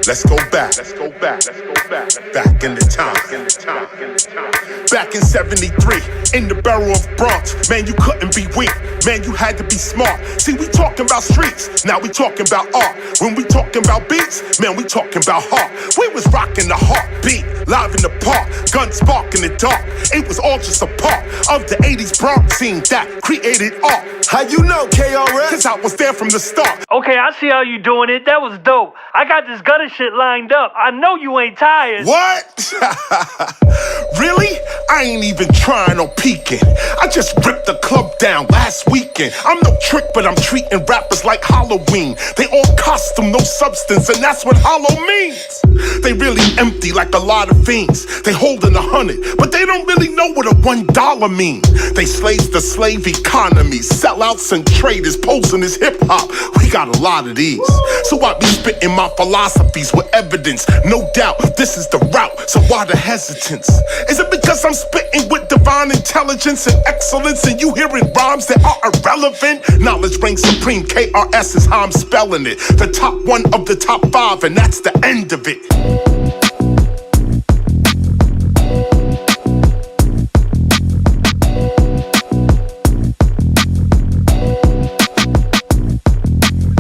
Let's go back. Back in the time. Back in 73, in the borough of Bronx. Man, you couldn't be weak. Man, you had to be smart. See, we talking about streets. Now we talking about art. When we talking about beats, man, we talking about heart. We was rocking the heartbeat, live in the park. Guns spark in the dark. It was all just a part of the 80s Bronx scene that created art. How you know, KRS? Cause I was there from the start. Okay, I see how you doing it. That was dope. I got this gutter shit lined up. I know you ain't tired. What? Really? I ain't even trying or peeking. I just ripped the club down last weekend. I'm no trick, but I'm treating rappers like Halloween. They all costume, no substance, and that's what hollow means. They really empty like a lot of fiends. They holding 100, but they don't really know what a $1 means. They slaves the slave economy, sellouts and traders posing as hip-hop. We got a lot of these. So I be spitting my philosophies with evidence. No doubt, this is the route, so why the hesitance? Is it because I'm spitting with divine intelligence and excellence and you hearing rhymes that are irrelevant? Knowledge reigns supreme, KRS is how I'm spelling it. The top one of the top 5, and that's the end of it.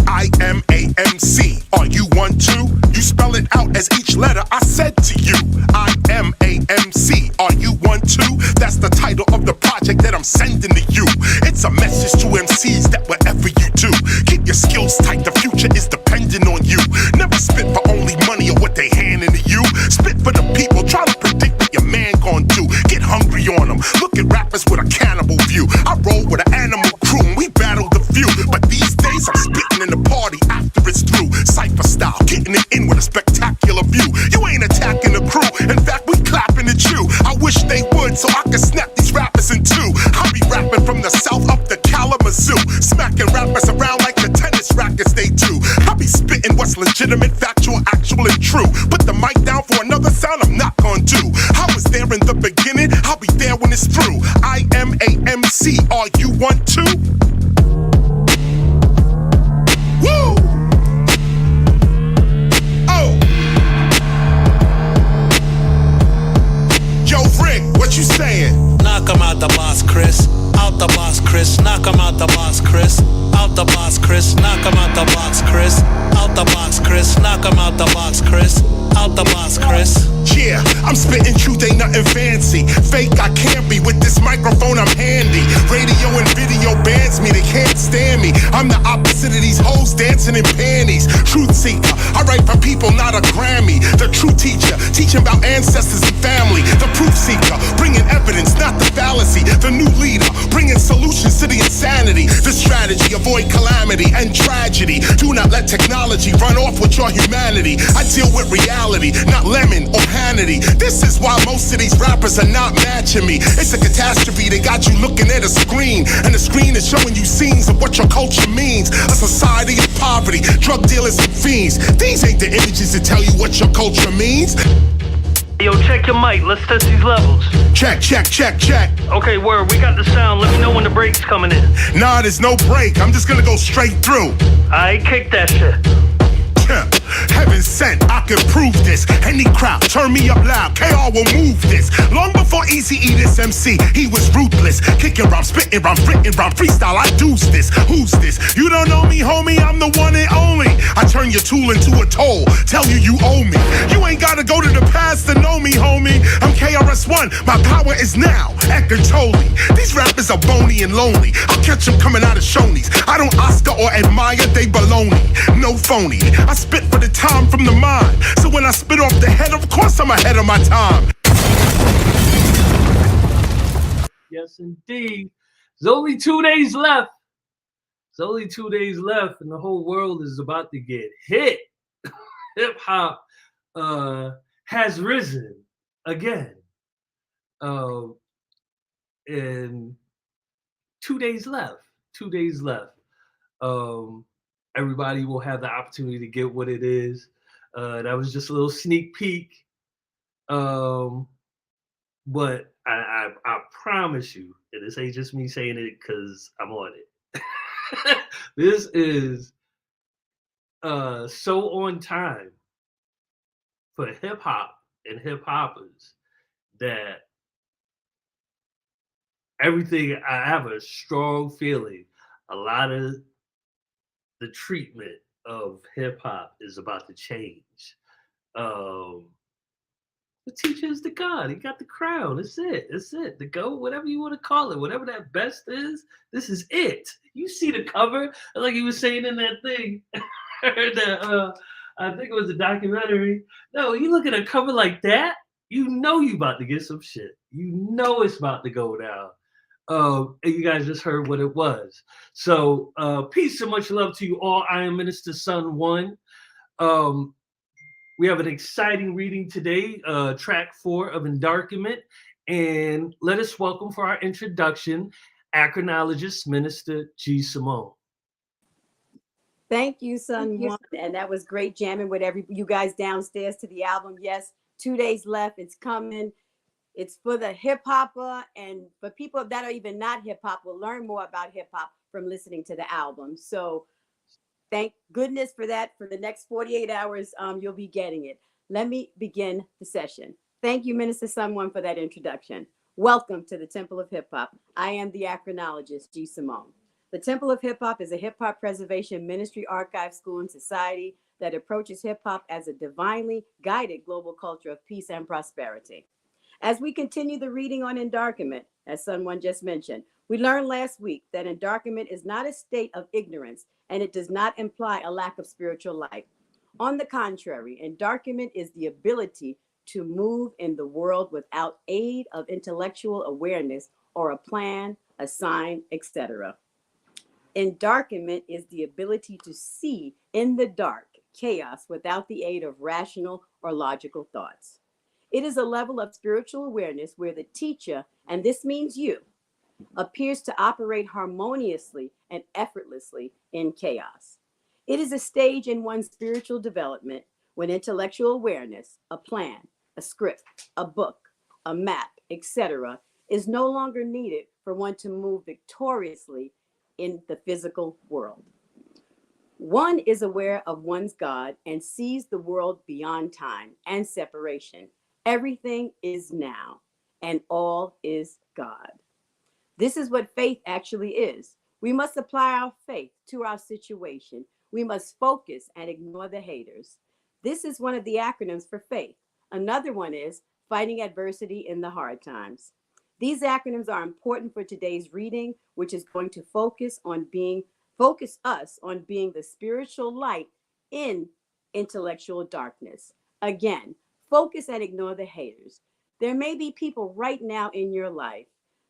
I-M-A-M-C, are you one too? You spell it out as each letter I said to you. I-M-A-M-C, are you one too? That's the title of the project that I'm sending to you. It's a message to MCs that whatever you do, keep your skills tight, the future is dependent on you. Never spit for only money or what they handing to you. Spit for the people, try to predict what your man gon' do. Get hungry on them, look at rappers with a cannibal view. I roll with an animal crew and we battle the few. But these days I'm spitting in the party after it's through. Cypher style, getting it in with a spectacular view. You ain't attacking the crew, in fact we clapping at you. I wish they would so I could snap these rappers in two. I be rapping from the south up to Kalamazoo, smacking rappers around like the tennis rackets they do. I be spitting what's legitimate, factual, actual, and true. Put the mic down for another sound I'm not gonna do. I was there in the beginning, I'll be there when it's through. I-M-A-M-C, are you one too? Woo! Oh! Yo, Rick, what you saying? Knock him out the boss, Chris. Out the boss, Chris. Knock him out the boss, Chris. Out the box, Chris. Knock him out the box, Chris. Out the box, Chris. Knock him out the box, Chris. Out the box, Chris. Yeah, I'm spitting truth, ain't nothing fancy. Fake, I can't be. With this microphone, I'm handy. Radio and video bans me, they can't stand me. I'm the opposite of these hoes dancing in panties. Truth seeker, I write for people, not a Grammy. The true teacher, teaching about ancestors and family. The proof seeker, bringing evidence, not the fallacy. The new leader, bringing solutions to the insanity. The strategy, avoid calamity and tragedy. Do not let technology run off with your humanity. I deal with reality, not lemon or Hannity. This is why most of these rappers are not matching me. It's a catastrophe, they got you looking at a screen, and the screen is showing you scenes of what your culture means. A society of poverty, drug dealers and fiends. These ain't the images that tell you what your culture means. Yo, check your mic. Let's test these levels. Check, check, check, check. Okay, word. We got the sound. Let me know when the break's coming in. Nah, there's no break. I'm just gonna go straight through. Alright, kick that shit. Heaven sent, I can prove this. Any crowd, turn me up loud, KR will move this. Long before Eazy-E, this MC, he was ruthless. Kicking rhyme, spitting rhyme, written rhyme, freestyle, I do's this. Who's this? You don't know me, homie, I'm the one and only. I turn your tool into a toll, tell you you owe me. You ain't gotta go to the past to know me, homie. I'm KRS-ONE, my power is now, Eckhart Tolle. These rappers are bony and lonely, I'll catch them coming out of Shoney's. I don't Oscar or admire, they baloney, no phony. I spit for the time from the mind, so when I spit off the head, of course I'm ahead of my time. Yes, indeed. There's only 2 days left. There's only 2 days left, and the whole world is about to get hit. Hip hop has risen again. And 2 days left. 2 days left. Everybody will have the opportunity to get what it is. That was just a little sneak peek. But I promise you that this ain't just me saying it because I'm on it. This is so on time for hip hop and hip hoppers that everything, I have a strong feeling a lot of the treatment of hip hop is about to change. Um, the teacher is the God. He got the crown. That's it. That's it. The GOAT, whatever you want to call it, whatever that best is, this is it. You see the cover, like he was saying in that thing. that I think it was a documentary. No, you look at a cover like that, you know you about to get some shit. You know it's about to go down. And you guys just heard what it was. So peace and much love to you all. I am Minister SIMONE. We have an exciting reading today, track 4 of Endarkment. And let us welcome for our introduction, Acronologist Minister G. Simone. Thank you, SIMONE. And that was great jamming with you guys downstairs to the album. Yes, 2 days left. It's coming. It's for the hip hopper, and for people that are even not hip hop will learn more about hip hop from listening to the album. So thank goodness for that. For the next 48 hours, you'll be getting it. Let me begin the session. Thank you, Minister SIMONE, for that introduction. Welcome to the Temple of Hip Hop. I am the Acronologist, G. Simone. The Temple of Hip Hop is a hip hop preservation ministry, archive, school, and society that approaches hip hop as a divinely guided global culture of peace and prosperity. As we continue the reading on Endarkment, as SIMONE just mentioned, we learned last week that Endarkment is not a state of ignorance, and it does not imply a lack of spiritual light. On the contrary, Endarkment is the ability to move in the world without aid of intellectual awareness or a plan, a sign, etc. Endarkment is the ability to see in the dark chaos without the aid of rational or logical thoughts. It is a level of spiritual awareness where the teacher, and this means you, appears to operate harmoniously and effortlessly in chaos. It is a stage in one's spiritual development when intellectual awareness, a plan, a script, a book, a map, etc., is no longer needed for one to move victoriously in the physical world. One is aware of one's God and sees the world beyond time and separation. Everything is now, and all is God. This is what faith actually is. We must apply our faith to our situation. We must focus and ignore the haters. This is one of the acronyms for faith. Another one is fighting adversity in the hard times. These acronyms are important for today's reading, which is going to focus us on being the spiritual light in intellectual darkness. Again, focus and ignore the haters. There may be people right now in your life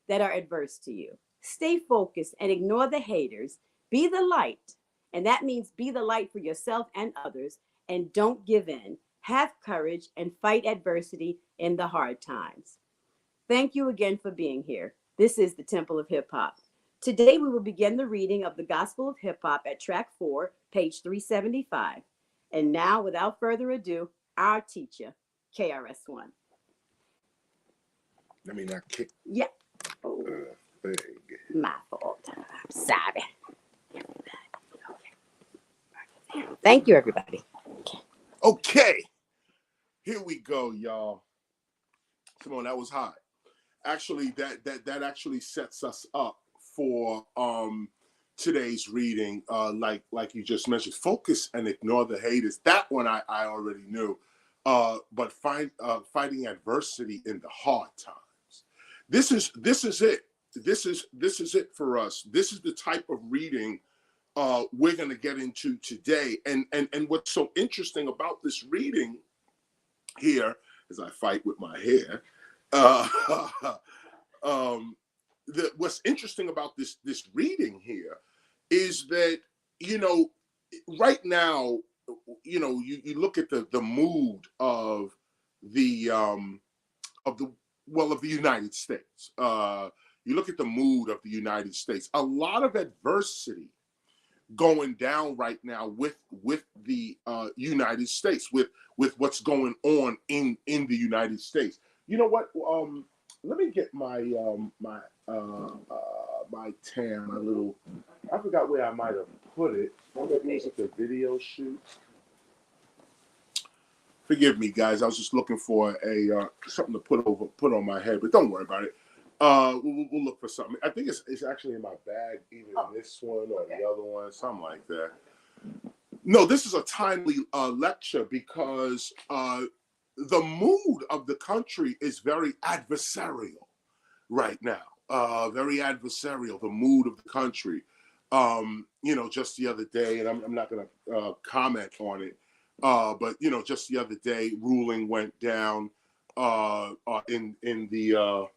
that are adverse to you. Stay focused and ignore the haters. Be the light. And that means be the light for yourself and others. And don't give in. Have courage and fight adversity in the hard times. Thank you again for being here. This is the Temple of Hip Hop. Today we will begin the reading of the Gospel of Hip Hop at track 4, page 375. And now, without further ado, our teacher, KRS-ONE. Let me not kick. Yeah. Oh, Thing. my fault. I'm sorry. Okay. Thank you, everybody. Okay, here we go, y'all. Simone, that was hot. Actually, that actually sets us up for today's reading. Like you just mentioned, focus and ignore the haters. That one I already knew. But fighting adversity in the hard times. This is it. This is it for us. This is the type of reading we're going to get into today. And what's so interesting about this reading here, as I fight with my hair, what's interesting about this reading here is that, right now, you look at the mood of the United States. You look at the mood of the United States. A lot of adversity going down right now with the United States, with what's going on in the United States. You know what? Let me get my my tan, my little. I forgot where I might have put it. Maybe it was at the video shoot. Forgive me, guys. I was just looking for a something to put on my head, but don't worry about it. We'll look for something. I think it's actually in my bag, either this one or the other one, something like that. No, this is a timely lecture because the mood of the country is very adversarial right now. Very adversarial. The mood of the country. Just the other day, and I'm not going to comment on it. But just the other day, ruling went down in the.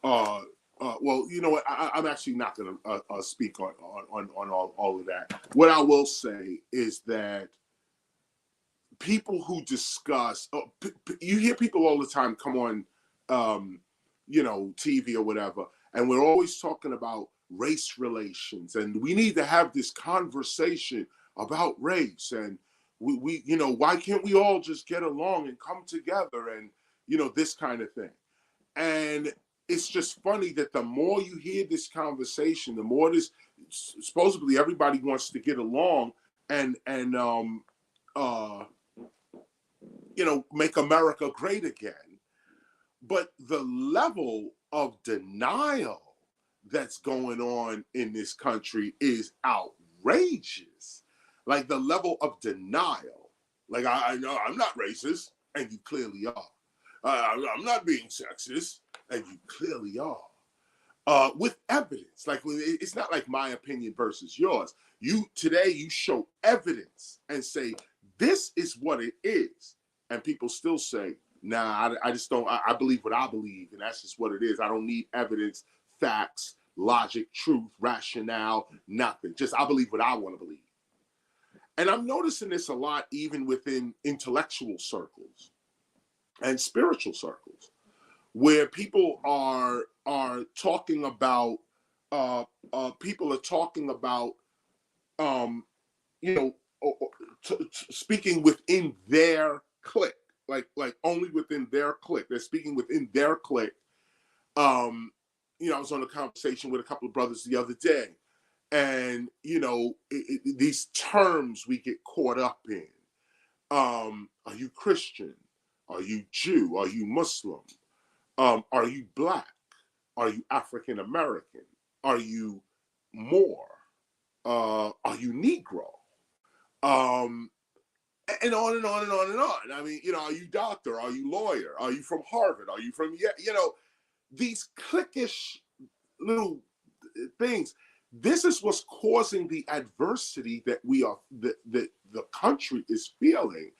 Well, you know what? I'm actually not going to speak on all of that. What I will say is that people who discuss, you hear people all the time come on, TV or whatever, and we're always talking about race relations, and we need to have this conversation about race, and we why can't we all just get along and come together, and this kind of thing. And it's just funny that the more you hear this conversation, the more this supposedly everybody wants to get along and make America great again. But the level of denial that's going on in this country is outrageous. Like the level of denial. Like, I know I'm not racist, and you clearly are. I'm not being sexist, and you clearly are. With evidence. Like, it's not like my opinion versus yours. You show evidence and say, this is what it is. And people still say, nah, I just don't, I believe what I believe, and that's just what it is. I don't need evidence, facts, logic, truth, rationale, nothing. Just I believe what I want to believe. And I'm noticing this a lot even within intellectual circles and spiritual circles, where people are talking about speaking within their clique, like only within their clique. They're speaking within their clique. I was on a conversation with a couple of brothers the other day, and these terms we get caught up in. Are you Christian? Are you Jew? Are you Muslim? Are you Black? Are you African American? Are you Moor? Are you Negro? And on and on and on and on. I mean, are you doctor? Are you lawyer? Are you from Harvard? Are you from, these cliquish little things. This is what's causing the adversity that that the country is feeling.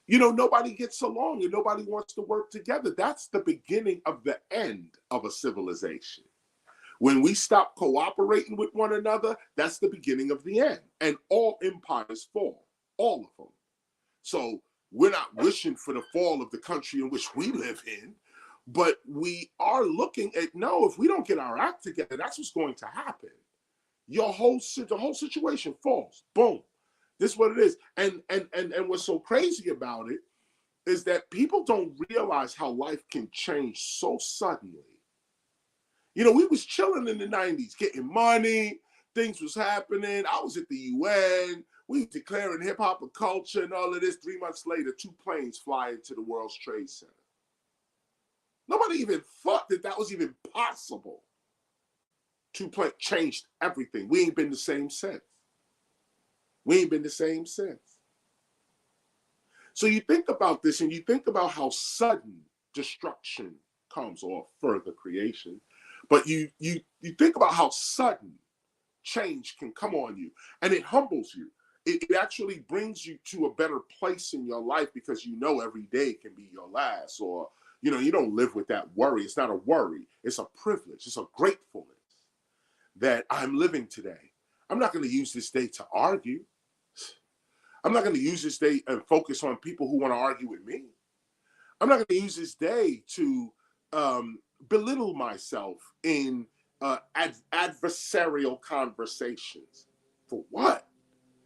Nobody gets along and nobody wants to work together. That's the beginning of the end of a civilization. When we stop cooperating with one another, that's the beginning of the end. And all empires fall, all of them. So we're not wishing for the fall of the country in which we live in, but we are looking at, no, if we don't get our act together, that's what's going to happen. The whole situation falls. Boom. This is what it is. And what's so crazy about it is that people don't realize how life can change so suddenly. We was chilling in the 90s, getting money, things was happening. I was at the UN. We were declaring hip hop a culture and all of this. 3 months later, 2 planes fly into the World Trade Center. Nobody even thought that was even possible. 2 planes changed everything. We ain't been the same since. So you think about this and you think about how sudden destruction comes, or further creation. But you think about how sudden change can come on you, and it humbles you. It actually brings you to a better place in your life, because every day can be your last, or you don't live with that worry. It's not a worry. It's a privilege. It's a gratefulness that I'm living today. I'm not going to use this day to argue. I'm not going to use this day and focus on people who want to argue with me. I'm not going to use this day to belittle myself in adversarial conversations. For what?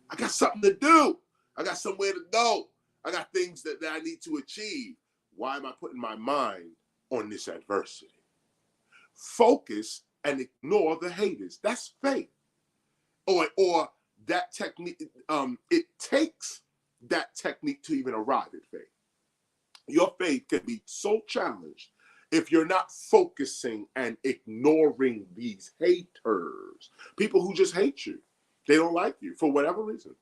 I got something to do. I got somewhere to go. I got things that I need to achieve. Why am I putting my mind on this adversity? Focus and ignore the haters. That's faith. Or that technique, it takes that technique to even arrive at faith. Your faith can be so challenged if you're not focusing and ignoring these haters, people who just hate you. They don't like you for whatever reason.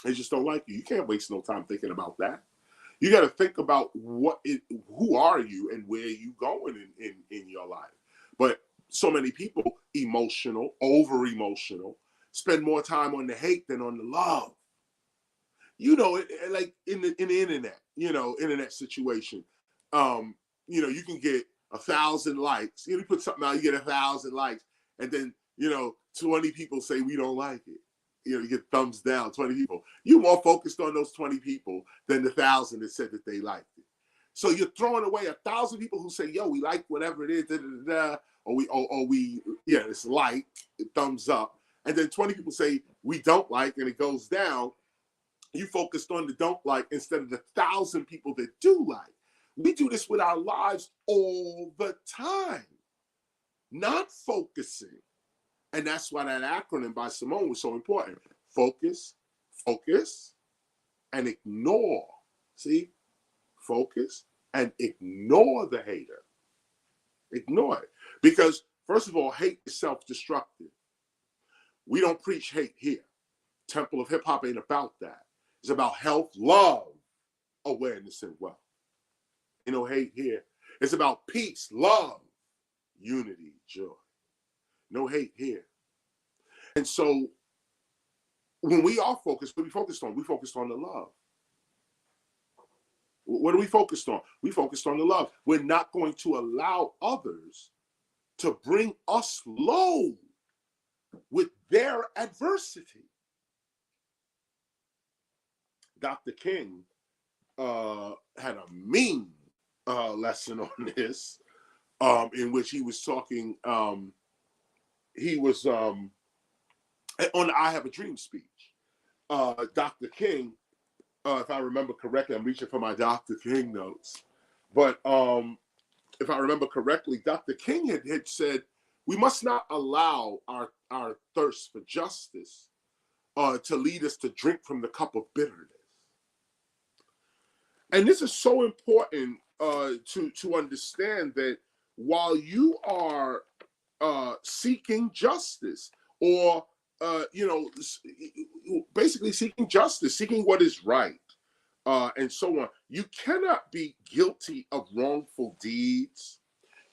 They just don't like you. You can't waste no time thinking about that. You got to think about who are you and where you going in your life. But so many people, emotional, over emotional, spend more time on the hate than on the love. You know, like in the internet, internet situation, you can get 1,000 likes. You put something out, you get 1,000 likes, and then 20 people say we don't like it. You get thumbs down. 20 people. You're more focused on those 20 people than the 1,000 that said that they liked it. So you're throwing away 1,000 people who say, "Yo, we like whatever it is," it's like, thumbs up, and then 20 people say we don't like, and it goes down. You focused on the don't like instead of the 1,000 people that do like. We do this with our lives all the time, not focusing. And that's why that acronym by Simone was so important. Focus, focus, and ignore. See? Focus and ignore the hater. Ignore it. Because, first of all, hate is self-destructive. We don't preach hate here. Temple of Hip Hop ain't about that. It's about health, love, awareness, and wealth. Hate here. It's about peace, love, unity, joy. No hate here. And so when we are focused, what are we focused on? We focused on the love. What are we focused on? We focused on the love. We're not going to allow others to bring us low with their adversity. Dr. King had a mean lesson on this, in which he was talking, he was on the I Have a Dream speech. Dr. King, if I remember correctly, I'm reaching for my Dr. King notes, but if I remember correctly, Dr. King had said, we must not allow our thirst for justice to lead us to drink from the cup of bitterness. And this is so important to understand that while you are seeking justice, or basically seeking justice, seeking what is right, and so on, you cannot be guilty of wrongful deeds.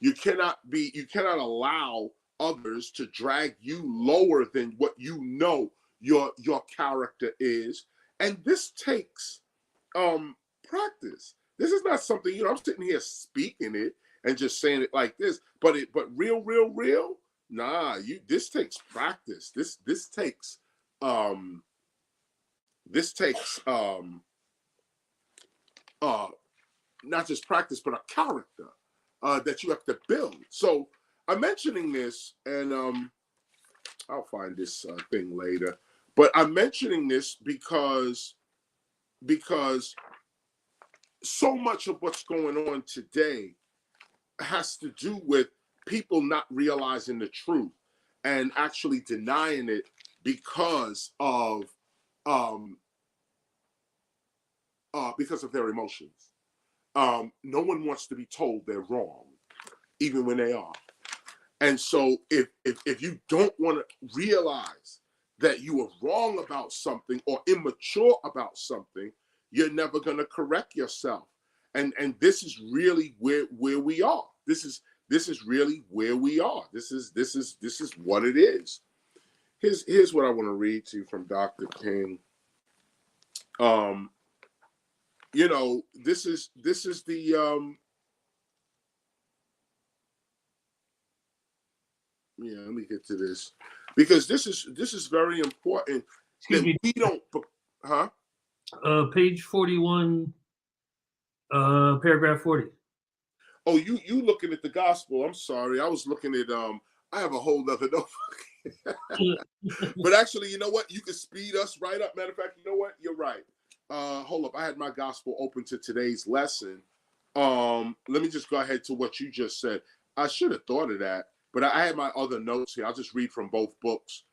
You cannot allow others to drag you lower than what your character is. And this takes practice. This is not something, I'm sitting here speaking it and just saying it like this, but real, nah, this takes practice. This takes not just practice, but a character that you have to build. So I'm mentioning this, and I'll find this thing later, but I'm mentioning this because so much of what's going on today has to do with people not realizing the truth and actually denying it because of their emotions. No one wants to be told they're wrong, even when they are. And so if you don't want to realize that you are wrong about something or immature about something, you're never going to correct yourself. And this is really where we are. This is really where we are. This is what it is. Here's what I want to read to you from Dr. King. This is the let me get to this, because this is very important. Excuse me. We don't, page 41, paragraph 40. Oh, you looking at the gospel? I'm sorry, I was looking at I have a whole other notebook. But actually, you know what? You can speed us right up. Matter of fact, you know what? You're right. Hold up, I had my gospel open to today's lesson. Let me just go ahead to what you just said. I should have thought of that, but I had my other notes here. I'll just read from both books.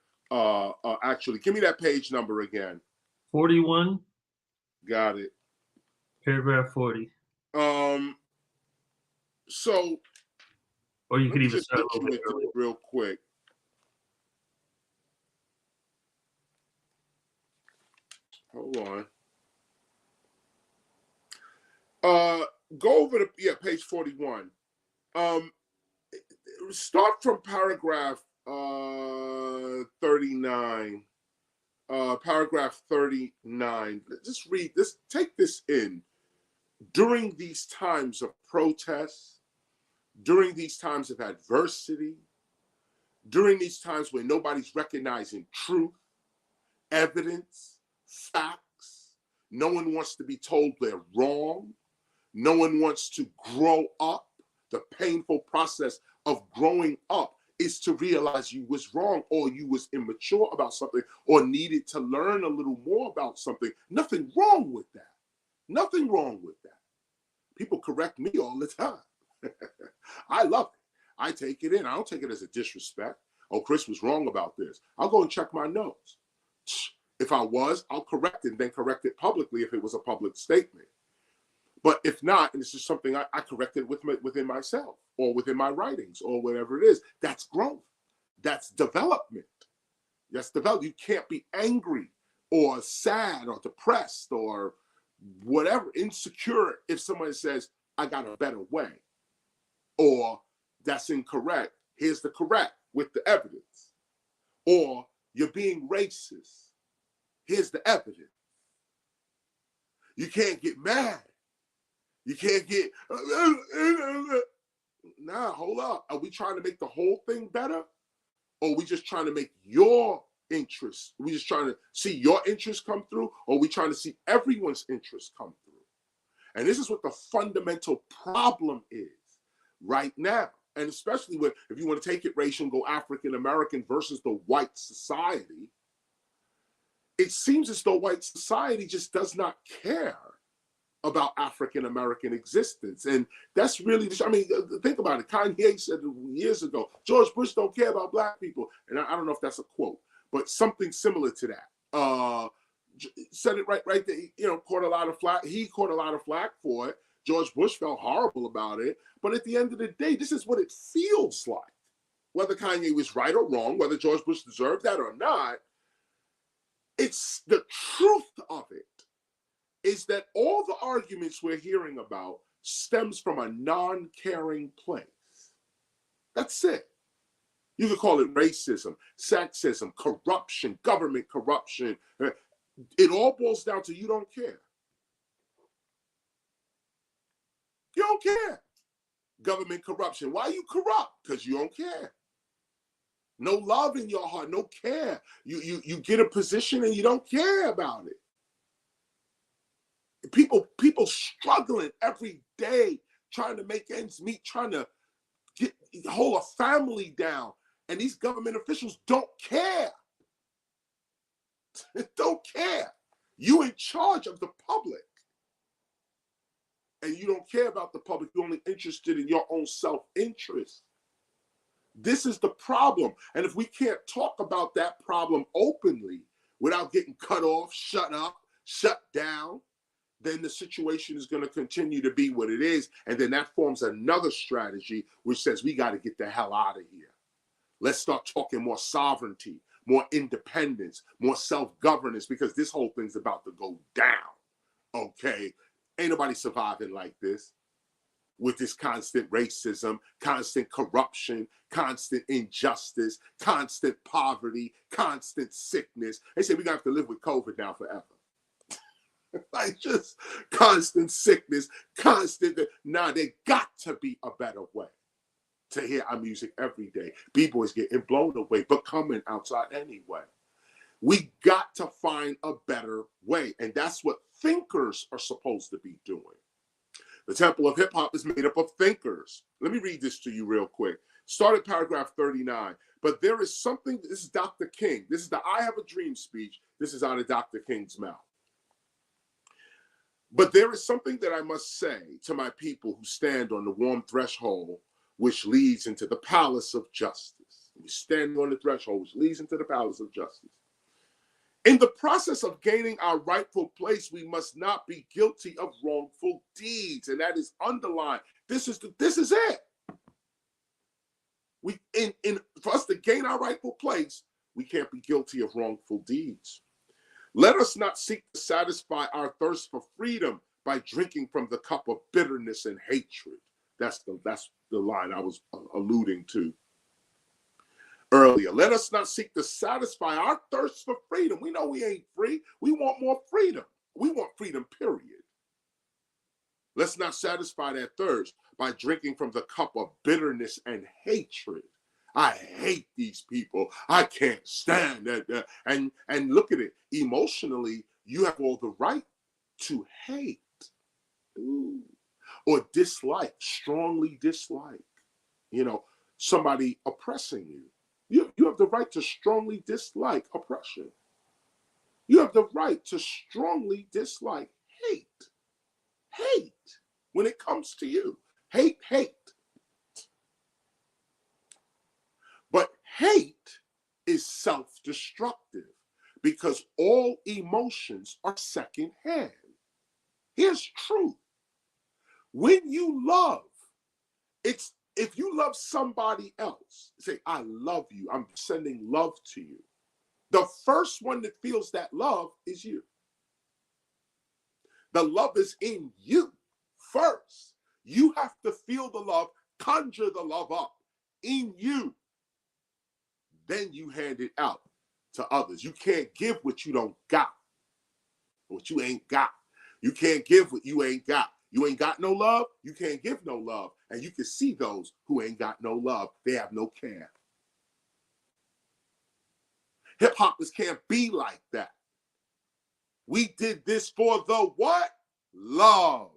Actually, give me that page number again. 41. Got it. Paragraph 40. So Or you let could me even just start get a little you bit into earlier. it real quick. Hold on. Go over to page 41. Start from paragraph 39. Paragraph 39. Just read this, take this in. During these times of protest, during these times of adversity, during these times when nobody's recognizing truth, evidence, facts, no one wants to be told they're wrong, no one wants to grow up. The painful process of growing up is to realize you was wrong or you was immature about something or needed to learn a little more about something. Nothing wrong with that. Nothing wrong with that. People correct me all the time. I love it. I take it in. I don't take it as a disrespect. Oh, Chris was wrong about this. I'll go and check my notes. If I was, I'll correct it and then correct it publicly if it was a public statement. But if not, and it's just something I corrected within myself or within my writings or whatever it is, that's growth. That's development. That's development. You can't be angry or sad or depressed or whatever, insecure if somebody says, I got a better way. Or that's incorrect. Here's the correct with the evidence. Or you're being racist. Here's the evidence. You can't get mad. You can't get, nah, hold up. Are we trying to make the whole thing better? Or are we just trying to make your interests? Are we just trying to see your interests come through? Or are we trying to see everyone's interests come through? And this is what the fundamental problem is right now. And especially if you want to take it racial and go African American versus the white society, it seems as though white society just does not care about African American existence. And that's really, I mean, think about it. Kanye said years ago, George Bush don't care about black people. And I don't know if that's a quote, but something similar to that. Said it right there, you know, caught a lot of flack. He caught a lot of flack for it. George Bush felt horrible about it. But at the end of the day, this is what it feels like. Whether Kanye was right or wrong, whether George Bush deserved that or not, it's the truth of it is that all the arguments we're hearing about stems from a non-caring place. That's it. You could call it racism, sexism, corruption, government corruption. It all boils down to you don't care. You don't care. Government corruption. Why are you corrupt? Because you don't care. No love in your heart, no care. You get a position and you don't care about it. People struggling every day, trying to make ends meet, trying to hold a family down. And these government officials don't care. Don't care. You in charge of the public. And you don't care about the public. You're only interested in your own self-interest. This is the problem. And if we can't talk about that problem openly without getting cut off, shut up, shut down, then the situation is going to continue to be what it is. And then that forms another strategy which says we got to get the hell out of here. Let's start talking more sovereignty, more independence, more self-governance, because this whole thing's about to go down. Okay? Ain't nobody surviving like this with this constant racism, constant corruption, constant injustice, constant poverty, constant sickness. They say we're going to have to live with COVID now forever. Like just constant sickness, constant. Nah, there got to be a better way to hear our music every day. B-boys getting blown away, but coming outside anyway. We got to find a better way. And that's what thinkers are supposed to be doing. The Temple of Hip Hop is made up of thinkers. Let me read this to you real quick. Start at paragraph 39. But there is something, this is Dr. King. This is the I Have a Dream speech. This is out of Dr. King's mouth. But there is something that I must say to my people who stand on the warm threshold which leads into the palace of justice. We stand on the threshold which leads into the palace of justice. In the process of gaining our rightful place, we must not be guilty of wrongful deeds, and that is underlined. This is it. For us to gain our rightful place, we can't be guilty of wrongful deeds. Let us not seek to satisfy our thirst for freedom by drinking from the cup of bitterness and hatred. That's the line I was alluding to earlier. Let us not seek to satisfy our thirst for freedom. We know we ain't free. We want more freedom. We want freedom, period. Let's not satisfy that thirst by drinking from the cup of bitterness and hatred. I hate these people. I can't stand that. And look at it. Emotionally, you have all the right to hate. Ooh. Or dislike, strongly dislike, somebody oppressing you. You have the right to strongly dislike oppression. You have the right to strongly dislike hate. Hate when it comes to you. Hate. But hate is self-destructive because all emotions are secondhand. Here's truth. When you love, if you love somebody else, say, I love you, I'm sending love to you. The first one that feels that love is you. The love is in you first. You have to feel the love, conjure the love up in you. Then you hand it out to others. You can't give what you don't got, what you ain't got. You can't give what you ain't got. You ain't got no love, you can't give no love. And you can see those who ain't got no love. They have no care. Hip-hoppers can't be like that. We did this for the what? Love.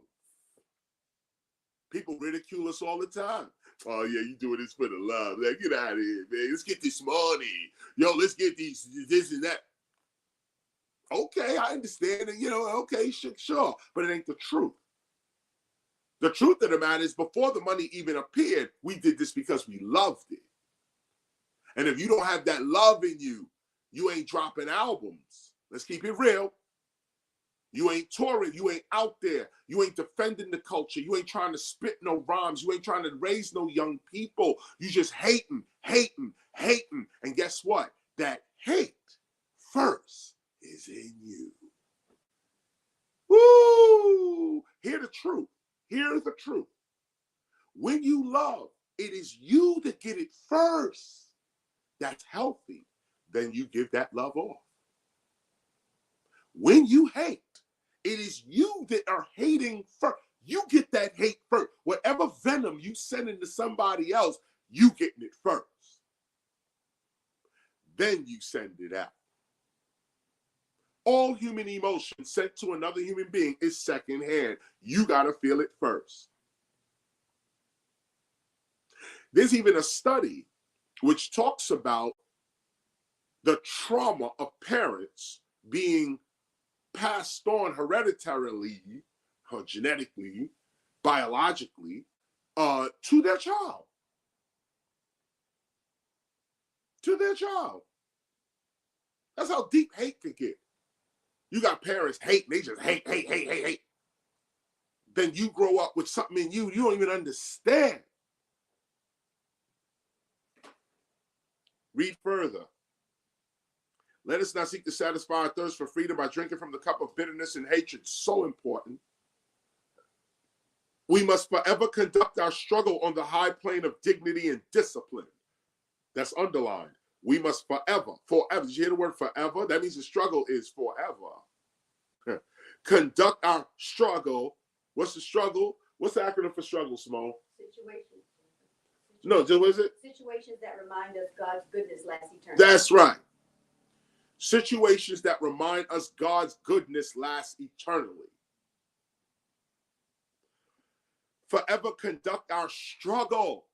People ridicule us all the time. Oh, yeah, you doing this for the love. Like, get out of here, man. Let's get this money. Yo, let's get this and that. Okay, I understand it. Okay, sure. But it ain't the truth. The truth of the matter is, before the money even appeared, we did this because we loved it. And if you don't have that love in you, you ain't dropping albums. Let's keep it real. You ain't touring. You ain't out there. You ain't defending the culture. You ain't trying to spit no rhymes. You ain't trying to raise no young people. You just hating. And guess what? That hate first is in you. Woo! Hear the truth. Here's the truth. When you love, it is you that get it first. That's healthy. Then you give that love off. When you hate, it is you that are hating first. You get that hate first. Whatever venom you send into somebody else, you getting it first. Then you send it out. All human emotion sent to another human being is secondhand. You got to feel it first. There's even a study which talks about the trauma of parents being passed on hereditarily, or genetically, biologically, to their child. To their child. That's how deep hate can get. You got parents hating, they just hate. Then you grow up with something in you don't even understand. Read further. Let us not seek to satisfy our thirst for freedom by drinking from the cup of bitterness and hatred. So important. We must forever conduct our struggle on the high plane of dignity and discipline. That's underlined. We must forever. Did you hear the word forever? That means the struggle is forever. Conduct our struggle. What's the struggle? What's the acronym for struggle, Simone? Situations. No, what is it? Situations that remind us God's goodness lasts eternally. That's right. Situations that remind us God's goodness lasts eternally. Forever conduct our struggle.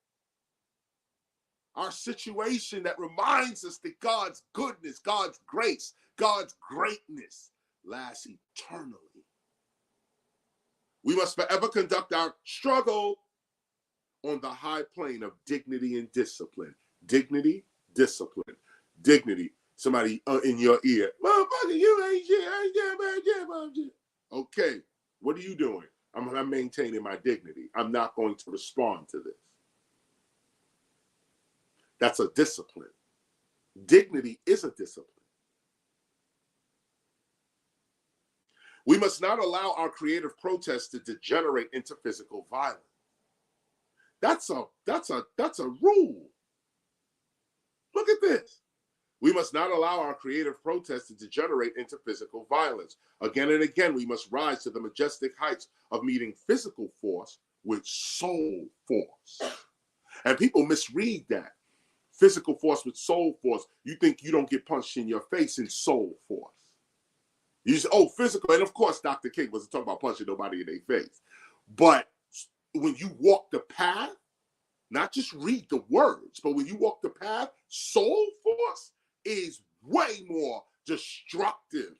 Our situation that reminds us that God's goodness, God's grace, God's greatness lasts eternally. We must forever conduct our struggle on the high plane of dignity and discipline. Dignity, discipline. Dignity. Somebody in your ear, motherfucker, you ain't shit. Okay, what are you doing? I'm maintaining my dignity. I'm not going to respond to this. That's a discipline. Dignity is a discipline. We must not allow our creative protest to degenerate into physical violence. That's a rule. Look at this. We must not allow our creative protest to degenerate into physical violence. Again and again, we must rise to the majestic heights of meeting physical force with soul force. And people misread that. Physical force with soul force. You think you don't get punched in your face in soul force. You say, oh, physical. And of course, Dr. King wasn't talking about punching nobody in their face. But when you walk the path, not just read the words, but when you walk the path, soul force is way more destructive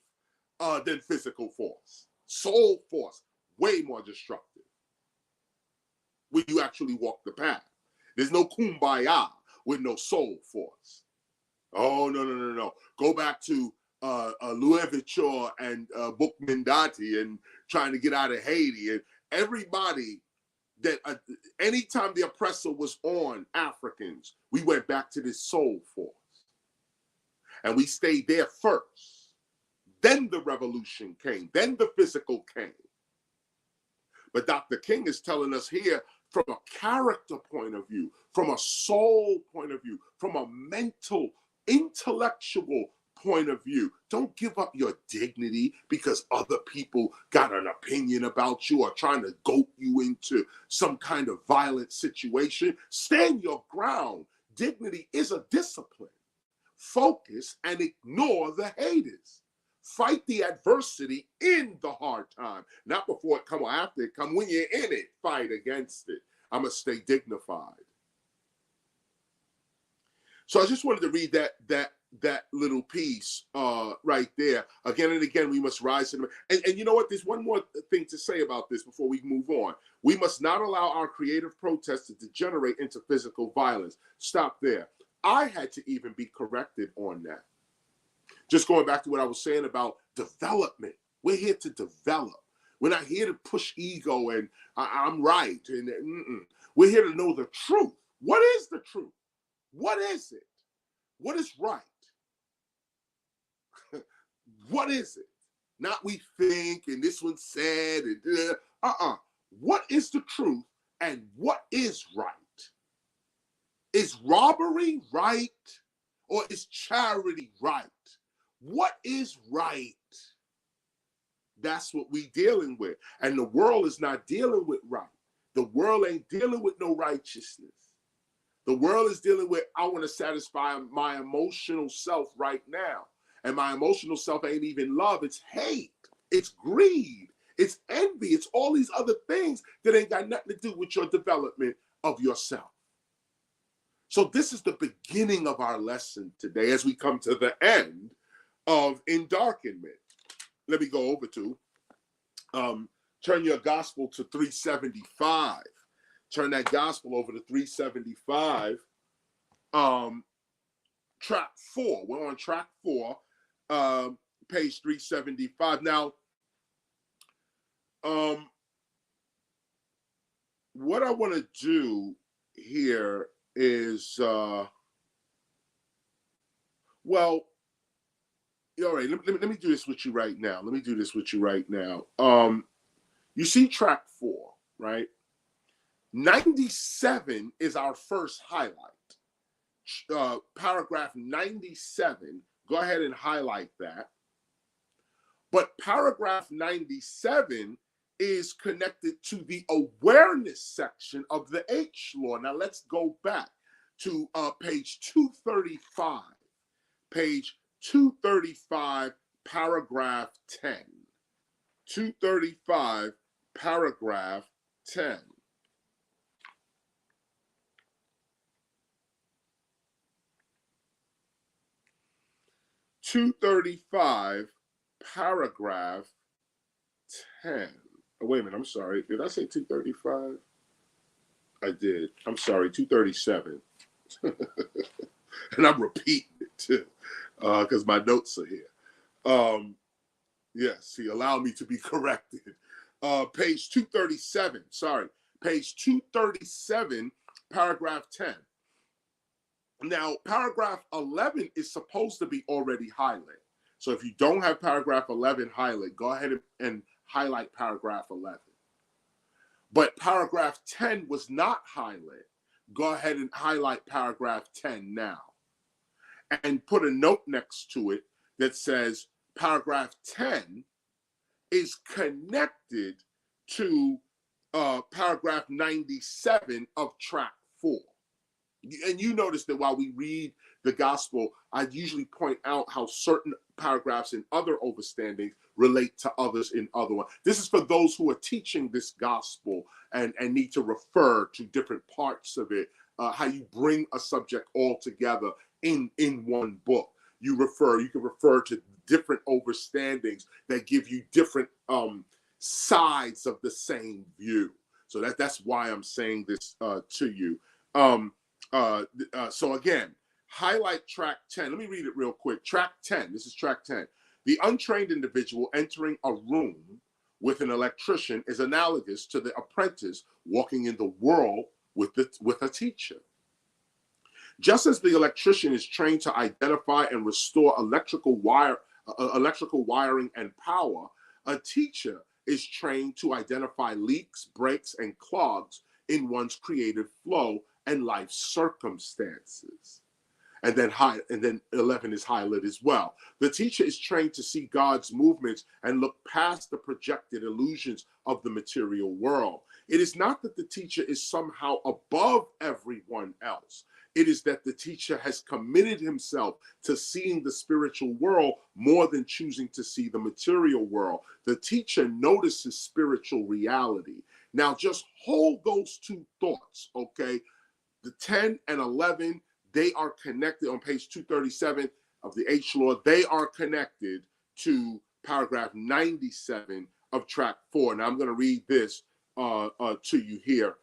than physical force. Soul force, way more destructive when you actually walk the path. There's no kumbaya with no soul force. Oh, no. Go back to Louis Vuitton and Bukmindati and trying to get out of Haiti. And everybody that, anytime the oppressor was on Africans, we went back to this soul force. And we stayed there first. Then the revolution came. Then the physical came. But Dr. King is telling us here from a character point of view, from a soul point of view, from a mental, intellectual point of view. Don't give up your dignity because other people got an opinion about you or trying to goat you into some kind of violent situation. Stand your ground. Dignity is a discipline. Focus and ignore the haters. Fight the adversity in the hard time, not before it come or after it come. When you're in it, fight against it. I'm going to stay dignified. So I just wanted to read that little piece right there. Again and again, we must rise to them. And you know what? There's one more thing to say about this before we move on. We must not allow our creative protest to degenerate into physical violence. Stop there. I had to even be corrected on that. Just going back to what I was saying about development. We're here to develop. We're not here to push ego and I'm right. And we're here to know the truth. What is the truth? What is it? What is right? What is it? Not we think and this one said. And, What is the truth and what is right? Is robbery right or is charity right? What is right? That's what we dealing with. And the world is not dealing with right. The world ain't dealing with no righteousness. The world is dealing with, I want to satisfy my emotional self right now. And my emotional self ain't even love. It's hate. It's greed. It's envy. It's all these other things that ain't got nothing to do with your development of yourself. So this is the beginning of our lesson today as we come to the end of Endarkenment. Let me go over to, turn your gospel to 375. Turn that gospel over to 375. Track 4. We're on track 4, page 375. Now, what I want to do here is, well, all right, let me do this with you right now. You see track 4, right? 97 is our first highlight. Paragraph 97, go ahead and highlight that. But paragraph 97 is connected to the awareness section of the H law. Now let's go back to page 235. Page 235, paragraph 10. 235, paragraph 10. Paragraph 10. Oh, wait a minute, I'm sorry. Did I say 235? I did. I'm sorry, 237. And I'm repeating it too. because my notes are here. Yes, he allowed me to be corrected. Page 237, sorry, page 237, paragraph 10. Now, paragraph 11 is supposed to be already highlighted. So if you don't have paragraph 11 highlighted, go ahead and highlight paragraph 11. But paragraph 10 was not highlighted. Go ahead and highlight paragraph 10 now. And put a note next to it that says paragraph 10 is connected to paragraph 97 of track 4. And you notice that while we read the gospel, I usually point out how certain paragraphs in other overstandings relate to others in other ones. This is for those who are teaching this gospel and need to refer to different parts of it, how you bring a subject all together in one book. You can refer to different overstandings that give you different sides of the same view. So that's why I'm saying this to you. So again, highlight track 10. Let me read it real quick. Track 10. This is track 10. The untrained individual entering a room with an electrician is analogous to the apprentice walking in the world with a teacher. Just as the electrician is trained to identify and restore electrical wiring and power, a teacher is trained to identify leaks, breaks, and clogs in one's creative flow and life circumstances. And then 11 is highlighted as well. The teacher is trained to see God's movements and look past the projected illusions of the material world. It is not that the teacher is somehow above everyone else. It is that the teacher has committed himself to seeing the spiritual world more than choosing to see the material world. The teacher notices spiritual reality. Now, just hold those two thoughts, okay? The 10 and 11, they are connected on page 237 of the H Law. They are connected to paragraph 97 of track 4. Now, I'm going to read this to you here.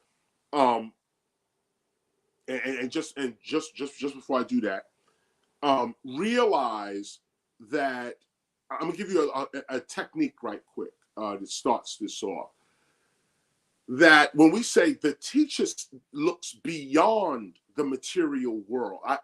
And just before I do that, realize that I'm gonna give you a technique right quick that starts this off. That when we say the teacher looks beyond the material world, I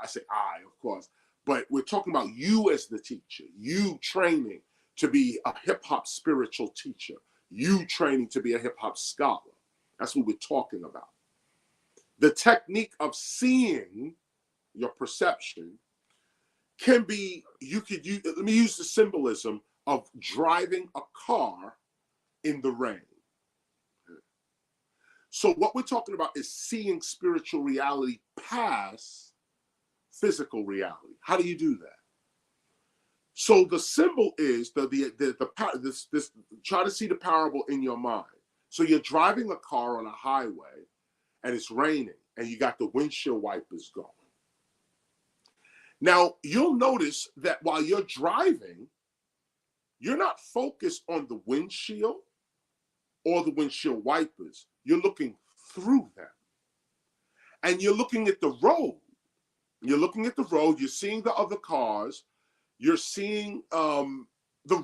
say I, of course, but we're talking about you as the teacher, you training to be a hip hop spiritual teacher, you training to be a hip hop scholar. That's what we're talking about. The technique of seeing your perception can be, let me use the symbolism of driving a car in the rain. So what we're talking about is seeing spiritual reality past physical reality. How do you do that? So the symbol is this. Try to see the parable in your mind. So you're driving a car on a highway, and it's raining, and you got the windshield wipers going. Now, you'll notice that while you're driving, you're not focused on the windshield or the windshield wipers. You're looking through them. And you're looking at the road. You're looking at the road. You're seeing the other cars. You're seeing the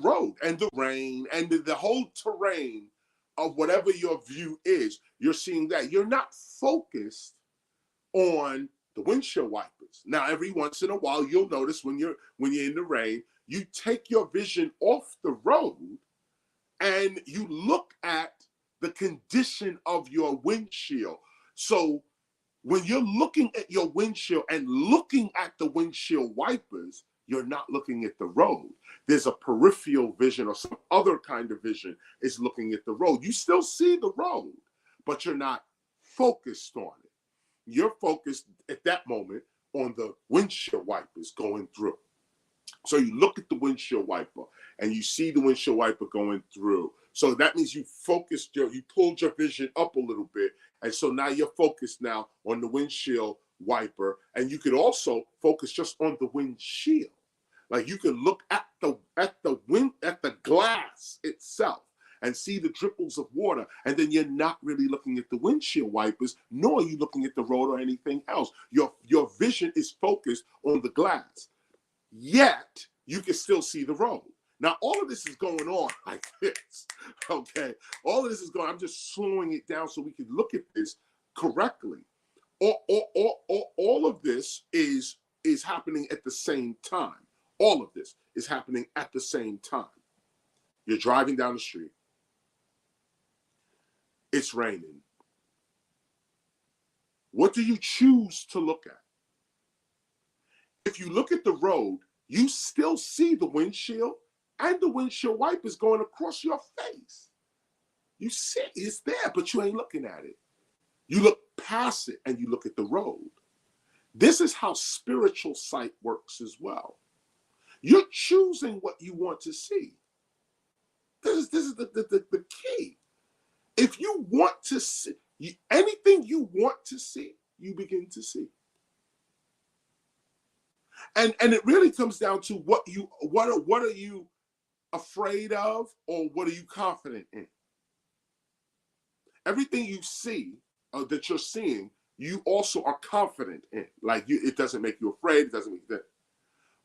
road and the rain and the whole terrain of whatever your view is. You're seeing that. You're not focused on the windshield wipers. Now, every once in a while, you'll notice when you're in the rain, you take your vision off the road and you look at the condition of your windshield. So when you're looking at your windshield and looking at the windshield wipers, you're not looking at the road. There's a peripheral vision or some other kind of vision is looking at the road. You still see the road, but you're not focused on it. You're focused at that moment on the windshield wipers going through. So you look at the windshield wiper and you see the windshield wiper going through. So that means you pulled your vision up a little bit. And so now you're focused now on the windshield wiper. And you could also focus just on the windshield. Like you can look at the glass itself and see the dripples of water. And then you're not really looking at the windshield wipers, nor are you looking at the road or anything else. Your vision is focused on the glass. yet you can still see the road. Now, all of this is going on like this, okay? All of this is going, I'm just slowing it down so we can look at this correctly. All of this is happening at the same time. All of this is happening at the same time. You're driving down the street. It's raining. What do you choose to look at? If you look at the road, you still see the windshield and the windshield wipers going across your face. You see it's there, but you ain't looking at it. You look past it and you look at the road. This is how spiritual sight works as well. You're choosing what you want to see. This is the key. If you want to see anything you want to see, you begin to see. And it really comes down to what are you afraid of, or what are you confident in? Everything you see that you're seeing, you also are confident in. Like it doesn't make you afraid. It doesn't make that.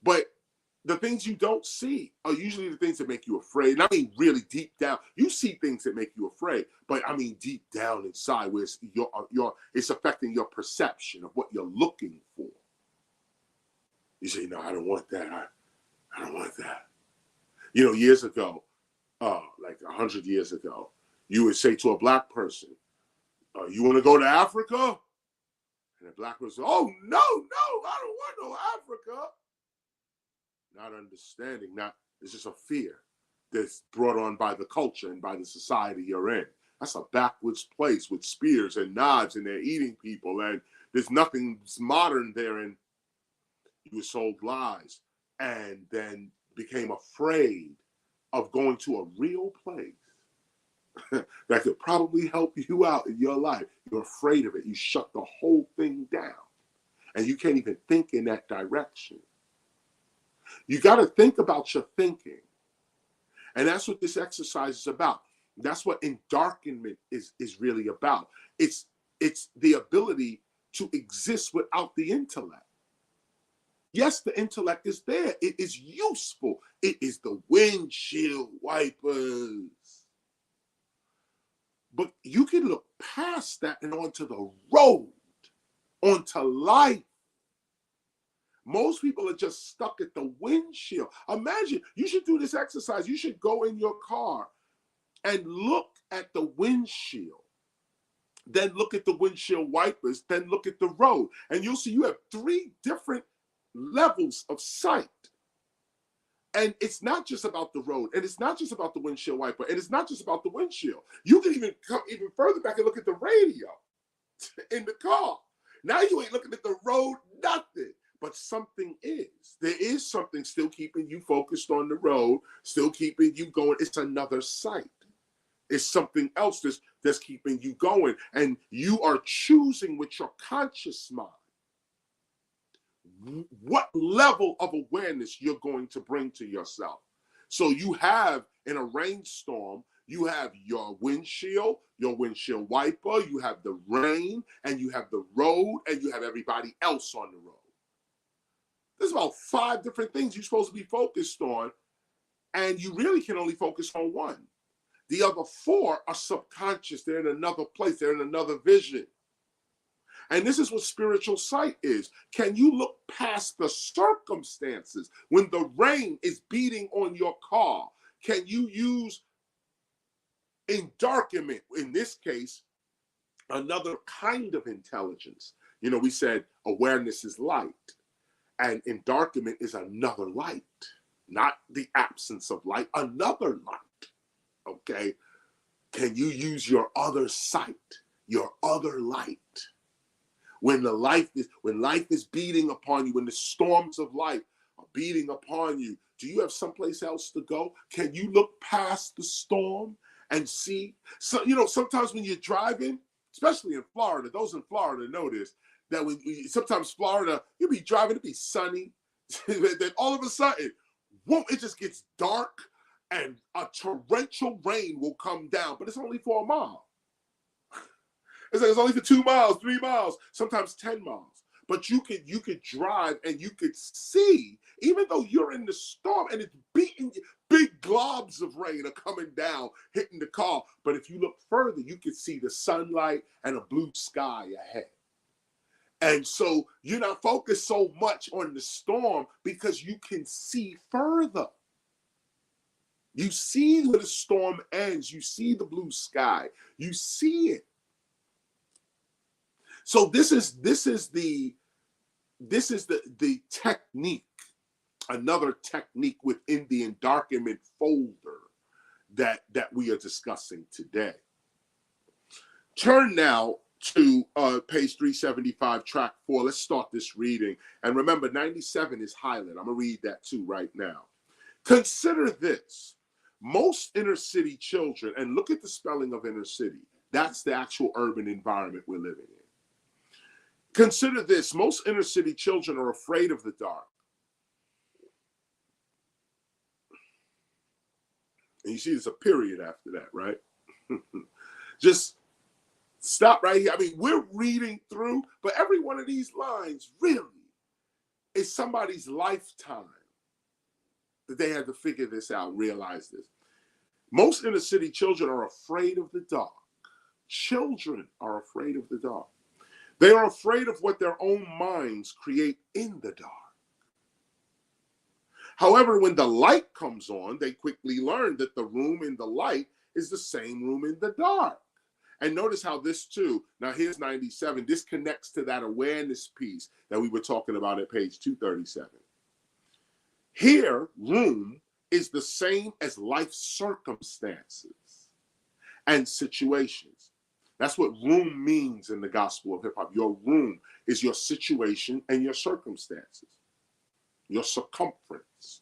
But the things you don't see are usually the things that make you afraid. And I mean, really deep down, you see things that make you afraid. But I mean, deep down inside, where it's affecting your perception of what you're looking for. You say, no, I don't want that. I don't want that. You know, years ago, like 100 years ago, you would say to a black person, you want to go to Africa? And the black person, oh, no, I don't want no Africa. Not understanding, it's just a fear that's brought on by the culture and by the society you're in. That's a backwards place with spears and knives, and they're eating people, and there's nothing modern there. And you were sold lies and then became afraid of going to a real place that could probably help you out in your life. You're afraid of it. You shut the whole thing down, and you can't even think in that direction. You got to think about your thinking. And that's what this exercise is about. That's what endarkenment is really about. It's the ability to exist without the intellect. Yes, the intellect is there. It is useful. It is the windshield wipers. But you can look past that and onto the road, onto life. Most people are just stuck at the windshield. Imagine, you should do this exercise. You should go in your car and look at the windshield. Then look at the windshield wipers. Then look at the road. And you'll see you have 3 different levels of sight. And it's not just about the road. And it's not just about the windshield wiper. And it's not just about the windshield. You can even come even further back and look at the radio in the car. Now you ain't looking at the road, nothing. But something is. There is something still keeping you focused on the road, still keeping you going. It's another sight. It's something else that's keeping you going. And you are choosing with your conscious mind what level of awareness you're going to bring to yourself. So you have, in a rainstorm, you have your windshield wiper, you have the rain, and you have the road, and you have everybody else on the road. There's about 5 different things you're supposed to be focused on, and you really can only focus on one. The other 4 are subconscious. They're in another place. They're in another vision. And this is what spiritual sight is. Can you look past the circumstances when the rain is beating on your car? Can you use endarkenment, in this case, another kind of intelligence? You know, we said awareness is light. And endarkenment is another light, not the absence of light, another light, okay? Can you use your other sight, your other light? When life is beating upon you, when the storms of life are beating upon you, do you have someplace else to go? Can you look past the storm and see? So, you know, sometimes when you're driving, especially in Florida, those in Florida know this, that sometimes Florida, you'll be driving, it'll be sunny, then all of a sudden, whoa, it just gets dark and a torrential rain will come down, but it's only for a mile. It's only for 2 miles, 3 miles, sometimes 10 miles. but you could drive and you could see, even though you're in the storm and it's beating you, big globs of rain are coming down, hitting the car. But if you look further, you can see the sunlight and a blue sky ahead. And so you're not focused so much on the storm because you can see further. You see where the storm ends. You see the blue sky. You see it. So this is the technique, another technique within the endarkenment folder that we are discussing today. Turn now to page 375, track 4. Let's start this reading. And remember, 97 is highlighted. I'm going to read that too right now. Consider this. Most inner city children, and look at the spelling of inner city. That's the actual urban environment we're living in. Consider this. Most inner city children are afraid of the dark. And you see there's a period after that, right? Just stop right here. I mean, we're reading through, but every one of these lines really is somebody's lifetime that they had to figure this out, realize this. Most inner city children are afraid of the dark. Children are afraid of the dark. They are afraid of what their own minds create in the dark. However, when the light comes on, they quickly learn that the room in the light is the same room in the dark. And notice how this too, now here's 97, this connects to that awareness piece that we were talking about at page 237. Here, room is the same as life circumstances and situations. That's what room means in the gospel of hip hop. Your room is your situation and your circumstances, your circumference.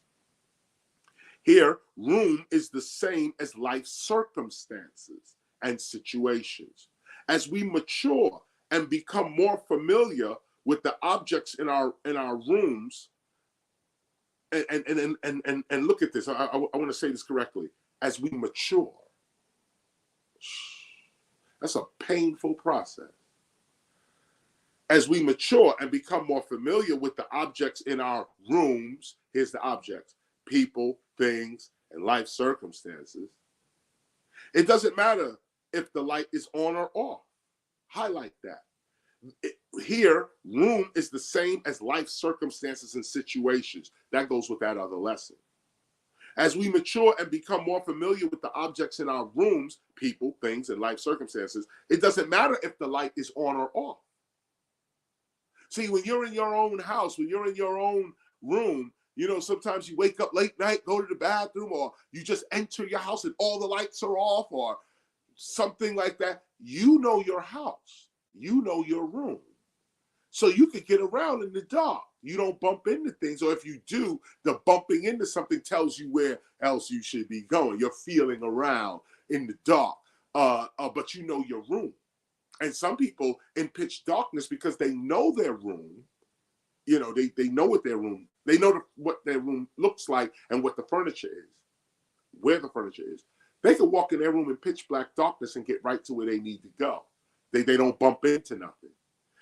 Here, room is the same as life circumstances and situations. As we mature and become more familiar with the objects in our rooms, and look at this. I want to say this correctly. As we mature, that's a painful process. As we mature and become more familiar with the objects in our rooms, here's the objects: people, things, and life circumstances. It doesn't matter if the light is on or off. Highlight that. Here, room is the same as life circumstances and situations. That goes with that other lesson. As we mature and become more familiar with the objects in our rooms, people, things, and life circumstances, it doesn't matter if the light is on or off. See, when you're in your own house, when you're in your own room, you know, sometimes you wake up late night, go to the bathroom, or you just enter your house and all the lights are off or something like that. You know your house. You know your room. So you could get around in the dark. You don't bump into things, or if you do, the bumping into something tells you where else you should be going. You're feeling around in the dark, but you know your room. And some people in pitch darkness, because they know their room, you know, they know what their room, they know what their room looks like and what the furniture is, where the furniture is. They can walk in their room in pitch black darkness and get right to where they need to go. They don't bump into nothing.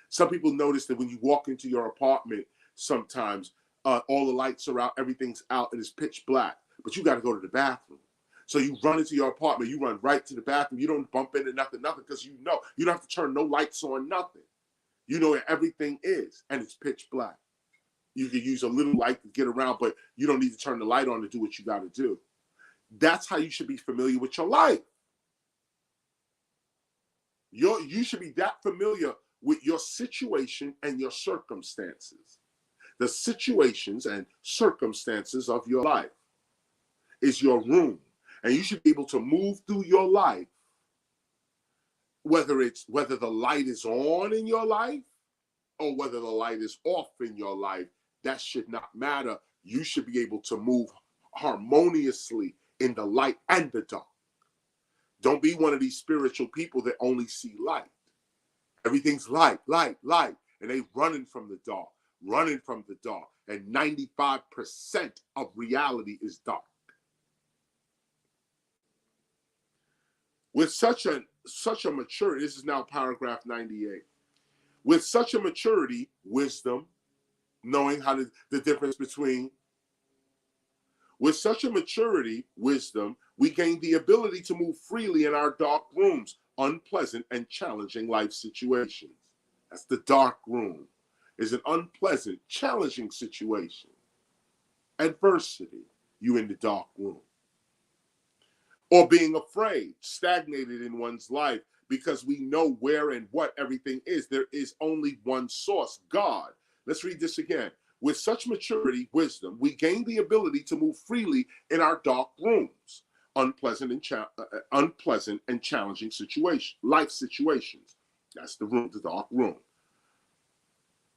Some people notice that when you walk into your apartment, sometimes all the lights are out, everything's out, and it's pitch black, but you got to go to the bathroom. So you run into your apartment, you run right to the bathroom. You don't bump into nothing, because you know you don't have to turn no lights on, nothing. You know where everything is, and it's pitch black. You can use a little light to get around, but you don't need to turn the light on to do what you got to do. That's how you should be familiar with your life. You should be that familiar with your situation and your circumstances. The situations and circumstances of your life is your room. And you should be able to move through your life, whether the light is on in your life or whether the light is off in your life. That should not matter. You should be able to move harmoniously in the light and the dark. Don't be one of these spiritual people that only see light. Everything's light, light, light. And they running from the dark. And 95% of reality is dark. With such a maturity, this is now paragraph 98. With such a maturity, wisdom, knowing how to, the difference between, with such a maturity, wisdom, we gain the ability to move freely in our dark rooms, unpleasant and challenging life situations. That's the dark room, is an unpleasant, challenging situation. Adversity, you in the dark room. Or being afraid, stagnated in one's life, because we know where and what everything is. There is only one source, God. Let's read this again. With such maturity, wisdom, we gain the ability to move freely in our dark rooms, unpleasant and challenging life situations. That's the room, the dark room.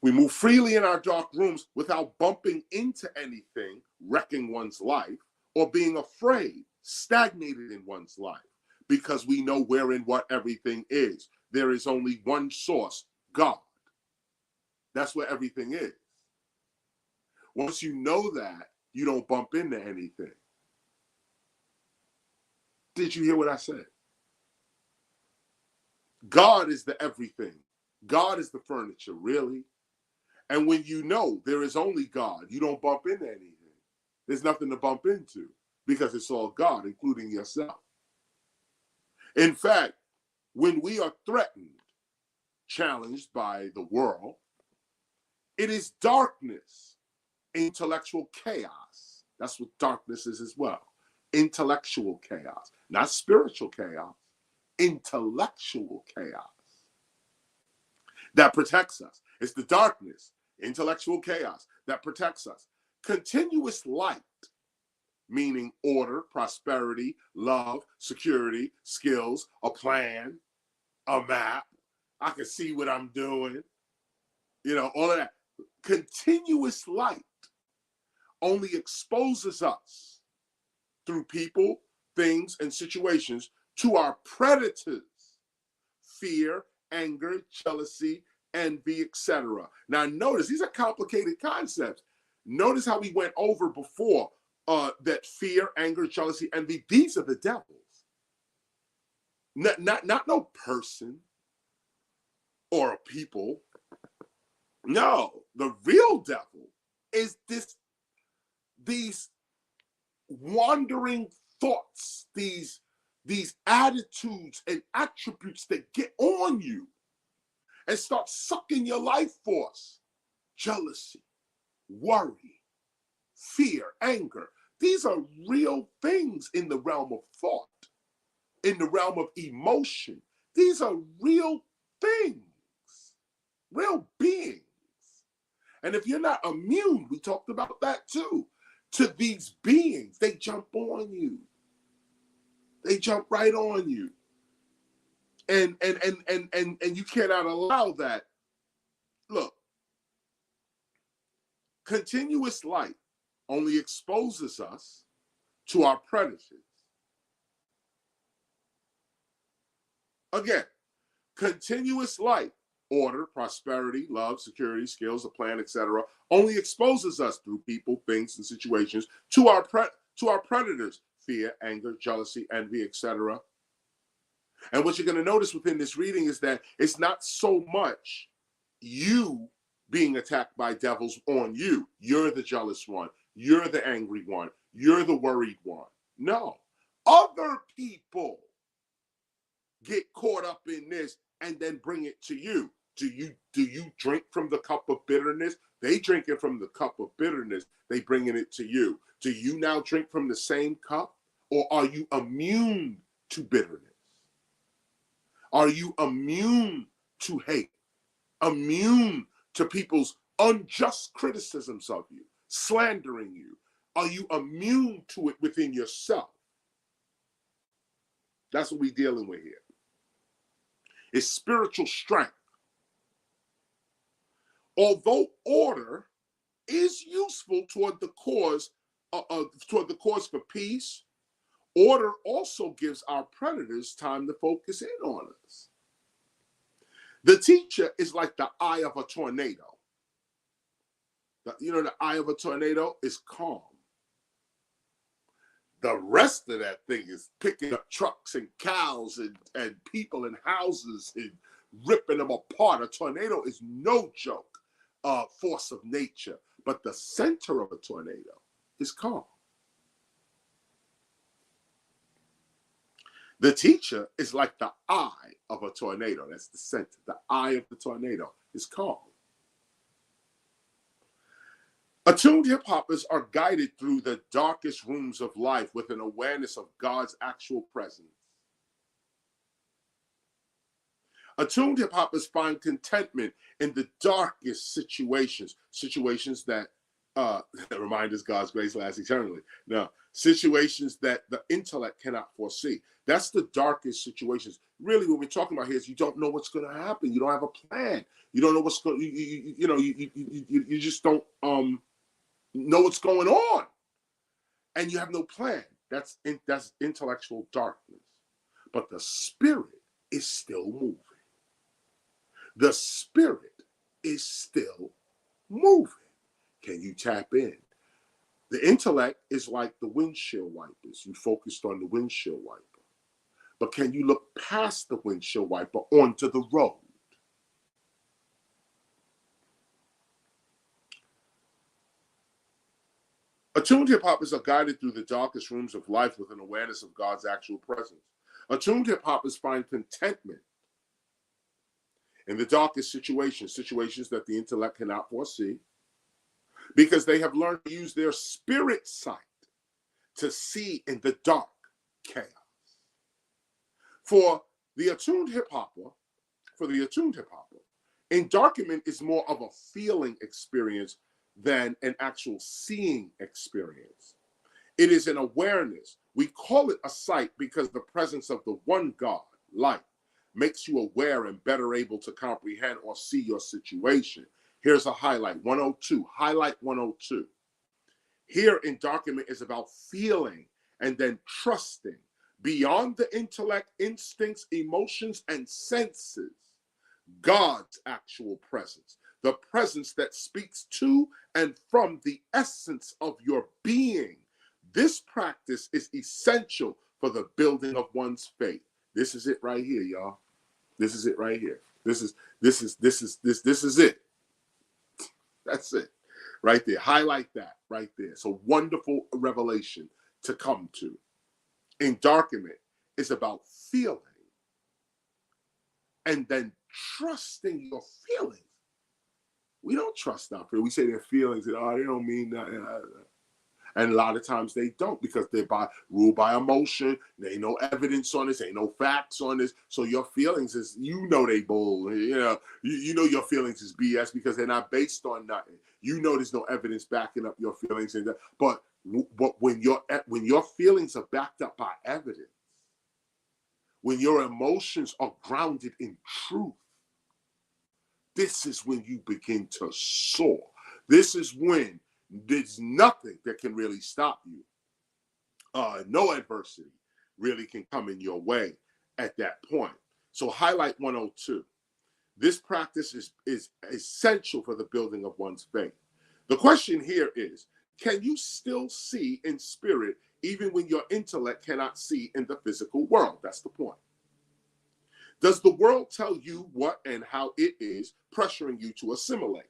We move freely in our dark rooms without bumping into anything, wrecking one's life, or being afraid, stagnated in one's life, because we know where and what everything is. There is only one source, God. That's where everything is. Once you know that, you don't bump into anything. Did you hear what I said? God is the everything. God is the furniture, really. And when you know there is only God, you don't bump into anything. There's nothing to bump into because it's all God, including yourself. In fact, when we are threatened, challenged by the world, it is darkness, intellectual chaos. That's what darkness is as well. Intellectual chaos, not spiritual chaos, intellectual chaos that protects us. It's the darkness, intellectual chaos that protects us. Continuous light, meaning order, prosperity, love, security, skills, a plan, a map. I can see what I'm doing. You know, all of that. Continuous light only exposes us through people, things, and situations to our predators: fear, anger, jealousy, envy, etc. Now notice, these are complicated concepts. Notice how we went over before that fear, anger, jealousy, envy, these are the devils. Not no person or a people. No, the real devil is these wandering thoughts, these attitudes and attributes that get on you and start sucking your life force. Jealousy, worry, fear, anger. These are real things in the realm of thought, in the realm of emotion. These are real things, real beings. And if you're not immune, we talked about that too, to these beings, they jump on you. They jump right on you. And you cannot allow that. Look, continuous light only exposes us to our predators. Again, continuous light, order, prosperity, love, security, skills, a plan, etc., only exposes us through people, things, and situations to our predators: fear, anger, jealousy, envy, etc. And what you're going to notice within this reading is that it's not so much you being attacked by devils on you. You're the jealous one. You're the angry one. You're the worried one. No. Other people get caught up in this and then bring it to you. Do you drink from the cup of bitterness? They drink it from the cup of bitterness. They bringing it to you. Do you now drink from the same cup? Or are you immune to bitterness? Are you immune to hate? Immune to people's unjust criticisms of you, slandering you? Are you immune to it within yourself? That's what we're dealing with here. It's spiritual strength. Although order is useful toward the cause for peace, order also gives our predators time to focus in on us. The teacher is like the eye of a tornado. You know, the eye of a tornado is calm. The rest of that thing is picking up trucks and cows and people and houses and ripping them apart. A tornado is no joke, force of nature. But the center of a tornado is calm. The teacher is like the eye of a tornado. That's the center. The eye of the tornado is calm. Attuned hip-hoppers are guided through the darkest rooms of life with an awareness of God's actual presence. Attuned hip-hoppers find contentment in the darkest situations, situations that remind us God's grace lasts eternally. Now, situations that the intellect cannot foresee. That's the darkest situations. Really, what we're talking about here is you don't know what's going to happen. You don't have a plan. You don't know what's going. You just don't know what's going on, and you have no plan. That's intellectual darkness. But the spirit is still moving. The spirit is still moving. Can you tap in? The intellect is like the windshield wipers. You focused on the windshield wiper. But can you look past the windshield wiper onto the road? Attuned hip-hoppers are guided through the darkest rooms of life with an awareness of God's actual presence. Attuned hip-hoppers find contentment in the darkest situations, situations that the intellect cannot foresee, because they have learned to use their spirit sight to see in the dark chaos. For the attuned hip-hopper, endarkenment is more of a feeling experience than an actual seeing experience. It is an awareness. We call it a sight because the presence of the one God, light, makes you aware and better able to comprehend or see your situation. Here's a highlight, 102, highlight 102. Here, endarkenment is about feeling and then trusting beyond the intellect, instincts, emotions, and senses, God's actual presence, the presence that speaks to and from the essence of your being. This practice is essential for the building of one's faith. This is it right here, y'all. This is it right here. This is it. That's it. Right there. Highlight that right there. It's a wonderful revelation to come to. Endarkenment is about feeling and then trusting your feelings. We don't trust our feelings. We say their feelings and they don't mean nothing. And a lot of times they don't, because they're ruled by emotion. There ain't no evidence on this, ain't no facts on this. So your feelings is, they bull. You know your feelings is BS because they're not based on nothing. There's no evidence backing up your feelings. But when your feelings are backed up by evidence, when your emotions are grounded in truth, this is when you begin to soar. This is when there's nothing that can really stop you. No adversity really can come in your way at that point. So highlight 102. This practice is essential for the building of one's faith. The question here is, can you still see in spirit even when your intellect cannot see in the physical world? That's the point. Does the world tell you what and how it is, pressuring you to assimilate?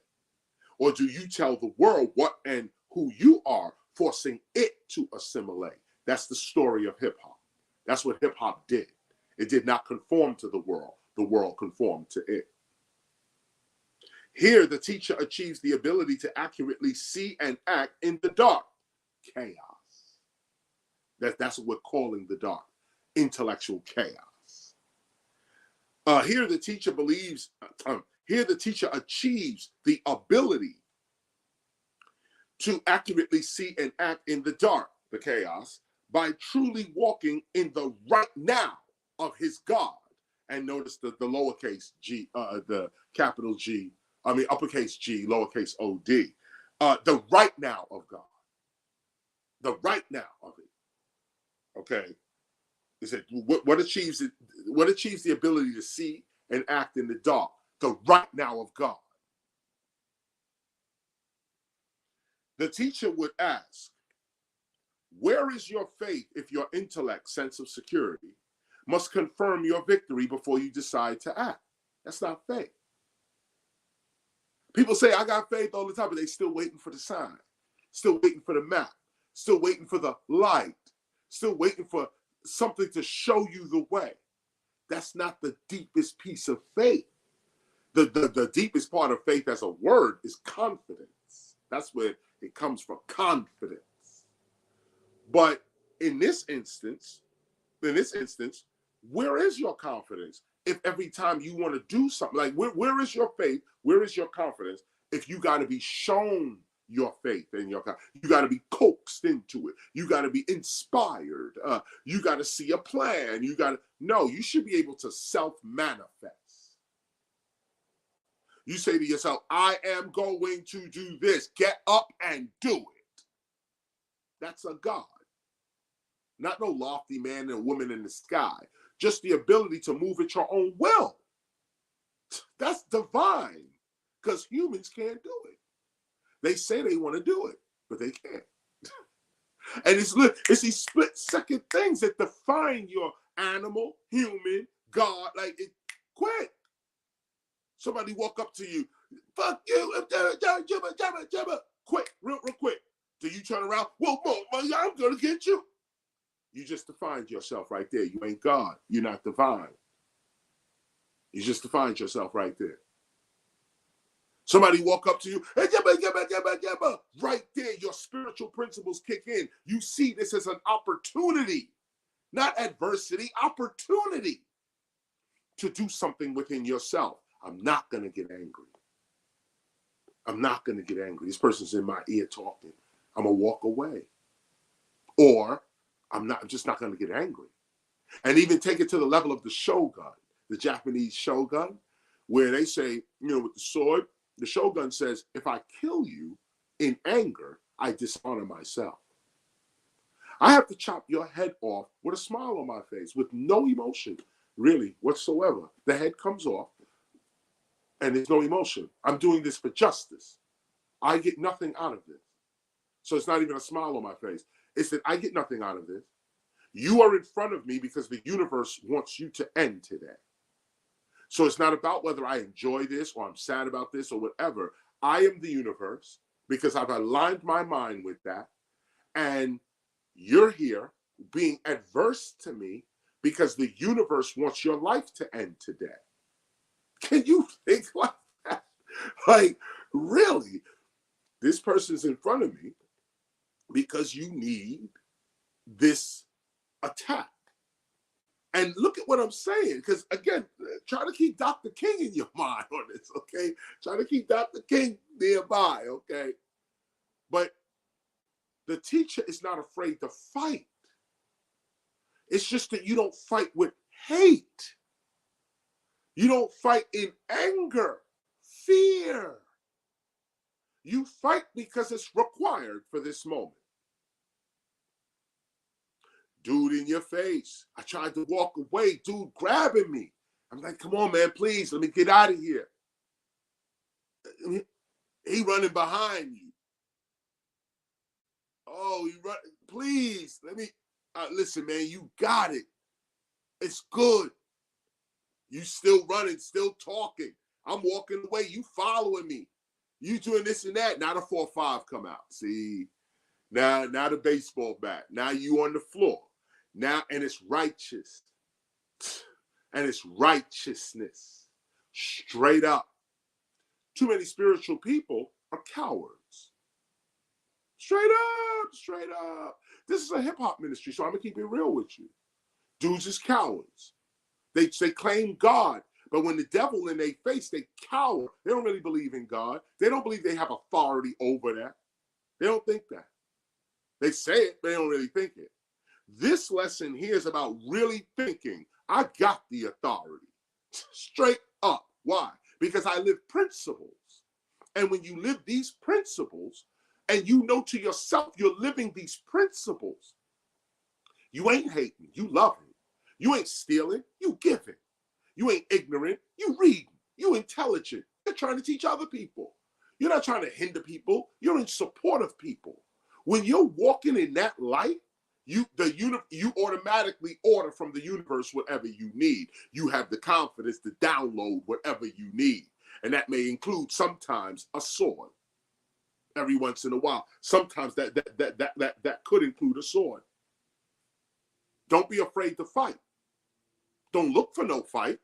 Or do you tell the world what and who you are, forcing it to assimilate? That's the story of hip-hop. That's what hip-hop did. It did not conform to the world. The world conformed to it. Here, the teacher achieves the ability to accurately see and act in the dark. Chaos. That's what we're calling the dark. Intellectual chaos. Here, the teacher achieves the ability to accurately see and act in the dark, the chaos, by truly walking in the right now of his God. And notice the lowercase g, the capital G, uppercase G, lowercase O-D. The right now of God. The right now of it. Okay. He said, what achieves the ability to see and act in the dark? The right now of God. The teacher would ask, where is your faith if your intellect, sense of security, must confirm your victory before you decide to act? That's not faith. People say, I got faith all the time, but they still waiting for the sign, still waiting for the map, still waiting for the light, still waiting for something to show you the way. That's not the deepest piece of faith. The deepest part of faith as a word is confidence. That's where it comes from, confidence. But in this instance, where is your confidence? If every time you want to do something, like where is your faith? Where is your confidence? If you got to be shown your faith and you got to be coaxed into it. You got to be inspired. You got to see a plan. You should be able to self-manifest. You say to yourself, I am going to do this. Get up and do it. That's a God. Not no lofty man and woman in the sky. Just the ability to move at your own will. That's divine. Because humans can't do it. They say they want to do it, but they can't. And it's these split-second things that define your animal, human, God. Like, quit. Somebody walk up to you, fuck you, quick, real quick. Do you turn around? Whoa, I'm gonna get you. You just defined yourself right there. You ain't God. You're not divine. You just defined yourself right there. Somebody walk up to you, right there, your spiritual principles kick in. You see this as an opportunity, not adversity, opportunity to do something within yourself. I'm not going to get angry. I'm not going to get angry. This person's in my ear talking. I'm going to walk away. Or I'm just not going to get angry. And even take it to the level of the shogun, the Japanese shogun, where they say, with the sword, the shogun says, if I kill you in anger, I dishonor myself. I have to chop your head off with a smile on my face, with no emotion, really, whatsoever. The head comes off, and there's no emotion. I'm doing this for justice. I get nothing out of this. So it's not even a smile on my face. It's that I get nothing out of this. You are in front of me because the universe wants you to end today. So it's not about whether I enjoy this or I'm sad about this or whatever. I am the universe because I've aligned my mind with that. And you're here being adverse to me because the universe wants your life to end today. Can you think like that? Like, really? This person's in front of me because you need this attack. And look at what I'm saying, because again, try to keep Dr. King in your mind on this, okay? Try to keep Dr. King nearby, okay? But the teacher is not afraid to fight. It's just that you don't fight with hate. You don't fight in anger, fear. You fight because it's required for this moment. Dude in your face. I tried to walk away. Dude grabbing me. I'm like, come on, man, please, let me get out of here. He running behind you. Oh, please, let me, listen, man, you got it. It's good. You still running, still talking. I'm walking away. You following me. You doing this and that. Now the 4-5 come out. See, now the baseball bat. Now you on the floor. Now, and it's righteous. And it's righteousness. Straight up. Too many spiritual people are cowards. Straight up. This is a hip-hop ministry, so I'm going to keep it real with you. Dudes is cowards. They claim God, but when the devil in their face, they cower. They don't really believe in God. They don't believe they have authority over that. They don't think that. They say it, but they don't really think it. This lesson here is about really thinking, I got the authority. Straight up. Why? Because I live principles. And when you live these principles, and you know to yourself you're living these principles, you ain't hating, you loving. You ain't stealing, you giving. You ain't ignorant, you reading. You intelligent. You're trying to teach other people. You're not trying to hinder people. You're in support of people. When you're walking in that light, You automatically order from the universe whatever you need. You have the confidence to download whatever you need. And that may include sometimes a sword. Every once in a while. Sometimes that could include a sword. Don't be afraid to fight. Don't look for no fight.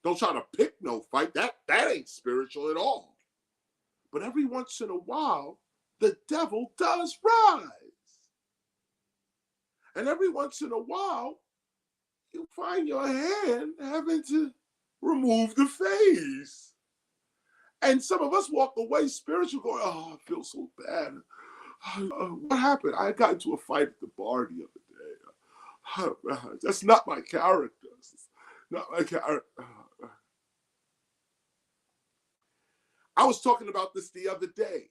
Don't try to pick no fight. That ain't spiritual at all. But every once in a while, the devil does rise. And every once in a while, you find your hand having to remove the face. And some of us walk away spiritual going, oh, I feel so bad. What happened? I got into a fight at the bar the other day. That's not my character. It's not my character. I was talking about this the other day.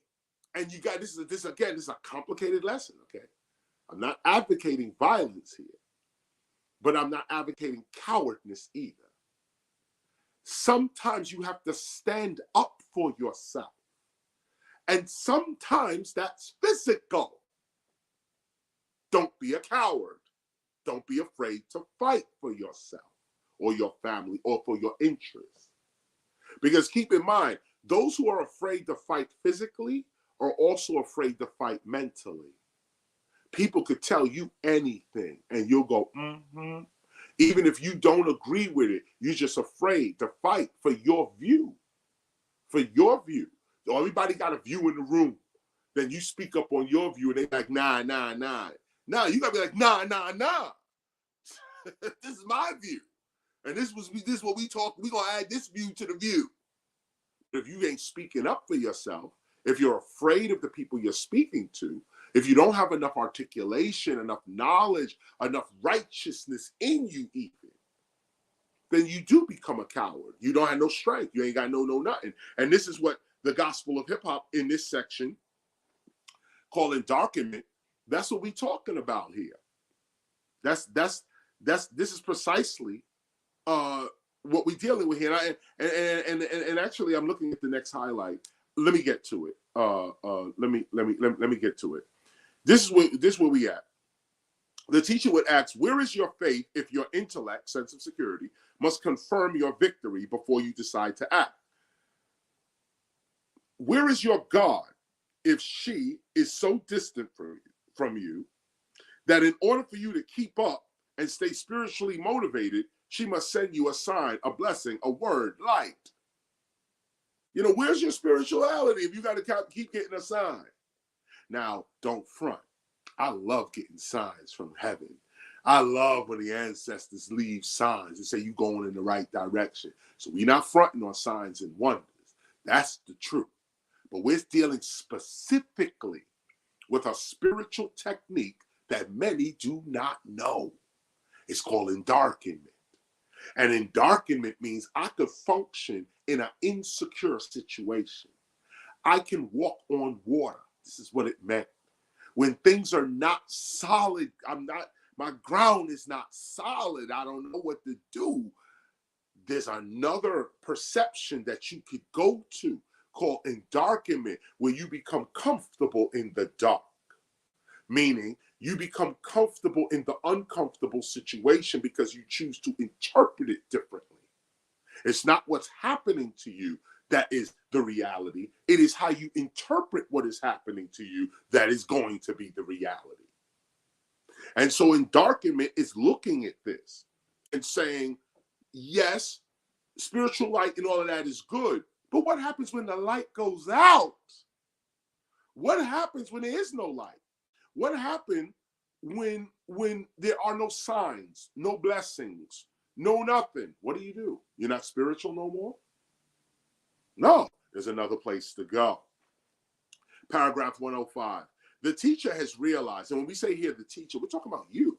And you got, this is a complicated lesson, okay? I'm not advocating violence here, but I'm not advocating cowardness either. Sometimes you have to stand up for yourself. And sometimes that's physical. Don't be a coward. Don't be afraid to fight for yourself or your family or for your interests. Because keep in mind, those who are afraid to fight physically are also afraid to fight mentally. People could tell you anything and you'll go, mm-hmm. Even if you don't agree with it, you're just afraid to fight for your view. For your view. So everybody got a view in the room. Then you speak up on your view and they're like, nah. Nah, you gotta be like, nah. This is my view. And this is what we talk, we're gonna add this view to the view. If you ain't speaking up for yourself, if you're afraid of the people you're speaking to, if you don't have enough articulation, enough knowledge, enough righteousness in you even, then you do become a coward. You don't have no strength. You ain't got no nothing. And this is what the gospel of hip hop in this section, called Endarkenment, that's what we talking about here. This is precisely what we're dealing with here. And actually, I'm looking at the next highlight. Let me get to it. Let me get to it. This is where we at. The teacher would ask, where is your faith if your intellect, sense of security, must confirm your victory before you decide to act? Where is your God if she is so distant from you that in order for you to keep up and stay spiritually motivated, she must send you a sign, a blessing, a word, light? You know, where's your spirituality if you got to keep getting a sign? Now, don't front. I love getting signs from heaven. I love when the ancestors leave signs and say you're going in the right direction. So we're not fronting on signs and wonders. That's the truth. But we're dealing specifically with a spiritual technique that many do not know. It's called endarkenment. And endarkenment means I could function in an insecure situation. I can walk on water. This is what it meant. When things are not solid, my ground is not solid. I don't know what to do. There's another perception that you could go to called endarkenment, where you become comfortable in the dark. Meaning you become comfortable in the uncomfortable situation because you choose to interpret it differently. It's not what's happening to you that is the reality. It is how you interpret what is happening to you that is going to be the reality. And so endarkenment is looking at this and saying, yes, spiritual light and all of that is good, but what happens when the light goes out? What happens when there is no light? What happens when there are no signs, no blessings, no nothing? What do? You're not spiritual no more? No, there's another place to go. Paragraph 105. The teacher has realized, and when we say here the teacher, we're talking about you.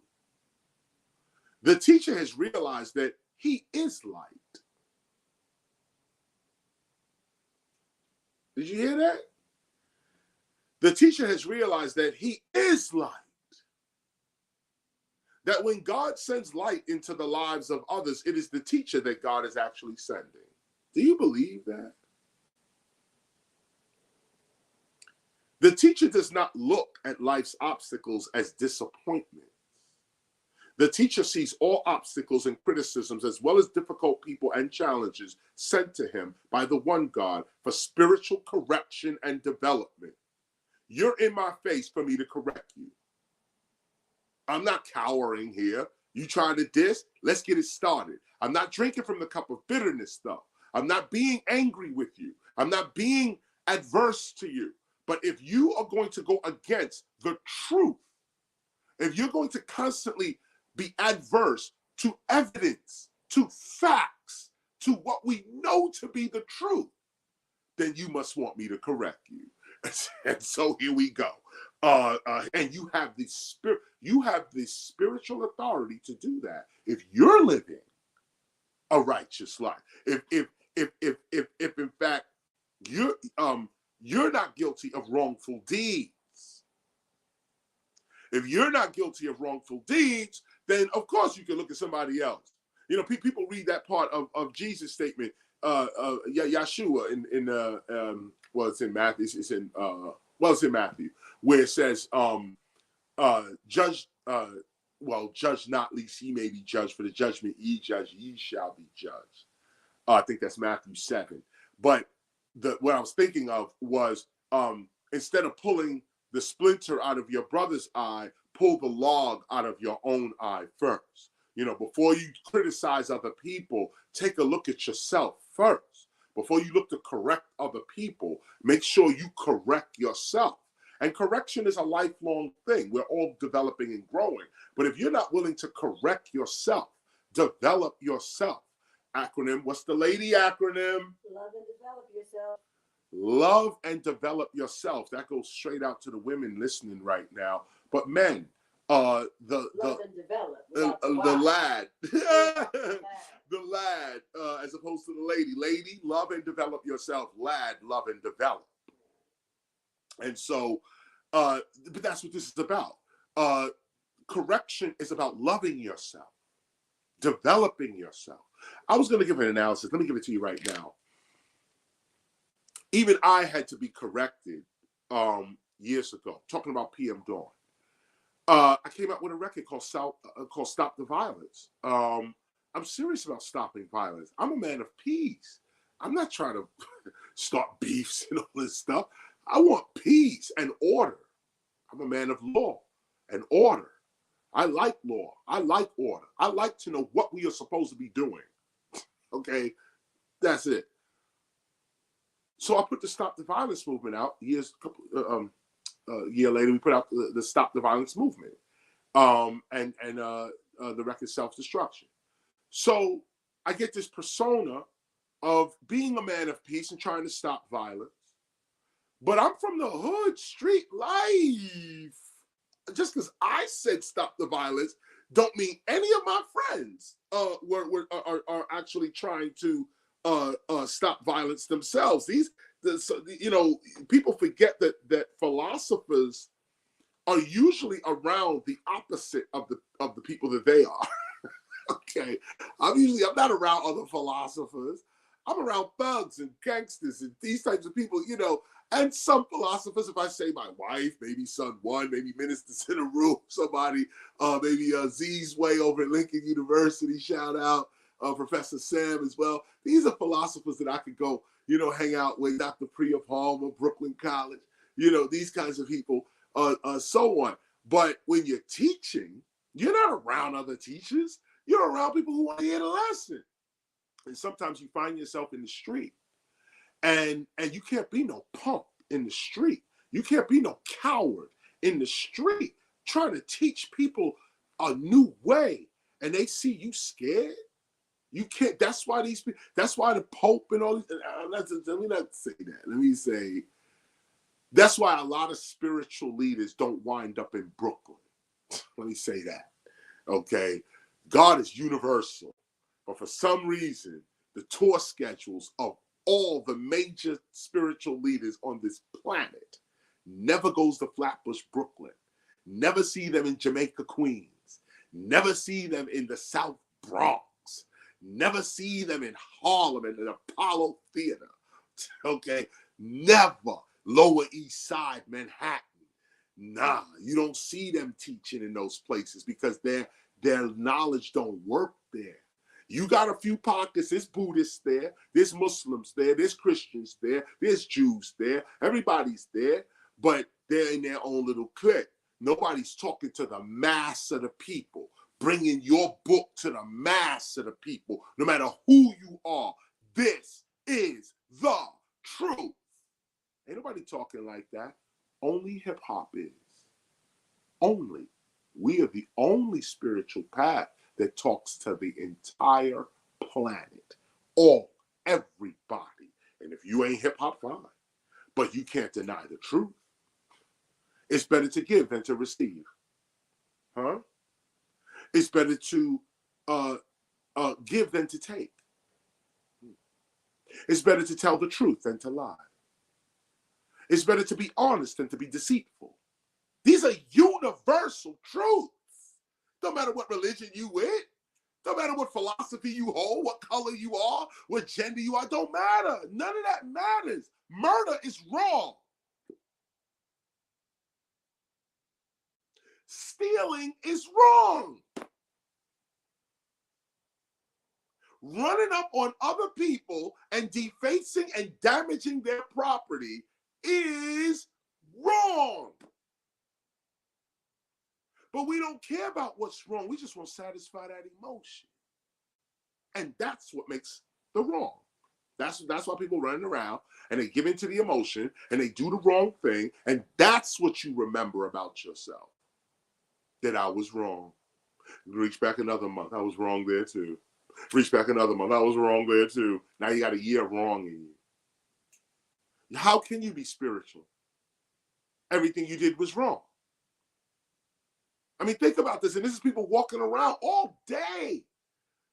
The teacher has realized that he is light. Did you hear that? The teacher has realized that he is light. That when God sends light into the lives of others, it is the teacher that God is actually sending. Do you believe that? The teacher does not look at life's obstacles as disappointments. The teacher sees all obstacles and criticisms as well as difficult people and challenges sent to him by the one God for spiritual correction and development. You're in my face for me to correct you. I'm not cowering here. You trying to diss? Let's get it started. I'm not drinking from the cup of bitterness, though. I'm not being angry with you. I'm not being adverse to you. But if you are going to go against the truth, if you're going to constantly be adverse to evidence, to facts, to what we know to be the truth, then you must want me to correct you. And so here we go. And you have the spiritual authority to do that if you're living a righteous life. If in fact you're not guilty of wrongful deeds. If you're not guilty of wrongful deeds, then of course you can look at somebody else. You know, people read that part of Jesus' statement, Yeshua it's in Matthew. It's in Matthew, where it says, judge not, lest ye may be judged. For the judgment ye judge, ye shall be judged. I think that's Matthew 7. But what I was thinking of was, instead of pulling the splinter out of your brother's eye, pull the log out of your own eye first. You know, before you criticize other people, take a look at yourself first. Before you look to correct other people, make sure you correct yourself. And correction is a lifelong thing. We're all developing and growing. But if you're not willing to correct yourself, develop yourself. Acronym, what's the lady acronym? Love and develop yourself. Love and develop yourself. That goes straight out to the women listening right now. But men, the lad, the lad, as opposed to the lady. Lady, love and develop yourself. Lad, love and develop. And so, but that's what this is about. Correction is about loving yourself, developing yourself. I was going to give an analysis. Let me give it to you right now. Even I had to be corrected years ago, talking about PM Dawn. I came out with a record called Stop the Violence. I'm serious about stopping violence. I'm a man of peace. I'm not trying to start beefs and all this stuff. I want peace and order. I'm a man of law and order. I like law. I like order. I like to know what we are supposed to be doing. Okay, that's it. So I put the Stop the Violence movement out. Year later, we put out the Stop the Violence movement, and the record Self-Destruction. So I get this persona of being a man of peace and trying to stop violence, but I'm from the hood, street life. Just because I said stop the violence, don't mean any of my friends are actually trying to stop violence themselves. People forget that philosophers are usually around the opposite of the people that they are. Okay, I'm not around other philosophers. I'm around thugs and gangsters and these types of people, and some philosophers. If I say my wife, maybe son one, maybe ministers in a room, somebody, maybe Z's way over at Lincoln University, shout out. Professor Sam as well. These are philosophers that I could go, hang out with. Dr. Priya Palmer, Brooklyn College, these kinds of people, so on. But when you're teaching, you're not around other teachers. You're around people who want to hear the lesson. And sometimes you find yourself in the street, and you can't be no punk in the street. You can't be no coward in the street trying to teach people a new way, and they see you scared. You can't. That's why the Pope and all these. Let me not say that. Let me say that's why a lot of spiritual leaders don't wind up in Brooklyn. Let me say that. Okay, God is universal, but for some reason, the tour schedules of all the major spiritual leaders on this planet never goes to Flatbush, Brooklyn. Never see them in Jamaica, Queens. Never see them in the South Bronx. Never see them in Harlem and the Apollo Theater. Okay, never Lower East Side, Manhattan. Nah, you don't see them teaching in those places because they're their knowledge don't work there. You got a few pockets. There's Buddhists there. There's Muslims there. There's Christians there. There's Jews there. Everybody's there, but they're in their own little clique. Nobody's talking to the mass of the people, bringing your book to the mass of the people, no matter who you are. This is the truth. Ain't nobody talking like that. Only hip hop is. Only. We are the only spiritual path that talks to the entire planet. All, everybody. And if you ain't hip hop, fine. But you can't deny the truth. It's better to give than to receive. Huh? It's better to give than to take. It's better to tell the truth than to lie. It's better to be honest than to be deceitful. These are universal truths. Don't matter what religion you with. Don't matter what philosophy you hold, what color you are, what gender you are. Don't matter. None of that matters. Murder is wrong. Stealing is wrong. Running up on other people and defacing and damaging their property is wrong. But we don't care about what's wrong. We just want to satisfy that emotion. And that's what makes the wrong. That's why people running around and they give into the emotion and they do the wrong thing. And that's what you remember about yourself. That I was wrong. Reach back another month. I was wrong there too. Reach back another month. I was wrong there too. Now you got a year wrong in you. How can you be spiritual? Everything you did was wrong. I mean, think about this. And this is people walking around all day.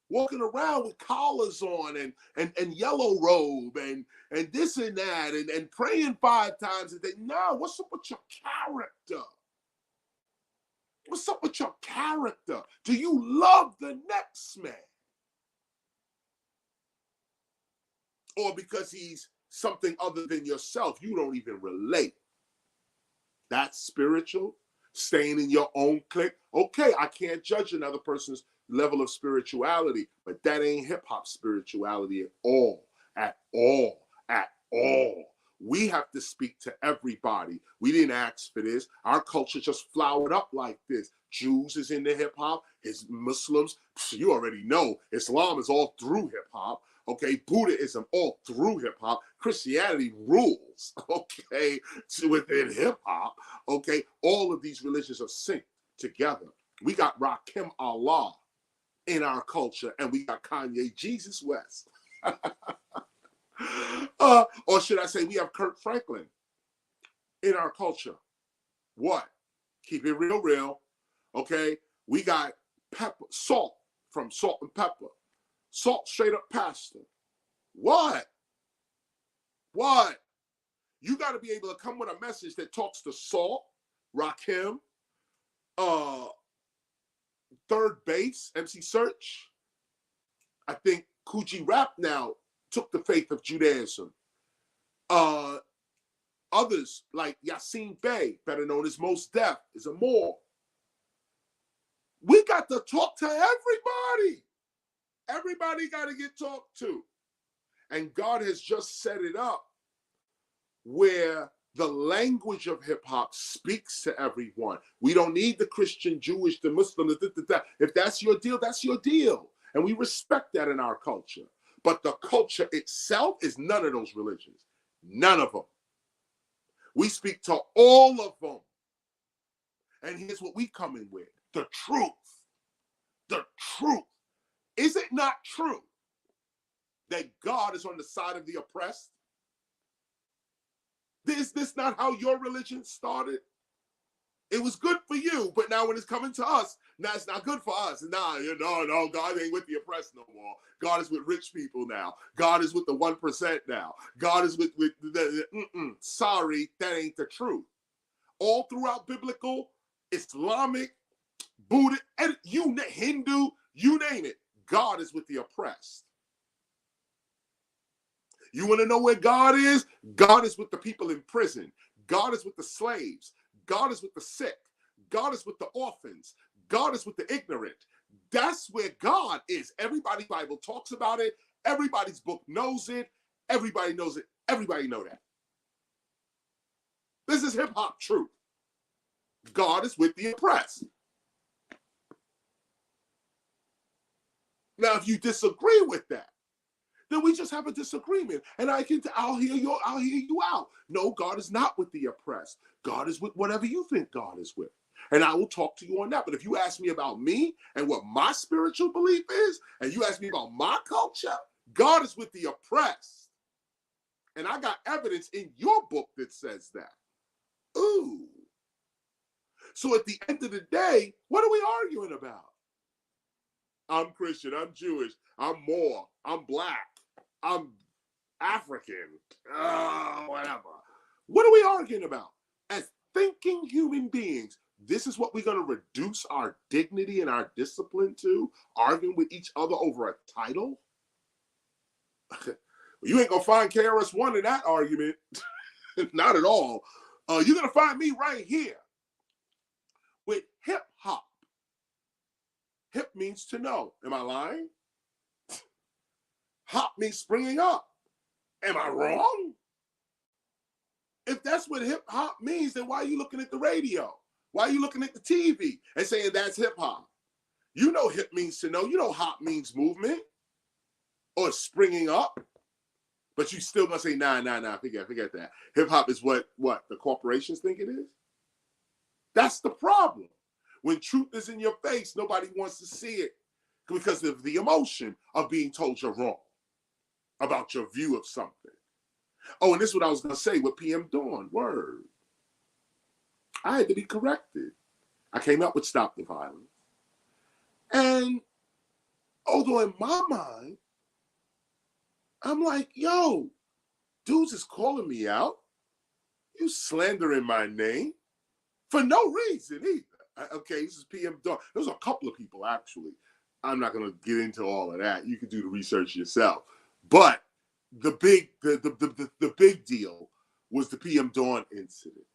Walking around with collars on and yellow robe and this and that and praying 5 times a day. No, what's up with your character? What's up with your character? Do you love the next man? Or because he's something other than yourself, you don't even relate? That's spiritual? Staying in your own clique? Okay, I can't judge another person's level of spirituality, but that ain't hip-hop spirituality at all. At all. At all. We have to speak to everybody. We didn't ask for this. Our culture just flowered up like this. Jews is into hip-hop. His Muslims, you already know. Islam is all through hip-hop. Okay, Buddhism all through hip-hop. Christianity rules, okay, within hip-hop. Okay, all of these religions are synced together. We got Rakim Allah in our culture, and we got Kanye Jesus West. Or should I say we have Kirk Franklin in our culture. What? Keep it real, real. Okay, we got pepper, salt from Salt and Pepper. Salt straight up pastor. What? What? You got to be able to come with a message that talks to Salt, Rakim, Third Base, MC Search. I think Coogee Rap now took the faith of Judaism. Others like Yassine Bey, better known as Mos Def, is a Moor. We got to talk to everybody. Everybody got to get talked to. And God has just set it up where the language of hip hop speaks to everyone. We don't need the Christian, Jewish, the Muslim, If that's your deal, that's your deal. And we respect that in our culture. But the culture itself is none of those religions. None of them. We speak to all of them. And here's what we come in with. The truth. The truth. Is it not true that God is on the side of the oppressed? Is this not how your religion started? It was good for you, but now when it's coming to us, now it's not good for us. Nah, no, God ain't with the oppressed no more. God is with rich people now. God is with the 1% now. God is with sorry, that ain't the truth. All throughout biblical, Islamic, Buddhist, and Hindu, you name it, God is with the oppressed. You want to know where God is? God is with the people in prison. God is with the slaves. God is with the sick. God is with the orphans. God is with the ignorant. That's where God is. Everybody's Bible talks about it. Everybody's book knows it. Everybody knows it. Everybody know that. This is hip hop truth. God is with the oppressed. Now, if you disagree with that, then we just have a disagreement, and I'll hear you out. No, God is not with the oppressed. God is with whatever you think God is with, and I will talk to you on that. But if you ask me about me and what my spiritual belief is, and you ask me about my culture, God is with the oppressed, and I got evidence in your book that says that. Ooh. So at the end of the day, what are we arguing about? I'm Christian, I'm Jewish, I'm Moor, I'm black, I'm African, whatever. What are we arguing about? As thinking human beings, this is what we're going to reduce our dignity and our discipline to, arguing with each other over a title? You ain't going to find KRS-ONE in that argument. Not at all. You're going to find me right here with hip-hop. Hip means to know. Am I lying? Hop means springing up. Am I wrong? If that's what hip hop means, then why are you looking at the radio? Why are you looking at the TV and saying that's hip hop? You know hip means to know. You know hop means movement or springing up. But you still gonna say, nah, forget that. Hip hop is what the corporations think it is? That's the problem. When truth is in your face, nobody wants to see it because of the emotion of being told you're wrong about your view of something. Oh, and this is what I was going to say with PM Dawn. Word. I had to be corrected. I came up with Stop the Violence. And although in my mind, I'm like, yo, dudes is calling me out. You slandering my name for no reason either. Okay, this is PM Dawn. There's a couple of people, actually. I'm not going to get into all of that. You can do the research yourself. But the big deal was the PM Dawn incident.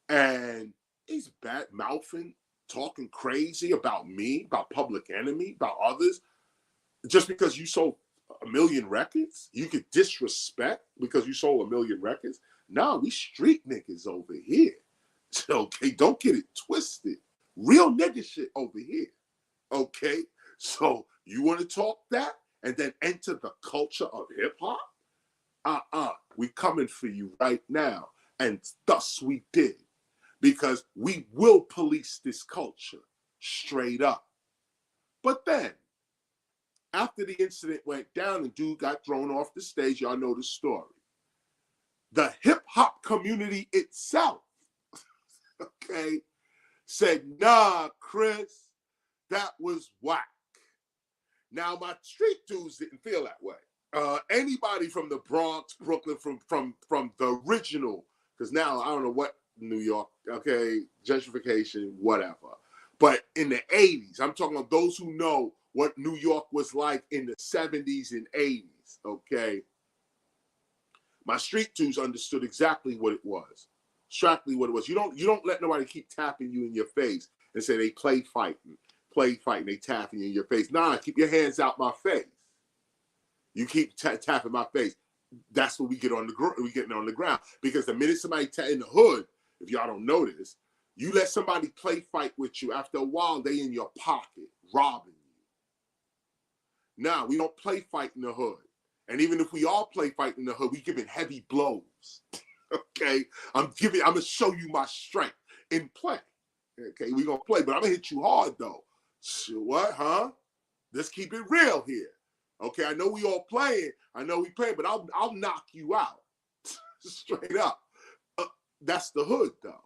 And he's bad-mouthing, talking crazy about me, about Public Enemy, about others. Just because you sold 1 million records, you could disrespect because you sold 1 million records. No, we street niggas over here. Okay, don't get it twisted. Real nigga shit over here. Okay, so you want to talk that and then enter the culture of hip hop? We coming for you right now. And thus we did. Because we will police this culture straight up. But then, after the incident went down and dude got thrown off the stage, y'all know the story. The hip hop community itself, okay, said, nah, Chris, that was whack. Now, my street dudes didn't feel that way. Anybody from the Bronx, Brooklyn, from the original, because now I don't know what New York, okay, gentrification, whatever. But in the 80s, I'm talking about those who know what New York was like in the 70s and 80s, okay? My street dudes understood exactly what it was. Exactly what it was. You don't let nobody keep tapping you in your face and say they play fighting, they tapping you in your face. Nah, keep your hands out my face. You keep tapping my face. That's what we get on the ground. Because the minute somebody in the hood, if y'all don't know this, you let somebody play fight with you. After a while, they in your pocket robbing you. Now we don't play fight in the hood, and even if we all play fight in the hood, we giving heavy blows. Okay, I'm gonna show you my strength in play. Okay, we gonna play, but I'm gonna hit you hard though. So what, huh? Let's keep it real here. Okay, I know we all playing. I know we playing, but I'll knock you out straight up. That's the hood though.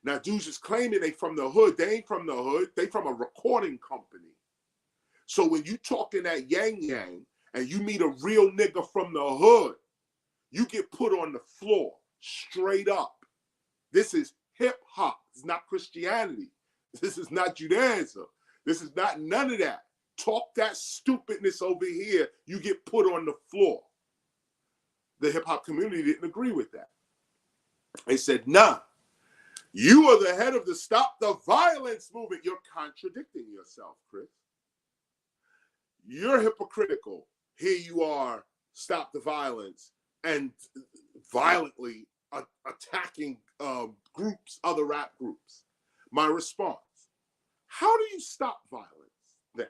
Now dudes is claiming they from the hood. They ain't from the hood. They from a recording company. So when you talking that yang and you meet a real nigga from the hood, you get put on the floor straight up. This is hip hop. It's not Christianity. This is not Judaism. This is not none of that. Talk that stupidness over here, you get put on the floor. The hip hop community didn't agree with that. They said, nah, you are the head of the Stop the Violence movement. You're contradicting yourself, Chris. you're hypocritical. Here you are, stop the violence, and violently attacking groups, other rap groups. My response, how do you stop violence then?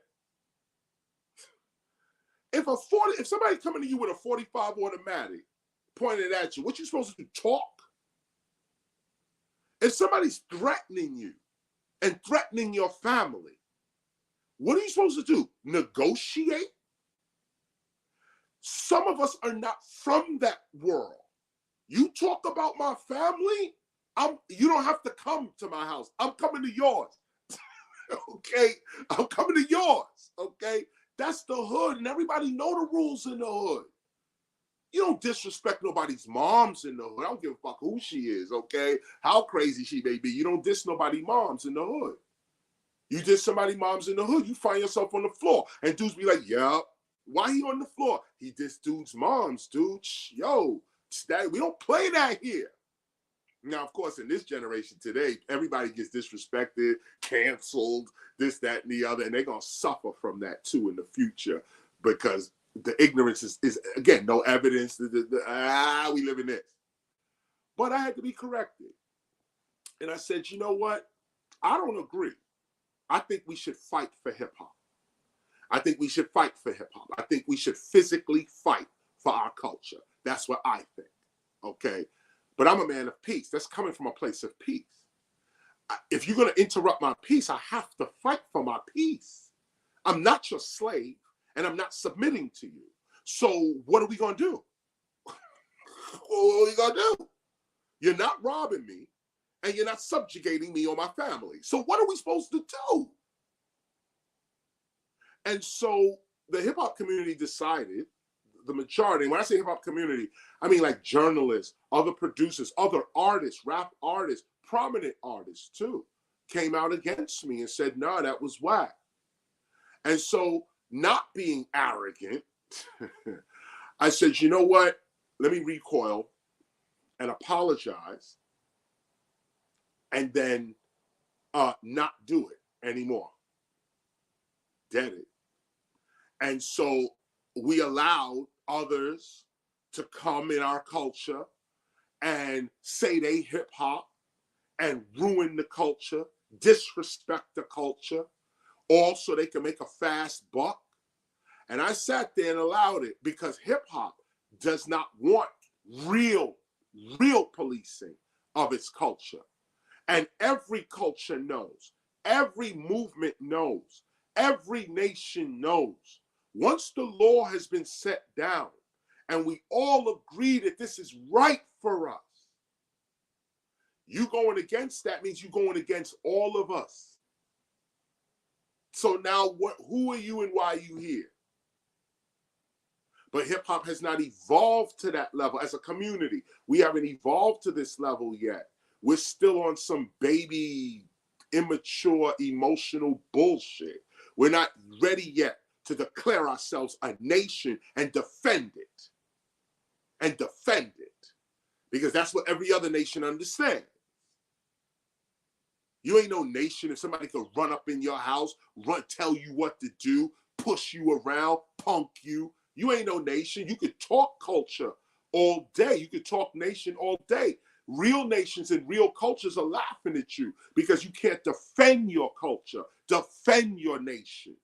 If somebody coming to you with a 45 automatic pointed at you, what you supposed to do, talk? If somebody's threatening you and threatening your family, what are you supposed to do? Negotiate? Some of us are not from that world. You talk about my family, you don't have to come to my house. I'm coming to yours. Okay? I'm coming to yours. Okay? That's the hood, and everybody know the rules in the hood. You don't disrespect nobody's moms in the hood. I don't give a fuck who she is, okay? How crazy she may be. You don't diss nobody's moms in the hood. You diss somebody's moms in the hood, you find yourself on the floor. And dudes be like, yeah, why he on the floor? He dissed dude's moms, dude. Yo, we don't play that here. Now, of course, in this generation today, everybody gets disrespected, canceled, this, that, and the other, and they're going to suffer from that too in the future because the ignorance is again, no evidence. We live in this. But I had to be corrected. And I said, you know what? I don't agree. I think we should fight for hip hop. I think we should fight for hip hop. I think we should physically fight for our culture. That's what I think. Okay? But I'm a man of peace. That's coming from a place of peace. If you're going to interrupt my peace, I have to fight for my peace. I'm not your slave, and I'm not submitting to you. So what are we going to do? What are we going to do? You're not robbing me, and you're not subjugating me or my family. So what are we supposed to do? And so the hip-hop community decided, the majority, when I say hip-hop community, I mean like journalists, other producers, other artists, rap artists, prominent artists too, came out against me and said, nah, that was whack. And so, not being arrogant, I said, you know what? Let me recoil and apologize and then not do it anymore. Dead it. And so we allowed others to come in our culture and say they hip hop and ruin the culture, disrespect the culture, all so they can make a fast buck. And I sat there and allowed it because hip hop does not want real policing of its culture. And every culture knows, every movement knows, every nation knows. Once the law has been set down and we all agree that this is right for us, you going against that means you're going against all of us. So now who are you and why are you here? But hip hop has not evolved to that level as a community. We haven't evolved to this level yet. We're still on some baby, immature, emotional bullshit. We're not ready yet to declare ourselves a nation and defend it. And defend it. Because that's what every other nation understands. You ain't no nation if somebody could run up in your house, tell you what to do, push you around, punk you. You ain't no nation. You could talk culture all day. You could talk nation all day. Real nations and real cultures are laughing at you because you can't defend your culture, defend your nation.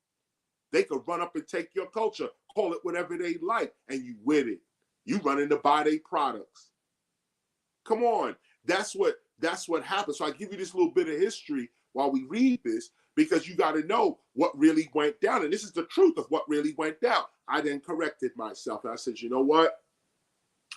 They could run up and take your culture, call it whatever they like, and you with it. You running to buy their products. Come on. That's what happens. So I give you this little bit of history while we read this because you got to know what really went down. And this is the truth of what really went down. I then corrected myself. And I said, you know what?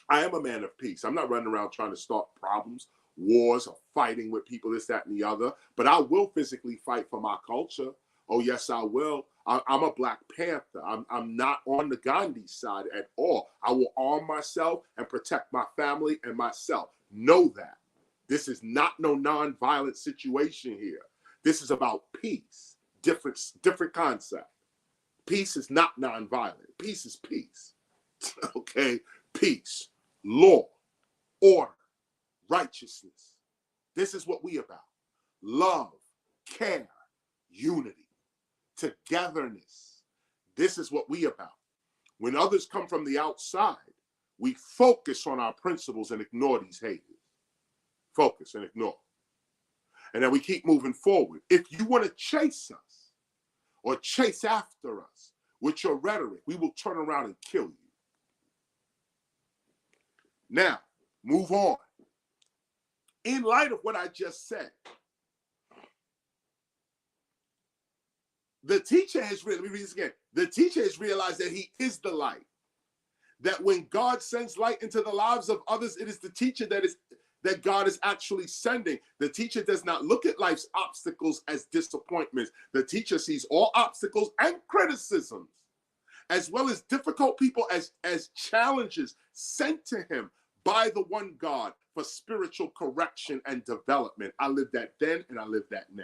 I am a man of peace. I'm not running around trying to start problems, wars, or fighting with people, this, that, and the other. But I will physically fight for my culture. Oh, yes, I will. I'm a Black Panther. I'm not on the Gandhi side at all. I will arm myself and protect my family and myself. Know that. This is not no non-violent situation here. This is about peace. Different concept. Peace is not non-violent. Peace is peace. Okay? Peace, law, order, righteousness. This is what we about. Love, care, unity, togetherness. This is what we about. When others come from the outside, we focus on our principles and ignore these haters. Focus and ignore. And then we keep moving forward. If you want to chase us or chase after us with your rhetoric, we will turn around and kill you. Now, move on. In light of what I just said, the teacher has, let me read this again. The teacher has realized that he is the light. That when God sends light into the lives of others, it is the teacher that God is actually sending. The teacher does not look at life's obstacles as disappointments. The teacher sees all obstacles and criticisms, as well as difficult people as challenges sent to him by the one God for spiritual correction and development. I lived that then and I live that now.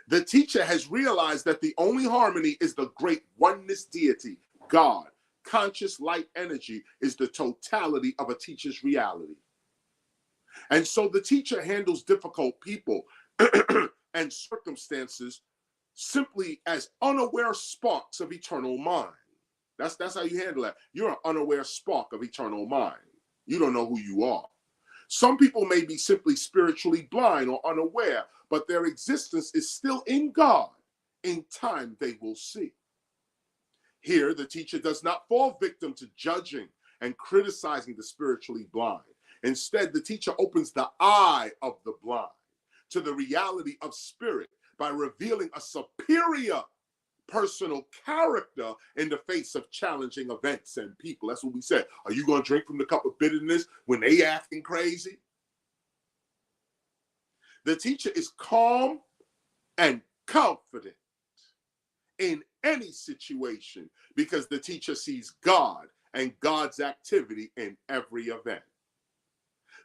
The teacher has realized that the only harmony is the great oneness deity, God. Conscious light energy is the totality of a teacher's reality. And so the teacher handles difficult people and circumstances simply as unaware sparks of eternal mind. That's how you handle that. You're an unaware spark of eternal mind. You don't know who you are. Some people may be simply spiritually blind or unaware, but their existence is still in God. In time, they will see. Here, the teacher does not fall victim to judging and criticizing the spiritually blind. Instead, the teacher opens the eye of the blind to the reality of spirit by revealing a superior personal character in the face of challenging events and people. That's what we said. Are you going to drink from the cup of bitterness when they acting crazy? The teacher is calm and confident in any situation because the teacher sees God and God's activity in every event.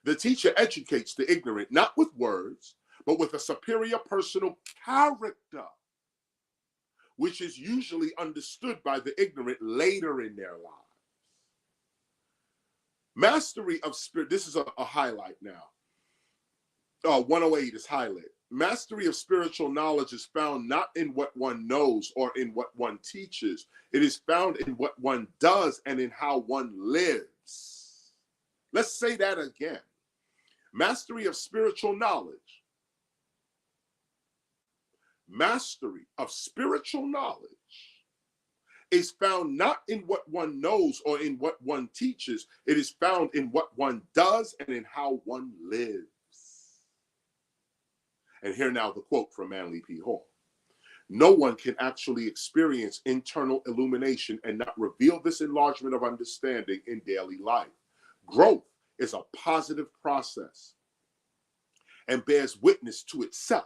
The teacher educates the ignorant, not with words, but with a superior personal character, which is usually understood by the ignorant later in their lives. Mastery of spirit, this is a highlight now. 108 is highlight. Mastery of spiritual knowledge is found not in what one knows or in what one teaches. It is found in what one does and in how one lives. Let's say that again. Mastery of spiritual knowledge. Mastery of spiritual knowledge is found not in what one knows or in what one teaches. It is found in what one does and in how one lives. And here now the quote from Manly P. Hall. No one can actually experience internal illumination and not reveal this enlargement of understanding in daily life. Growth is a positive process and bears witness to itself.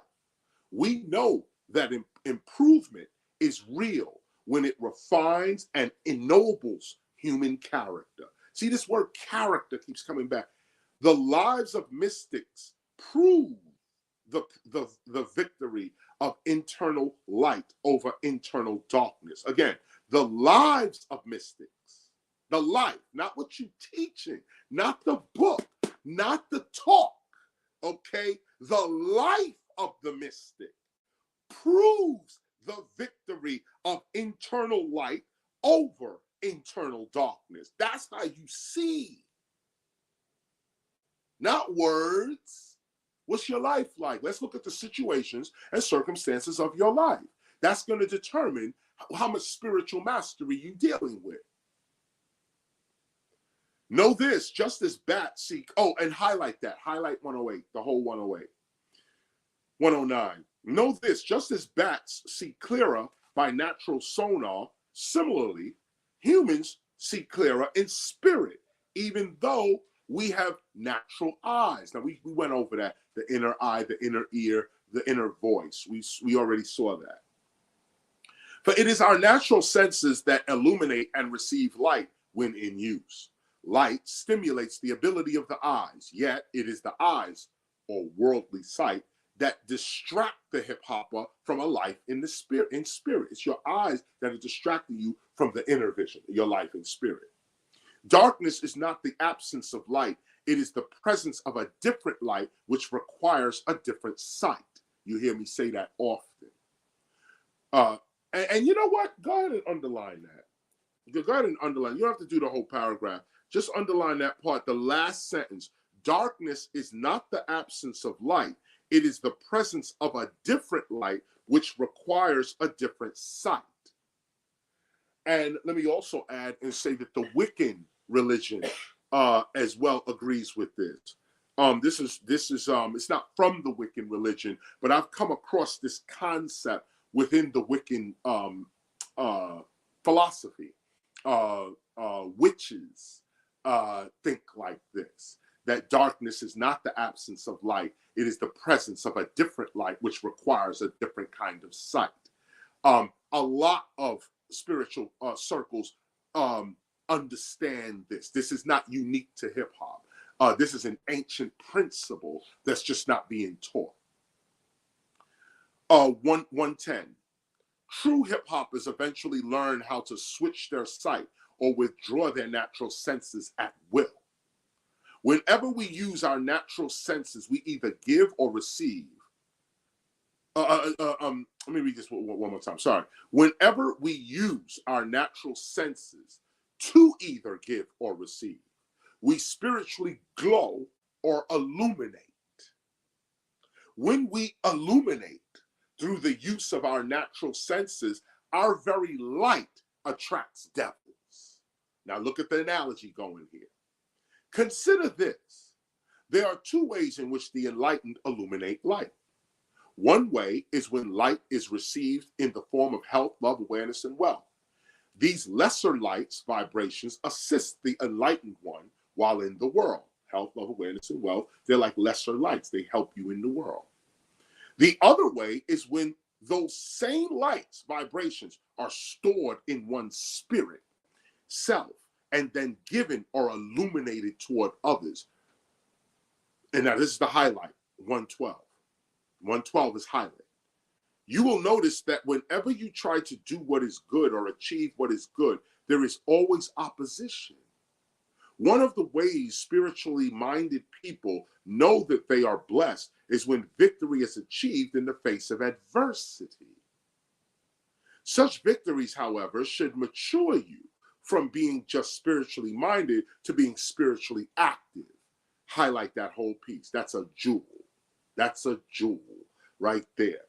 We know that improvement is real when it refines and ennobles human character. See, this word character keeps coming back. The lives of mystics prove the victory of internal light over internal darkness. Again, the lives of mystics, the life, not what you're teaching, not the book, not the talk, okay? The life of the mystic proves the victory of internal light over internal darkness. That's how you see. Not words. What's your life like? Let's look at the situations and circumstances of your life. That's going to determine how much spiritual mastery you're dealing with. Know this, just as bats seek, and highlight that. Highlight 108, the whole 108. 109. Know this, just as bats see clearer by natural sonar, similarly, humans see clearer in spirit, even though we have natural eyes. Now, we went over that, the inner eye, the inner ear, the inner voice. We already saw that. For it is our natural senses that illuminate and receive light when in use. Light stimulates the ability of the eyes, yet it is the eyes, or worldly sight, that distract the hip-hopper from a life in the spirit. It's your eyes that are distracting you from the inner vision, your life in spirit. Darkness is not the absence of light. It is the presence of a different light, which requires a different sight. You hear me say that often. And you know what? Go ahead and underline that. Go ahead and underline. You don't have to do the whole paragraph. Just underline that part, the last sentence. Darkness is not the absence of light. It is the presence of a different light, which requires a different sight. And let me also add and say that the Wiccan religion as well agrees with this. This is it's not from the Wiccan religion, but I've come across this concept within the Wiccan philosophy. Witches think like this, that darkness is not the absence of light. It is the presence of a different light, which requires a different kind of sight. A lot of spiritual circles understand this. This is not unique to hip hop. This is an ancient principle that's just not being taught. 110. True hip hoppers eventually learn how to switch their sight or withdraw their natural senses at will. Whenever we use our natural senses, we either give or receive. Let me read this one more time. Sorry. Whenever we use our natural senses to either give or receive, we spiritually glow or illuminate. When we illuminate through the use of our natural senses, our very light attracts devils. Now look at the analogy going here. Consider this. There are two ways in which the enlightened illuminate light. One way is when light is received in the form of health, love, awareness, and wealth. These lesser lights, vibrations, assist the enlightened one while in the world. Health, love, awareness, and wealth, they're like lesser lights. They help you in the world. The other way is when those same lights, vibrations, are stored in one's spirit, self, and then given or illuminated toward others. And now this is the highlight, 112. 112 is highlight. You will notice that whenever you try to do what is good or achieve what is good, there is always opposition. One of the ways spiritually minded people know that they are blessed is when victory is achieved in the face of adversity. Such victories, however, should mature you from being just spiritually minded to being spiritually active. Highlight that whole piece. That's a jewel. That's a jewel right there.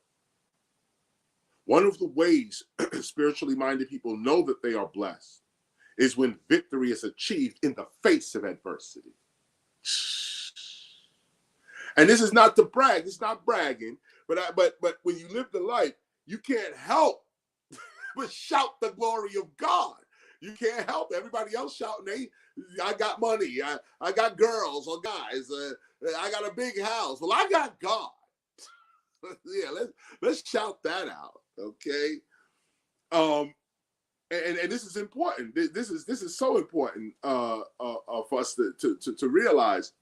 One of the ways spiritually minded people know that they are blessed is when victory is achieved in the face of adversity. And this is not to brag, it's not bragging, but when you live the life, you can't help but shout the glory of God. You can't help everybody else shouting, I got money, I got girls or guys, I got a big house. Well, I got God. Yeah, let's shout that out, okay? And this is important. This is so important for us to realize.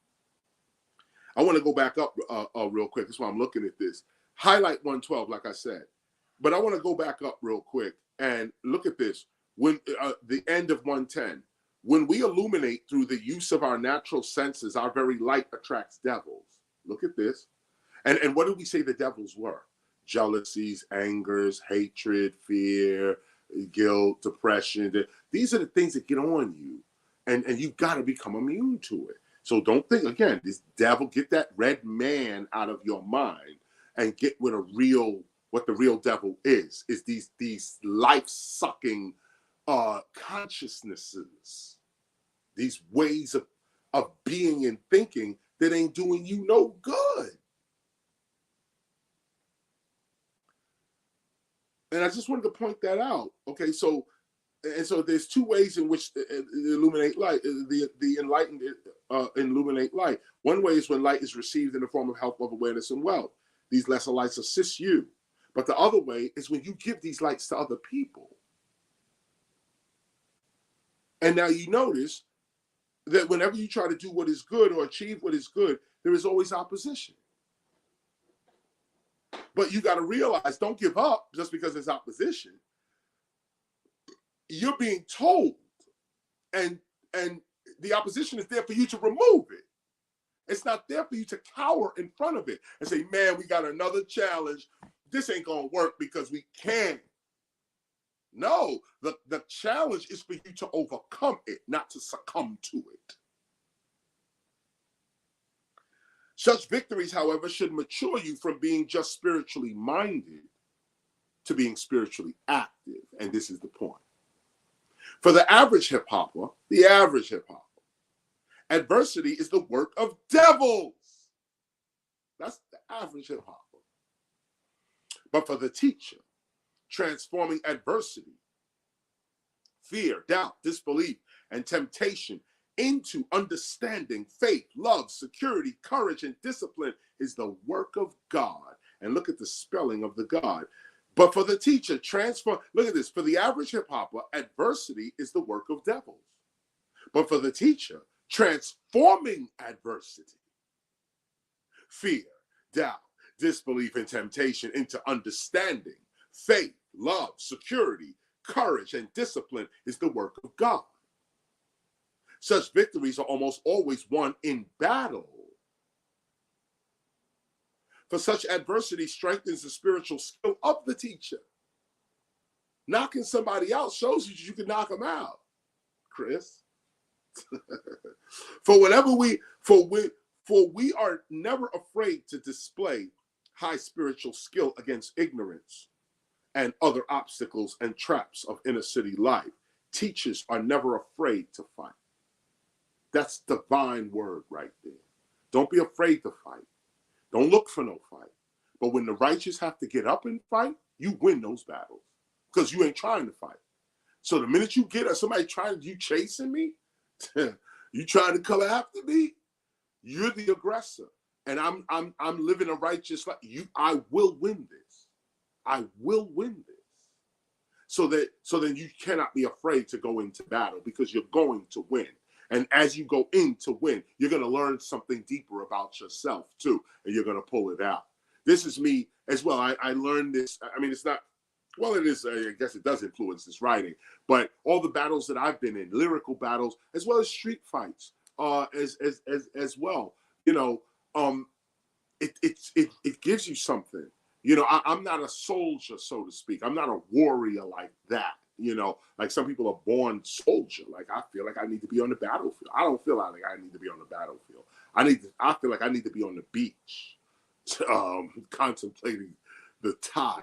I want to go back up real quick. That's why I'm looking at this. Highlight 112, like I said, but I want to go back up real quick and look at this. When the end of 110, when we illuminate through the use of our natural senses, our very light attracts devils. Look at this. And what did we say the devils were? Jealousies, angers, hatred, fear, guilt, depression. These are the things that get on you, and you've got to become immune to it. So don't think, again, this devil, get that red man out of your mind and get what the real devil is these life-sucking consciousnesses, these ways of being and thinking that ain't doing you no good. And I just wanted to point that out. Okay, so there's two ways in which illuminate light. The enlightened illuminate light. One way is when light is received in the form of health, love, awareness, and wealth. These lesser lights assist you. But the other way is when you give these lights to other people. And now you notice that whenever you try to do what is good or achieve what is good, there is always opposition. But you got to realize, don't give up just because there's opposition. You're being told, and the opposition is there for you to remove it. It's not there for you to cower in front of it and say, man, we got another challenge. This ain't going to work because we can't. No, the challenge is for you to overcome it, not to succumb to it. Such victories, however, should mature you from being just spiritually minded to being spiritually active. And this is the point. For the average hip hopper, adversity is the work of devils. That's the average hip hopper. But for the teacher, transforming adversity, fear, doubt, disbelief, and temptation into understanding, faith, love, security, courage, and discipline is the work of God. And look at the spelling of the God. But for the teacher, look at this. For the average hip hopper, adversity is the work of devils. But for the teacher, transforming adversity, fear, doubt, disbelief, and temptation into understanding, faith, love, security, courage, and discipline is the work of God. Such victories are almost always won in battle. For such adversity strengthens the spiritual skill of the teacher. Knocking somebody out shows you can knock them out, Chris. For we are never afraid to display high spiritual skill against ignorance and other obstacles and traps of inner city life. Teachers are never afraid to fight. That's divine word right there. Don't be afraid to fight. Don't look for no fight. But when the righteous have to get up and fight, you win those battles because you ain't trying to fight. So the minute you get somebody you chasing me, you trying to come after me, you're the aggressor. And I'm living a righteous life. I will win this. I will win this. So then you cannot be afraid to go into battle because you're going to win. And as you go in to win, you're going to learn something deeper about yourself too, and you're going to pull it out. This is me as well. I learned this. I mean, it's not, well, it is, I guess it does influence this writing, but all the battles that I've been in, lyrical battles, as well as street fights, as well, you know, it gives you something. You know, I'm not a soldier, so to speak. I'm not a warrior like that. You know, like some people are born soldier. Like I feel like I need to be on the battlefield. I don't feel like I need to be on the battlefield. I feel like I need to be on the beach, contemplating the tide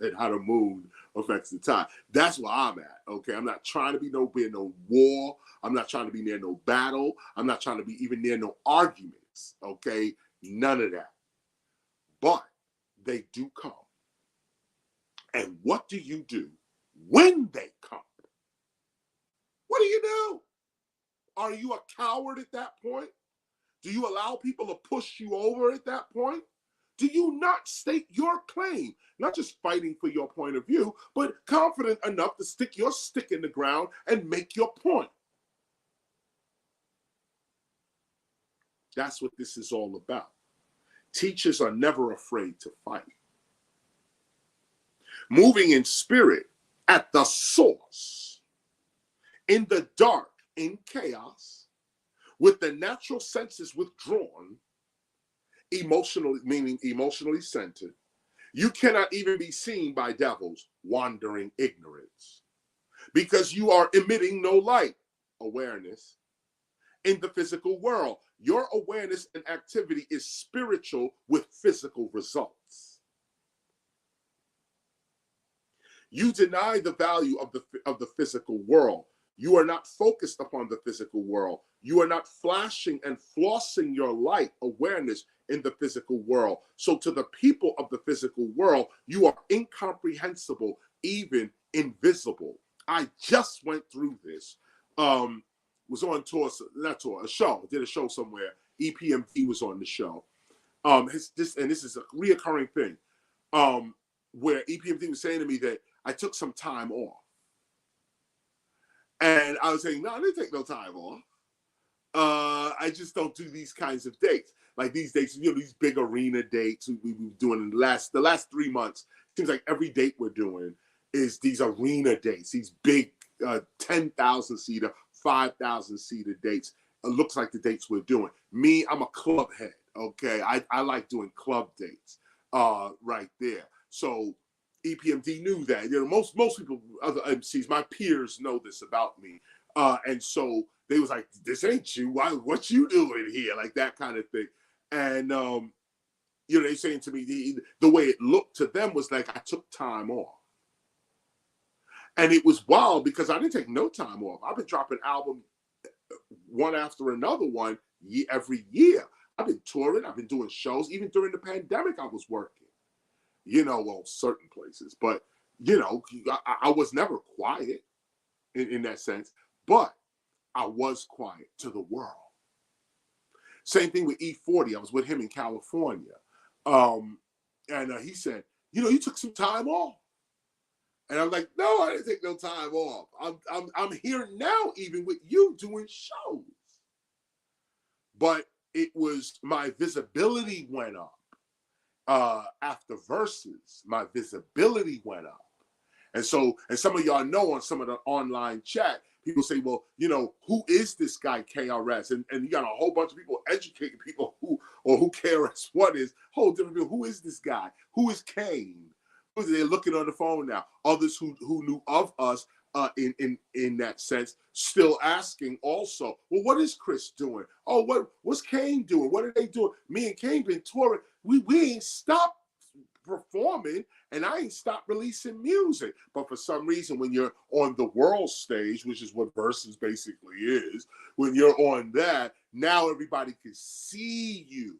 and how the moon affects the tide. That's where I'm at. Okay, I'm not trying to be no war. I'm not trying to be near no battle. I'm not trying to be even near no arguments. Okay, none of that. But they do come. And what do you do when they come? What do? Are you a coward at that point? Do you allow people to push you over at that point? Do you not state your claim? Not just fighting for your point of view, but confident enough to stick your stick in the ground and make your point. That's what this is all about. Teachers are never afraid to fight. Moving in spirit at the source, in the dark, in chaos, with the natural senses withdrawn, emotionally, meaning emotionally centered, you cannot even be seen by devils wandering ignorance because you are emitting no light, awareness, in the physical world. Your awareness and activity is spiritual with physical results. You deny the value of the physical world. You are not focused upon the physical world. You are not flashing and flossing your light awareness in the physical world. So to the people of the physical world, you are incomprehensible, even invisible. I just went through this. Was on tour, not tour, a show. Did a show somewhere. EPMD was on the show. This is a reoccurring thing. Where EPMD was saying to me that I took some time off. And I was saying, no, I didn't take no time off. I just don't do these kinds of dates. Like these dates, you know, these big arena dates we've been doing in the last 3 months. Seems like every date we're doing is these arena dates, these big 10,000 seater, 5,000 seater dates. It looks like the dates we're doing. Me, I'm a club head. Okay, I like doing club dates right there. So EPMD knew that. You know, most people, other MCs, my peers know this about me. And so they was like, this ain't you. Why, what you doing here? Like that kind of thing. And, you know, they saying to me, the way it looked to them was like I took time off. And it was wild because I didn't take no time off. I've been dropping albums one after another one every year. I've been touring. I've been doing shows. Even during the pandemic, I was working, you know, well, certain places. But, you know, I was never quiet in that sense. But I was quiet to the world. Same thing with E40. I was with him in California. And he said, you know, you took some time off. And I'm like, no, I didn't take no time off. I'm here now, even with you doing shows. But it was my visibility went up after Versus. My visibility went up, and so some of y'all know on some of the online chat, people say, well, you know, who is this guy KRS? And you got a whole bunch of people educating people who KRS-One is. Whole different people. Who is this guy? Who is Kane? They're looking on the phone now. Others who knew of us in that sense, still asking also, well, what is Chris doing? Oh, what's Kane doing? What are they doing? Me and Kane been touring. We ain't stopped performing, and I ain't stopped releasing music. But for some reason, when you're on the world stage, which is what Versus basically is, when you're on that, now everybody can see you.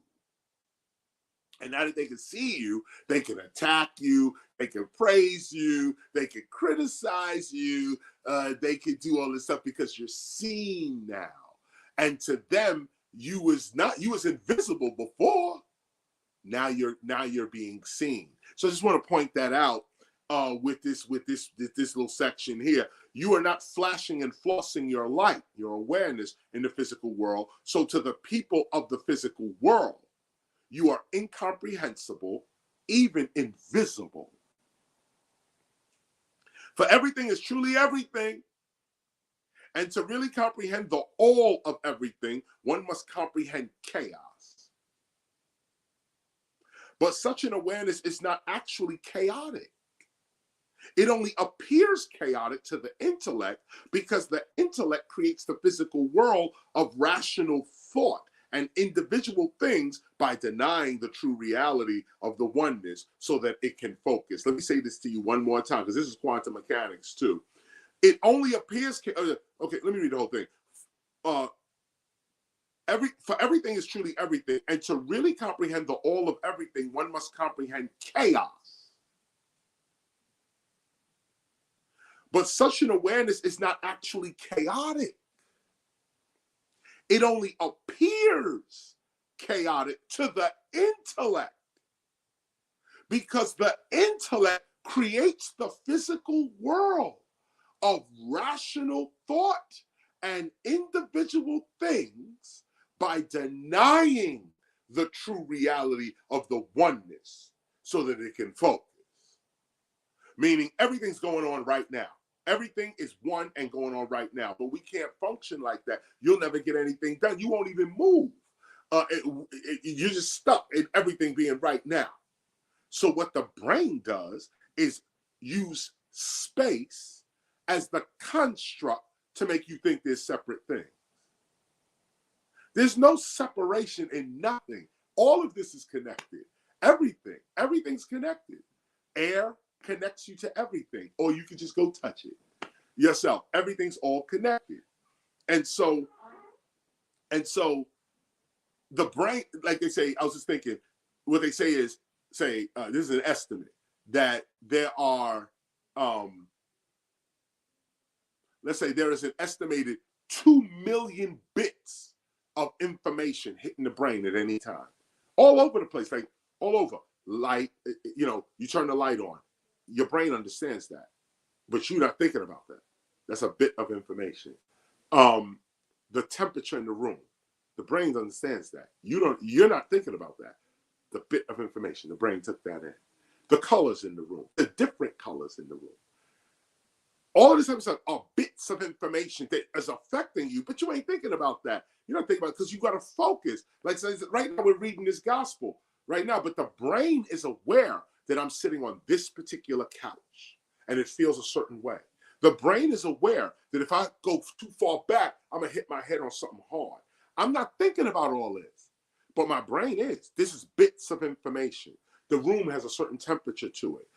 And now that they can see you, they can attack you, they can praise you, they can criticize you, they can do all this stuff because you're seen now. And to them, you was invisible before. Now you're being seen. So I just want to point that out with this little section here. You are not flashing and flossing your light, your awareness in the physical world. So to the people of the physical world, you are incomprehensible, even invisible. For everything is truly everything. And to really comprehend the all of everything, one must comprehend chaos. But such an awareness is not actually chaotic. It only appears chaotic to the intellect because the intellect creates the physical world of rational thought and individual things by denying the true reality of the oneness so that it can focus. Let me say this to you one more time, because this is quantum mechanics too. It only appears, okay, let me read the whole thing. For everything is truly everything, and to really comprehend the all of everything, one must comprehend chaos. But such an awareness is not actually chaotic. It only appears chaotic to the intellect because the intellect creates the physical world of rational thought and individual things by denying the true reality of the oneness so that it can focus. Meaning everything's going on right now. Everything is one and going on right now, but we can't function like that. You'll never get anything done. You won't even move. You're just stuck in everything being right now. So what the brain does is use space as the construct to make you think there's separate things. There's no separation in nothing. All of this is connected. Everything's connected. Air connects you to everything, or you can just go touch it yourself. Everything's all connected. And so the brain, like they say, I was just thinking, what they say is, this is an estimate, that there are, let's say there is an estimated 2 million bits of information hitting the brain at any time. All over the place, like all over. Light, you turn the light on. Your brain understands that, but you're not thinking about that. That's a bit of information. The temperature in the room, the brain understands that. You're not thinking about that. The bit of information, the brain took that in. The colors in the room, the different colors in the room. All of this type of stuff are bits of information that is affecting you, but you ain't thinking about that. You're not thinking about it because you got to focus. Like right now, we're reading this gospel right now, but the brain is aware that I'm sitting on this particular couch and it feels a certain way. The brain is aware that if I go too far back, I'm going to hit my head on something hard. I'm not thinking about all this, but my brain is. This is bits of information. The room has a certain temperature to it.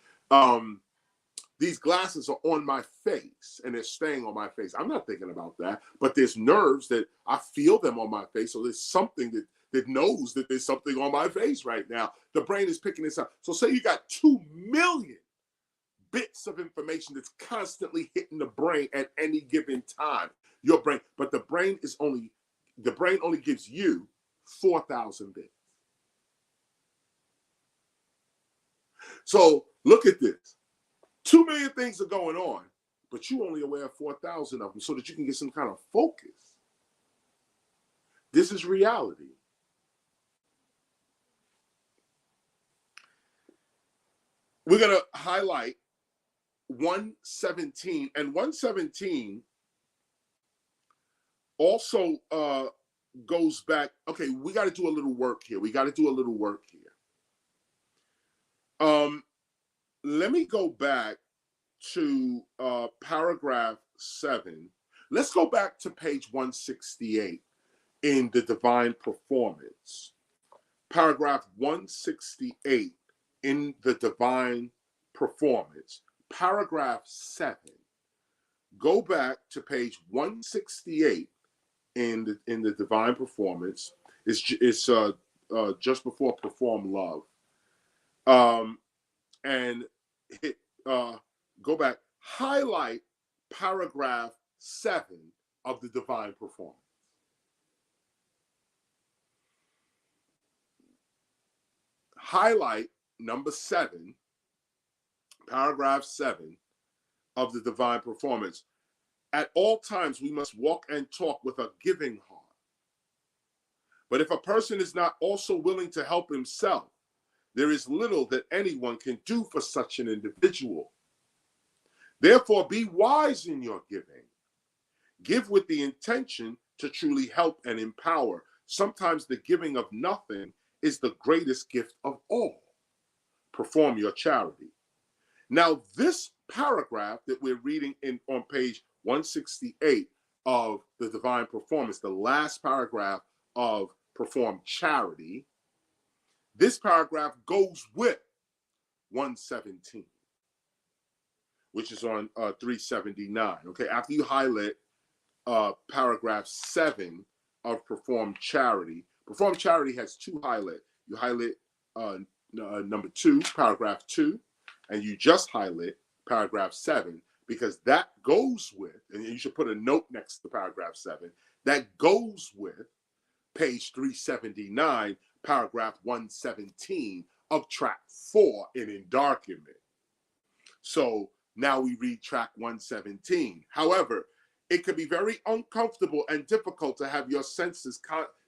These glasses are on my face and they're staying on my face. I'm not thinking about that, but there's nerves that I feel them on my face. So there's something that knows that there's something on my face right now. The brain is picking this up. So say you got 2 million bits of information that's constantly hitting the brain at any given time. Your brain, but the brain only gives you 4,000 bits. So look at this. 2 million things are going on, but you only aware of 4,000 of them so that you can get some kind of focus. This is reality. We're going to highlight 117, and 117 also goes back. Okay, we got to do a little work here. Let me go back to paragraph 7. Let's go back to page 168 in the Divine Performance. Paragraph 168 in the Divine Performance. Paragraph 7. Go back to page 168 in the Divine Performance. It's just before Perform Love. And hit, go back, highlight paragraph 7 of the Divine Performance. Highlight number 7, paragraph 7 of the Divine Performance. At all times, we must walk and talk with a giving heart. But if a person is not also willing to help himself, there is little that anyone can do for such an individual. Therefore, be wise in your giving. Give with the intention to truly help and empower. Sometimes the giving of nothing is the greatest gift of all. Perform your charity. Now, this paragraph that we're reading on page 168 of the Divine Performance, the last paragraph of Perform Charity, this paragraph goes with 117, which is on 379. Okay, after you highlight paragraph 7 of Perform Charity has 2 highlights. You highlight number 2, paragraph 2, and you just highlight paragraph 7 because that goes with, and you should put a note next to paragraph 7, that goes with page 379, paragraph 117 of track 4 in Endarkenment. So now we read track 117. However, it can be very uncomfortable and difficult to have your senses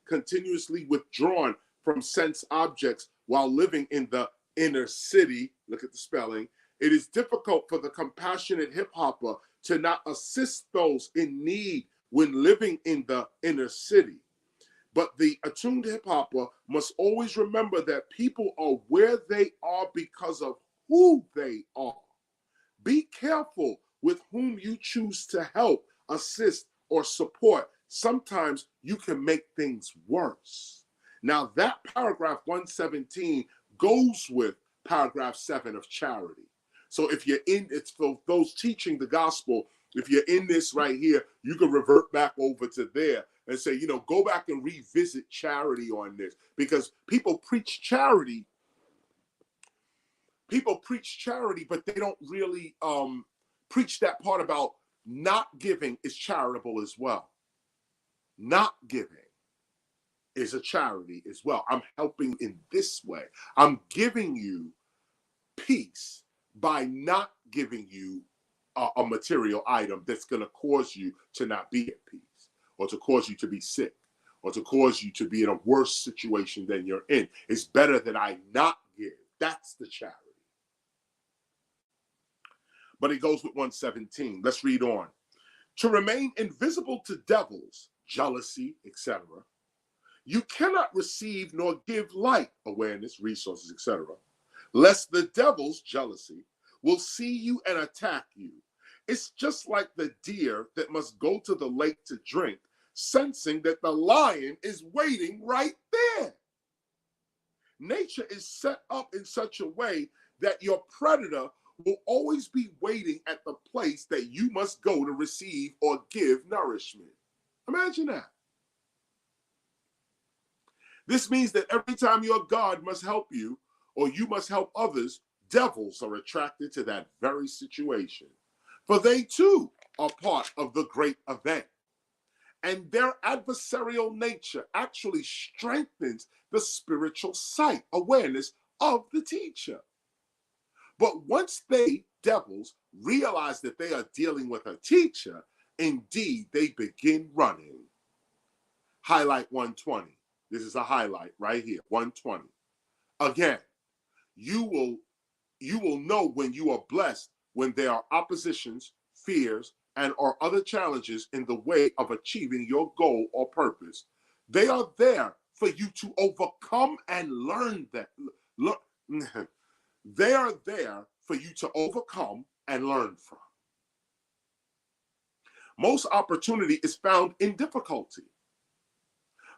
continuously withdrawn from sense objects while living in the inner city. Look at the spelling. It is difficult for the compassionate hip-hopper to not assist those in need when living in the inner city. But the attuned hip-hopper must always remember that people are where they are because of who they are. Be careful with whom you choose to help, assist, or support. Sometimes you can make things worse. Now that paragraph 117 goes with paragraph 7 of charity. So if you're in, it's for those teaching the gospel, if you're in this right here, you can revert back over to there and say, go back and revisit charity on this, because people preach charity, but they don't really preach that part about not giving is charitable as well. Not giving is a charity as well. I'm helping in this way. I'm giving you peace by not giving you a material item that's going to cause you to not be at peace, or to cause you to be sick, or to cause you to be in a worse situation than you're in. It's better that I not give. That's the charity. But it goes with 117. Let's read on. To remain invisible to devils, jealousy, etc., you cannot receive nor give light, awareness, resources, etc., lest the devil's jealousy will see you and attack you. It's just like the deer that must go to the lake to drink, sensing that the lion is waiting right there. Nature is set up in such a way that your predator will always be waiting at the place that you must go to receive or give nourishment. Imagine that. This means that every time your God must help you or you must help others, devils are attracted to that very situation. For they too are part of the great event. And their adversarial nature actually strengthens the spiritual sight, awareness of the teacher. But once they, devils, realize that they are dealing with a teacher, indeed they begin running. Highlight 120. This is a highlight right here, 120. Again, you will know when you are blessed when there are oppositions, fears, and or other challenges in the way of achieving your goal or purpose. They are there for you to overcome and learn that. They are there for you to overcome and learn from. Most opportunity is found in difficulty.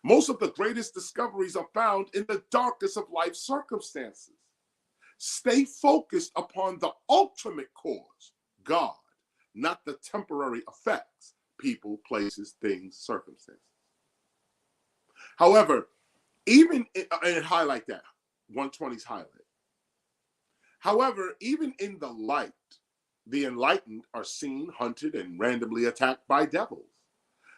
Most of the greatest discoveries are found in the darkest of life circumstances. Stay focused upon the ultimate cause, God, not the temporary effects, people, places, things, circumstances. However, even, and highlight that, 120's highlight. However, even in the light, the enlightened are seen, hunted, and randomly attacked by devils.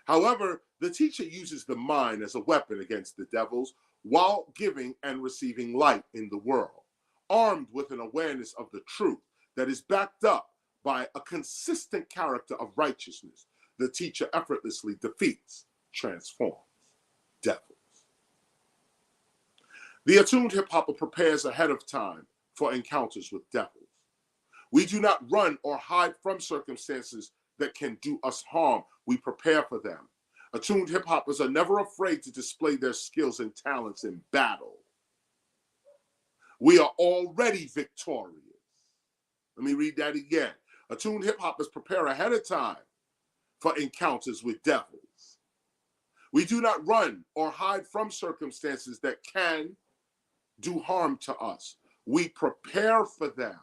However, the teacher uses the mind as a weapon against the devils while giving and receiving light in the world, armed with an awareness of the truth that is backed up by a consistent character of righteousness. The teacher effortlessly defeats, transforms devils. The attuned hip-hopper prepares ahead of time for encounters with devils. We do not run or hide from circumstances that can do us harm. We prepare for them. Attuned hip-hoppers are never afraid to display their skills and talents in battle. We are already victorious. Let me read that again. Attuned hip-hoppers prepare ahead of time for encounters with devils. We do not run or hide from circumstances that can do harm to us. We prepare for them.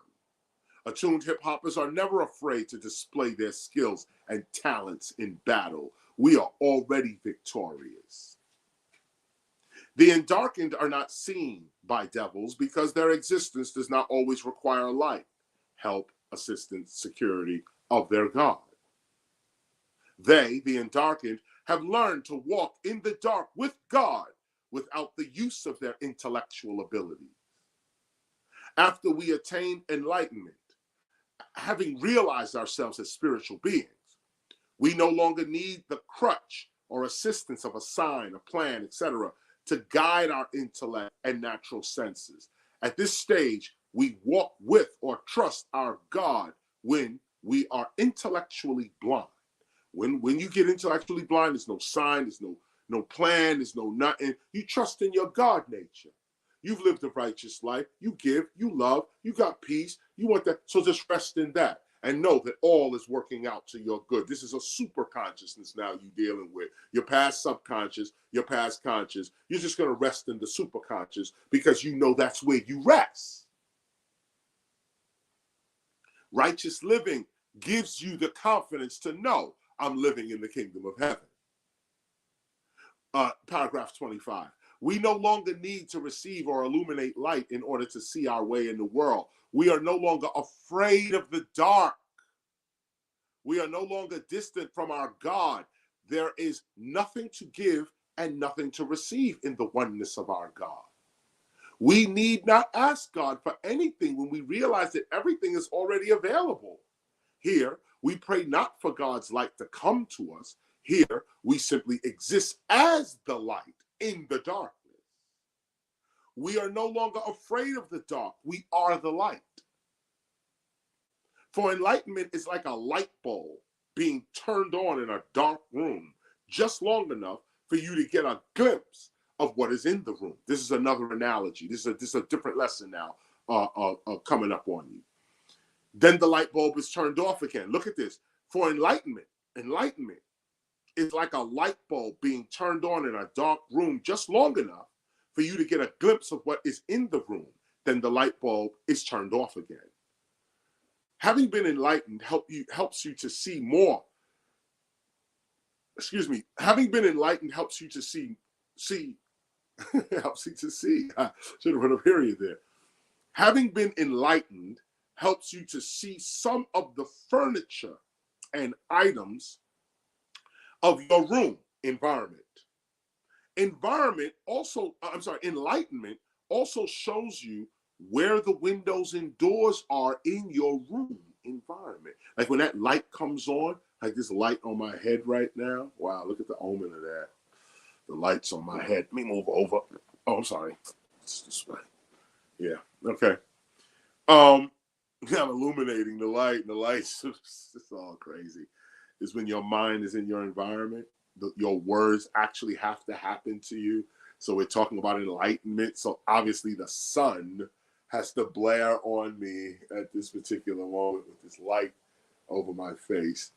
Attuned hip-hoppers are never afraid to display their skills and talents in battle. We are already victorious. The endarkened are not seen by devils because their existence does not always require light, help, assistance, security of their God. They, the endarkened, have learned to walk in the dark with God without the use of their intellectual abilities. After we attain enlightenment, having realized ourselves as spiritual beings, we no longer need the crutch or assistance of a sign, a plan, etc., to guide our intellect and natural senses. At this stage, we walk with or trust our God when we are intellectually blind. When you get intellectually blind, there's no sign, there's no plan, there's no nothing. You trust in your God nature. You've lived a righteous life. You give, you love, you got peace. You want that. So just rest in that and know that all is working out to your good. This is a super consciousness now you're dealing with. Your past subconscious, your past conscious. You're just going to rest in the super conscious because you know that's where you rest. Righteous living gives you the confidence to know I'm living in the kingdom of heaven. Paragraph 25. We no longer need to receive or illuminate light in order to see our way in the world. We are no longer afraid of the dark. We are no longer distant from our God. There is nothing to give and nothing to receive in the oneness of our God. We need not ask God for anything when we realize that everything is already available. Here, we pray not for God's light to come to us. Here, we simply exist as the light in the darkness. We are no longer afraid of the dark. We are the light. For enlightenment is like a light bulb being turned on in a dark room just long enough for you to get a glimpse of what is in the room. This is another analogy. This is a different lesson now. coming up on you. Then the light bulb is turned off again. Look at this. For enlightenment is like a light bulb being turned on in a dark room just long enough for you to get a glimpse of what is in the room. Then the light bulb is turned off again. Having been enlightened helps you to see more. Excuse me. Having been enlightened helps you to see helps you to see. I should have put a period there. Having been enlightened helps you to see some of the furniture and items of your room environment. Enlightenment also shows you where the windows and doors are in your room environment. Like when that light comes on, like this light on my head right now. Wow, look at the omen of that. The light's on my head. Let me move over. Oh, I'm sorry. It's this way. Yeah, okay. I'm illuminating the light, and the light's it's all crazy. It's when your mind is in your environment, your words actually have to happen to you. So we're talking about enlightenment. So obviously the sun has to blare on me at this particular moment with this light over my face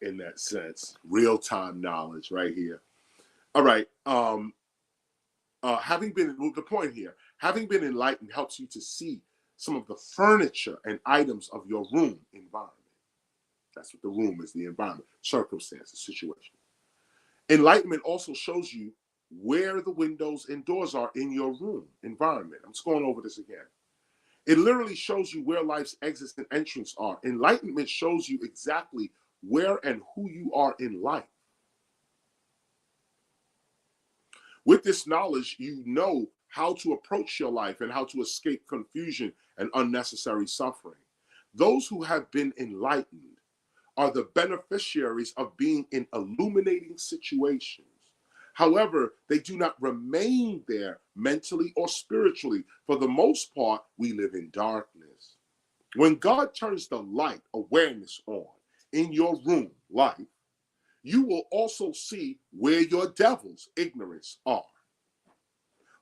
in that sense. Real-time knowledge right here. All right. Having been enlightened helps you to see some of the furniture and items of your room environment. That's what the room is, the environment, circumstances, situation. Enlightenment also shows you where the windows and doors are in your room environment. I'm just going over this again. It literally shows you where life's exits and entrance are. Enlightenment shows you exactly where and who you are in life. With this knowledge, you know how to approach your life and how to escape confusion and unnecessary suffering. Those who have been enlightened are the beneficiaries of being in illuminating situations. However, they do not remain there mentally or spiritually. For the most part, we live in darkness. When God turns the light, awareness on in your room, life, you will also see where your devils, ignorance, are.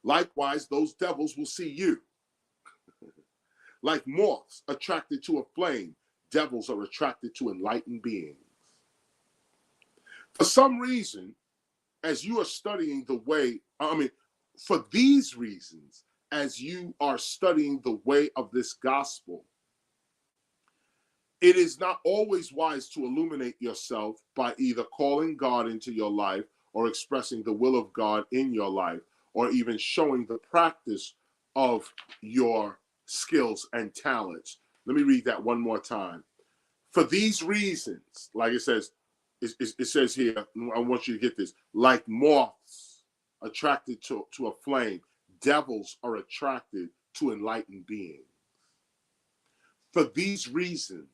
Likewise, those devils will see you. Like moths attracted to a flame, devils are attracted to enlightened beings. For some reason, as you are studying the way, for these reasons, as you are studying the way of this gospel, it is not always wise to illuminate yourself by either calling God into your life or expressing the will of God in your life, or even showing the practice of your skills and talents. Let me read that one more time. For these reasons, like it says here, I want you to get this, like moths attracted to a flame, devils are attracted to enlightened beings. For these reasons,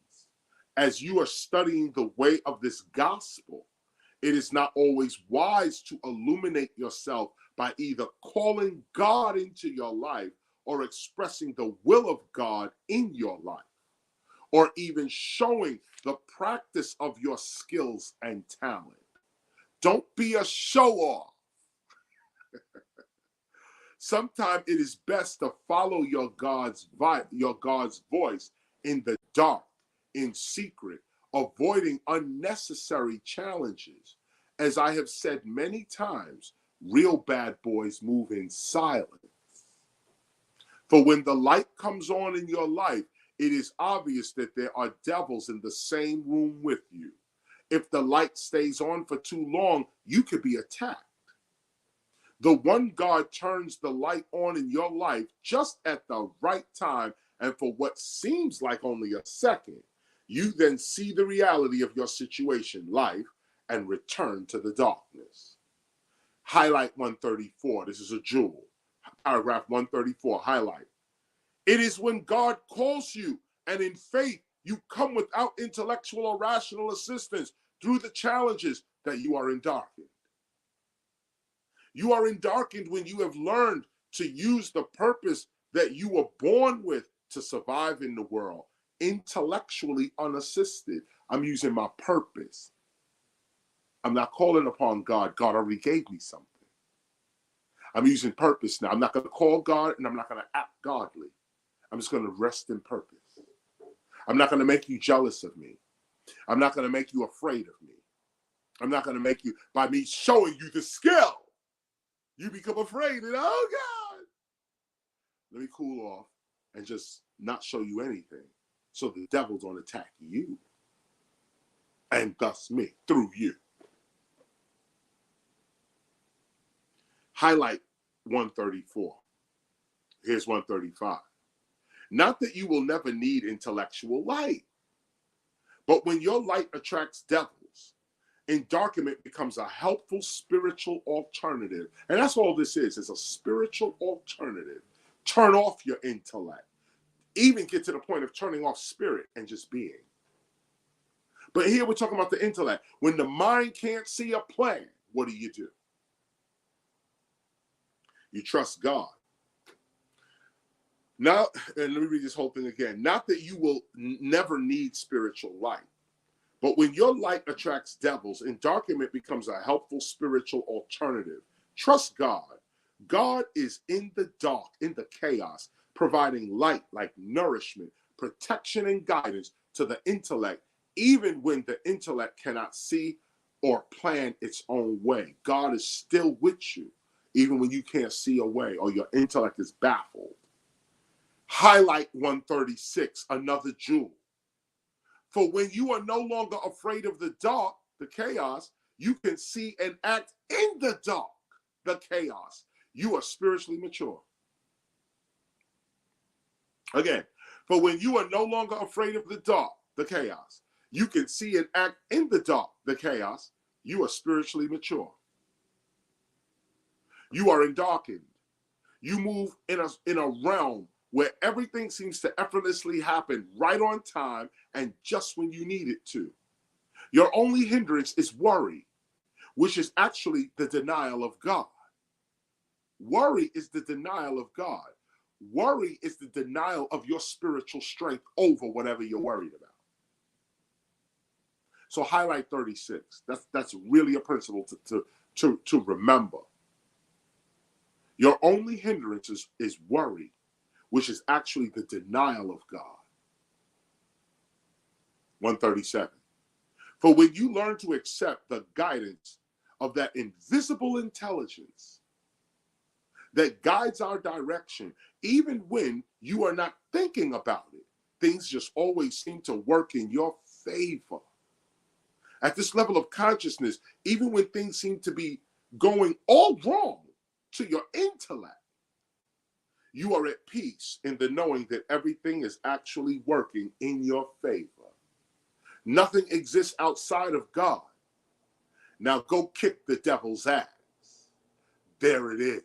as you are studying the way of this gospel, it is not always wise to illuminate yourself by either calling God into your life or expressing the will of God in your life, or even showing the practice of your skills and talent. Don't be a show-off. Sometimes it is best to follow your God's voice in the dark, in secret, avoiding unnecessary challenges. As I have said many times, real bad boys move in silence. For when the light comes on in your life, it is obvious that there are devils in the same room with you. If the light stays on for too long, you could be attacked. The one God turns the light on in your life just at the right time, and for what seems like only a second, you then see the reality of your situation, life, and return to the darkness. Highlight 134. This is a jewel. Paragraph 134, highlight. It is when God calls you, and in faith, you come without intellectual or rational assistance through the challenges, that you are endarkened. You are endarkened when you have learned to use the purpose that you were born with to survive in the world, intellectually unassisted. I'm using my purpose. I'm not calling upon God. God already gave me something. I'm using purpose now. I'm not going to call God, and I'm not going to act godly. I'm just going to rest in purpose. I'm not going to make you jealous of me. I'm not going to make you afraid of me. I'm not going to make you, by me showing you the skill, you become afraid and, oh God. Let me cool off and just not show you anything. So the devil don't attack you and thus me through you. Highlight 134. Here's 135. Not that you will never need intellectual light, but when your light attracts devils, endarkenment becomes a helpful spiritual alternative. And that's all this is. It's a spiritual alternative. Turn off your intellect. Even get to the point of turning off spirit and just being. But here we're talking about the intellect. When the mind can't see a plan, what do? You trust God. Now, and let me read this whole thing again. Not that you will never need spiritual light, but when your light attracts devils, endarkenment becomes a helpful spiritual alternative. Trust God. God is in the dark, in the chaos, providing light like nourishment, protection, and guidance to the intellect, even when the intellect cannot see or plan its own way. God is still with you, even when you can't see a way or your intellect is baffled. Highlight 136, another jewel. For when you are no longer afraid of the dark, the chaos, you can see and act in the dark, the chaos. You are spiritually mature. Again, for when you are no longer afraid of the dark, the chaos, you can see and act in the dark, the chaos. You are spiritually mature. You are endarkened. You move in a realm where everything seems to effortlessly happen right on time and just when you need it to. Your only hindrance is worry, which is actually the denial of God. Worry is the denial of God. Worry is the denial of your spiritual strength over whatever you're worried about. So highlight 36. That's really a principle to remember. Your only hindrance is worry, which is actually the denial of God. 137. For when you learn to accept the guidance of that invisible intelligence that guides our direction, even when you are not thinking about it, things just always seem to work in your favor. At this level of consciousness, even when things seem to be going all wrong to your intellect, you are at peace in the knowing that everything is actually working in your favor. Nothing exists outside of God. Now go kick the devil's ass. There it is.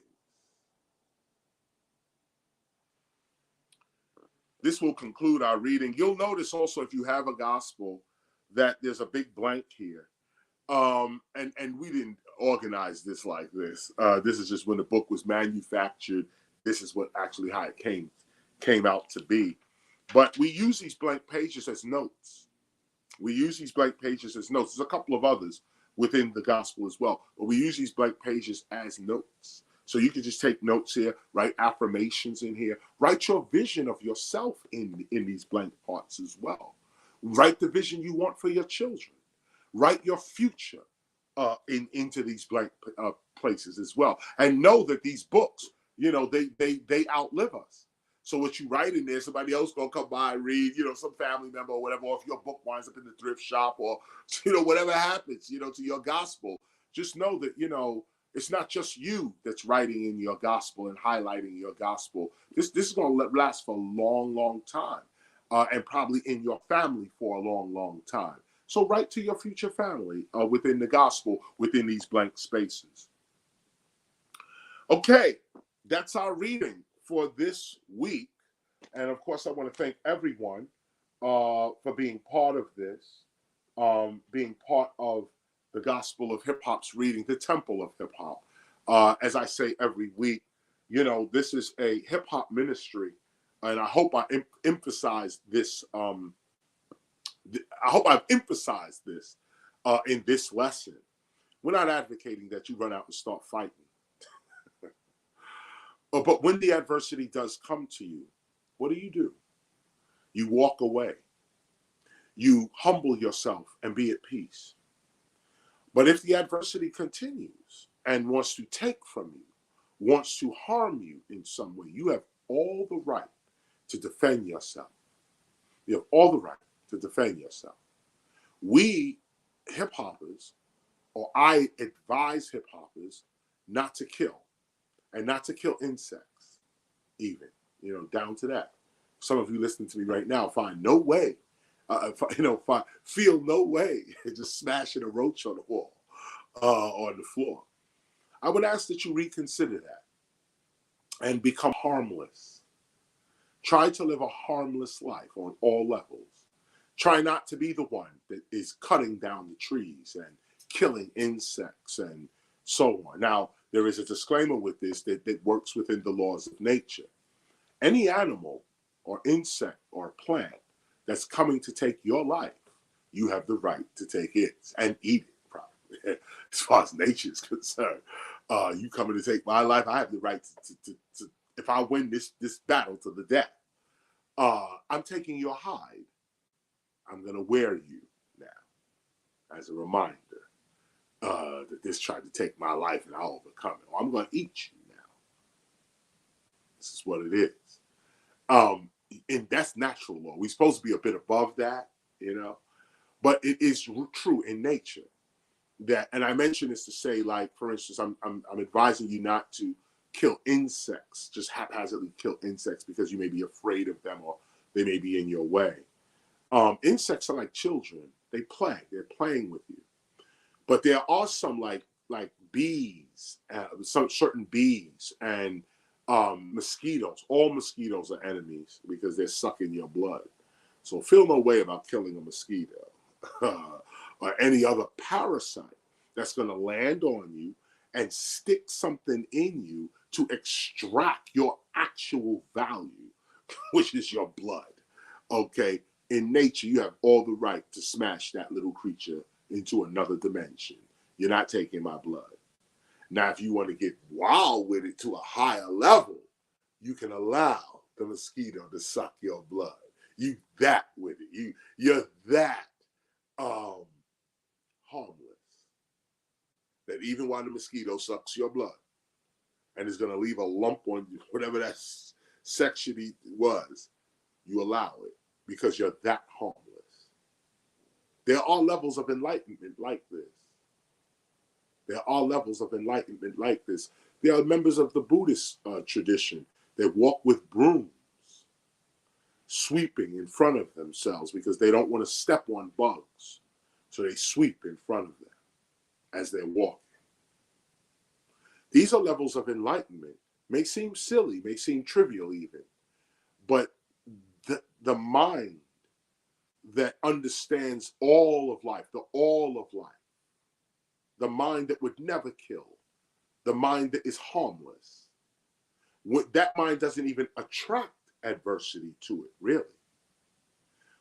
This will conclude our reading. You'll notice also, if you have a gospel, that there's a big blank here. And we didn't organize this like this. This is just when the book was manufactured. This is what actually how it came out to be. But we use these blank pages as notes. There's a couple of others within the gospel as well, but we use these blank pages as notes. So you can just take notes here, write affirmations in here, write your vision of yourself in these blank parts as well. Write the vision you want for your children. Write your future into these blank places as well. And know that these books, they outlive us. So what you write in there, somebody else gonna come by and read, some family member or whatever, or if your book winds up in the thrift shop or, whatever happens, to your gospel, just know that, it's not just you that's writing in your gospel and highlighting your gospel. This is going to last for a long, long time, and probably in your family for a long, long time. So write to your future family within the gospel, within these blank spaces. Okay, that's our reading for this week. And of course, I want to thank everyone for being part of this, being part of the Gospel of Hip Hop's reading, the Temple of Hip Hop. As I say every week, this is a hip hop ministry, and I hope I emphasize this. I hope I've emphasized this in this lesson. We're not advocating that you run out and start fighting. But when the adversity does come to you, what do? You walk away. You humble yourself and be at peace. But if the adversity continues and wants to take from you, wants to harm you in some way, you have all the right to defend yourself. You have all the right to defend yourself. We hip hoppers, or I advise hip hoppers not to kill, and not to kill insects, even, down to that. Some of you listening to me right now find no way, feel no way just smashing a roach on the wall, on the floor. I would ask that you reconsider that and become harmless. Try to live a harmless life on all levels. Try not to be the one that is cutting down the trees and killing insects and so on. Now, there is a disclaimer with this that works within the laws of nature. Any animal or insect or plant that's coming to take your life, you have the right to take it and eat it, probably. As far as nature is concerned, you coming to take my life, I have the right to if I win this battle to the death, I'm taking your hide. I'm going to wear you now as a reminder that this tried to take my life and I'll overcome it. Or I'm going to eat you now. This is what it is. And that's natural law. We're supposed to be a bit above that, but it is true in nature that, and I mention this to say, like, for instance, I'm advising you not to kill insects, just haphazardly kill insects because you may be afraid of them or they may be in your way. Insects are like children. They play. They're playing with you. But there are some like bees, some certain bees and mosquitoes. All mosquitoes are enemies because they're sucking your blood. So feel no way about killing a mosquito or any other parasite that's going to land on you and stick something in you to extract your actual value, which is your blood. Okay? In nature, you have all the right to smash that little creature into another dimension. You're not taking my blood. Now, if you want to get wild with it to a higher level, you can allow the mosquito to suck your blood. You that with it. You're that harmless. That even while the mosquito sucks your blood and is going to leave a lump on you, whatever that section it was, you allow it because you're that harmless. There are levels of enlightenment like this. There are levels of enlightenment like this. There are members of the Buddhist tradition that walk with brooms, sweeping in front of themselves because they don't want to step on bugs. So they sweep in front of them as they're walking. These are levels of enlightenment. May seem silly, may seem trivial even, but the mind that understands all of life, the all of life, the mind that would never kill, the mind that is harmless, that mind doesn't even attract adversity to it, really.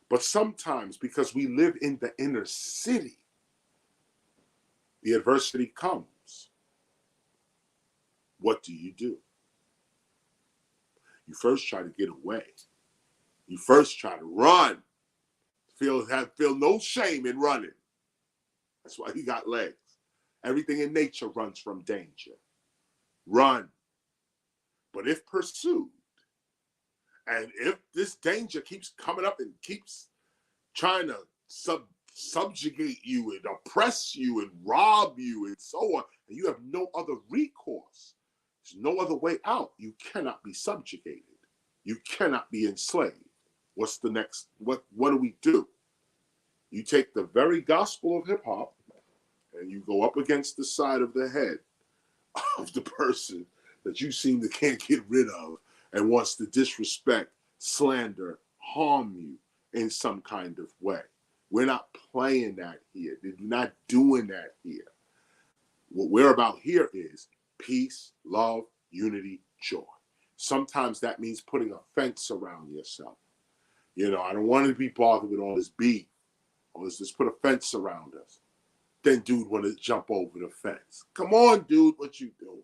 But sometimes, because we live in the inner city, the adversity comes. What do? You first try to get away. You first try to run. Feel no shame in running. That's why he got legs. Everything in nature runs from danger. Run. But if pursued, and if this danger keeps coming up and keeps trying to subjugate you and oppress you and rob you and so on, and you have no other recourse, there's no other way out, you cannot be subjugated. You cannot be enslaved. What's the next? What do we do? You take the very gospel of hip hop and you go up against the side of the head of the person that you seem to can't get rid of and wants to disrespect, slander, harm you in some kind of way. We're not playing that here. We're not doing that here. What we're about here is peace, love, unity, joy. Sometimes that means putting a fence around yourself. I don't want to be bothered with all this beef. Let's just put a fence around us. Then dude want to jump over the fence. Come on, dude, what you doing?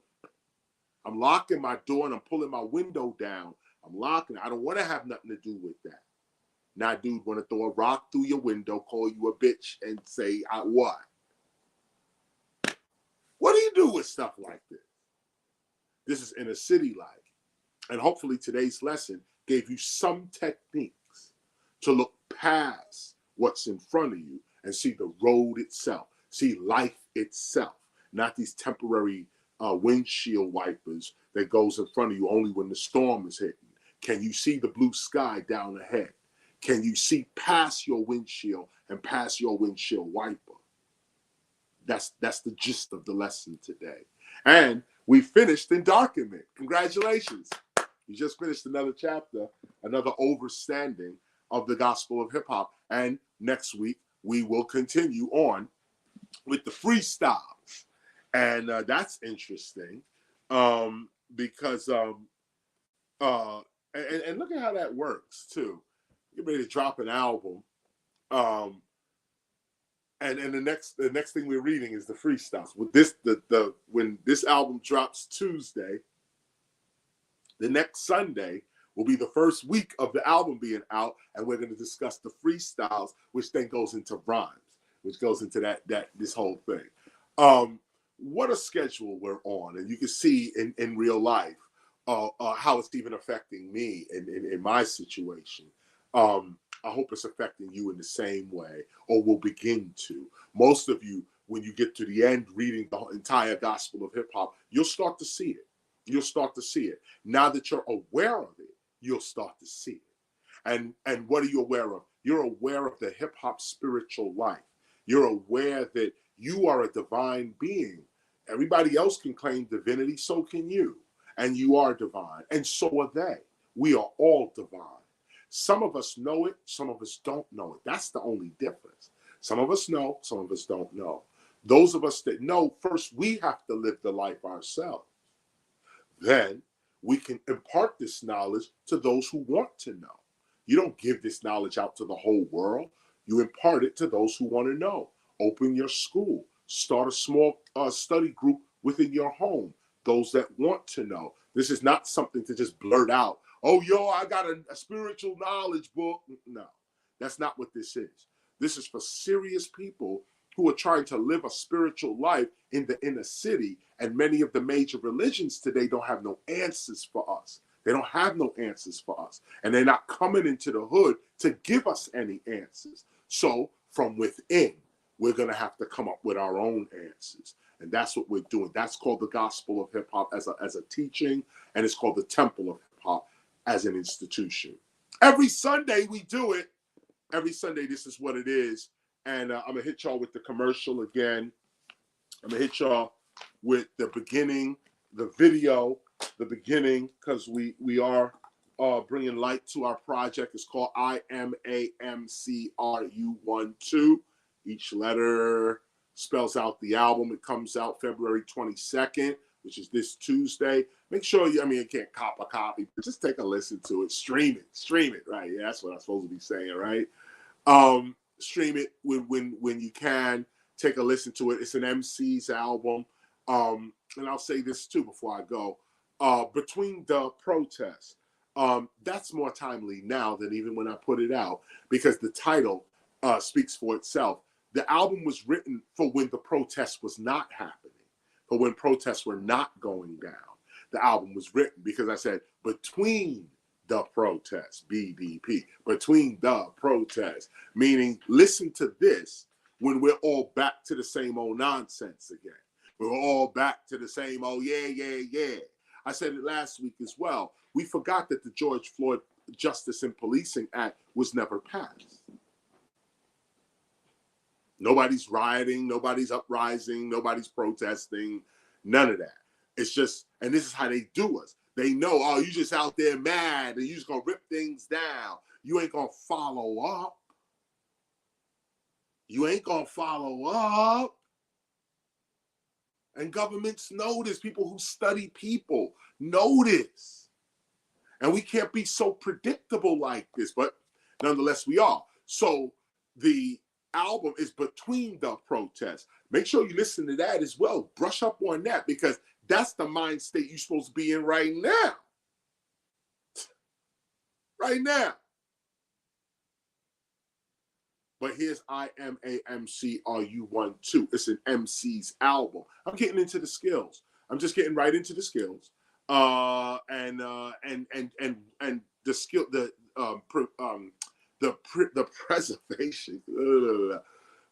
I'm locking my door and I'm pulling my window down. I'm I'm locking it. I don't want to have nothing to do with that. Now, dude, want to throw a rock through your window, call you a bitch, and say, what? What do you do with stuff like this? This is inner city life. And hopefully today's lesson gave you some techniques to look past what's in front of you and see the road itself, see life itself, not these temporary windshield wipers that goes in front of you only when the storm is hitting. Can you see the blue sky down ahead? Can you see past your windshield and past your windshield wiper? That's the gist of the lesson today. And we finished Endarkenment. Congratulations. You just finished another chapter, another overstanding of the gospel of hip hop. And next week, we will continue on with the freestyles. And that's interesting because, and look at how that works too. You're ready to drop an album. And the next thing we're reading is the freestyles. With this, when this album drops Tuesday, the next Sunday will be the first week of the album being out, and we're going to discuss the freestyles, which then goes into rhymes, which goes into this whole thing. What a schedule we're on, and you can see in real life how it's even affecting me in my situation. I hope it's affecting you in the same way, or will begin to. Most of you, when you get to the end reading the entire gospel of hip hop, you'll start to see it. You'll start to see it. Now that you're aware of it, you'll start to see it. And what are you aware of? You're aware of the hip hop spiritual life. You're aware that you are a divine being. Everybody else can claim divinity, so can you. And you are divine, and so are they. We are all divine. Some of us know it, some of us don't know it. That's the only difference. Some of us know, some of us don't know. Those of us that know, first we have to live the life ourselves. Then we can impart this knowledge to those who want to know. You don't give this knowledge out to the whole world. You impart it to those who want to know. Open your school. Start a small study group within your home. Those that want to know. This is not something to just blurt out. Oh, yo, I got a spiritual knowledge book. No, that's not what this is. This is for serious people who are trying to live a spiritual life in the inner city. And many of the major religions today don't have no answers for us. They don't have no answers for us. And they're not coming into the hood to give us any answers. So from within, we're going to have to come up with our own answers. And that's what we're doing. That's called the gospel of hip hop as a teaching. And it's called the temple of hip hop as an institution. Every Sunday we do it. Every Sunday, this is what it is. And I'm going to hit y'all with the commercial again. I'm going to hit y'all with the beginning, the video, the beginning, because we are bringing light to our project. It's called IMAMCRU12. Each letter spells out the album. It comes out February 22nd, which is this Tuesday. Make sure you can't cop a copy, but just take a listen to it. Stream it, right? Yeah, that's what I'm supposed to be saying, right? Stream it when you can. Take a listen to it. It's an MC's album. And I'll say this too before I go. Between the protests, that's more timely now than even when I put it out, because the title speaks for itself. The album was written for when the protest was not happening, for when protests were not going down. The album was written because I said between the protests, BDP, between the protests, meaning listen to this when we're all back to the same old nonsense again. We're all back to the same old yeah. I said it last week as well. We forgot that the George Floyd Justice and Policing Act was never passed. Nobody's rioting, nobody's uprising, nobody's protesting, none of that. It's just, and this is how they do us. They know, oh, you just out there mad and you just gonna rip things down. You ain't gonna follow up. You ain't gonna follow up. And governments know this. People who study people know this. And we can't be so predictable like this, but nonetheless we are. So the album is between the protests. Make sure you listen to that as well. Brush up on that, because that's the mind state you're supposed to be in right now. right now. But here's I Am a MC, Are You One Too? It's an MC's album. I'm getting into the skills. I'm just getting right into the skills. And the skill, the preservation,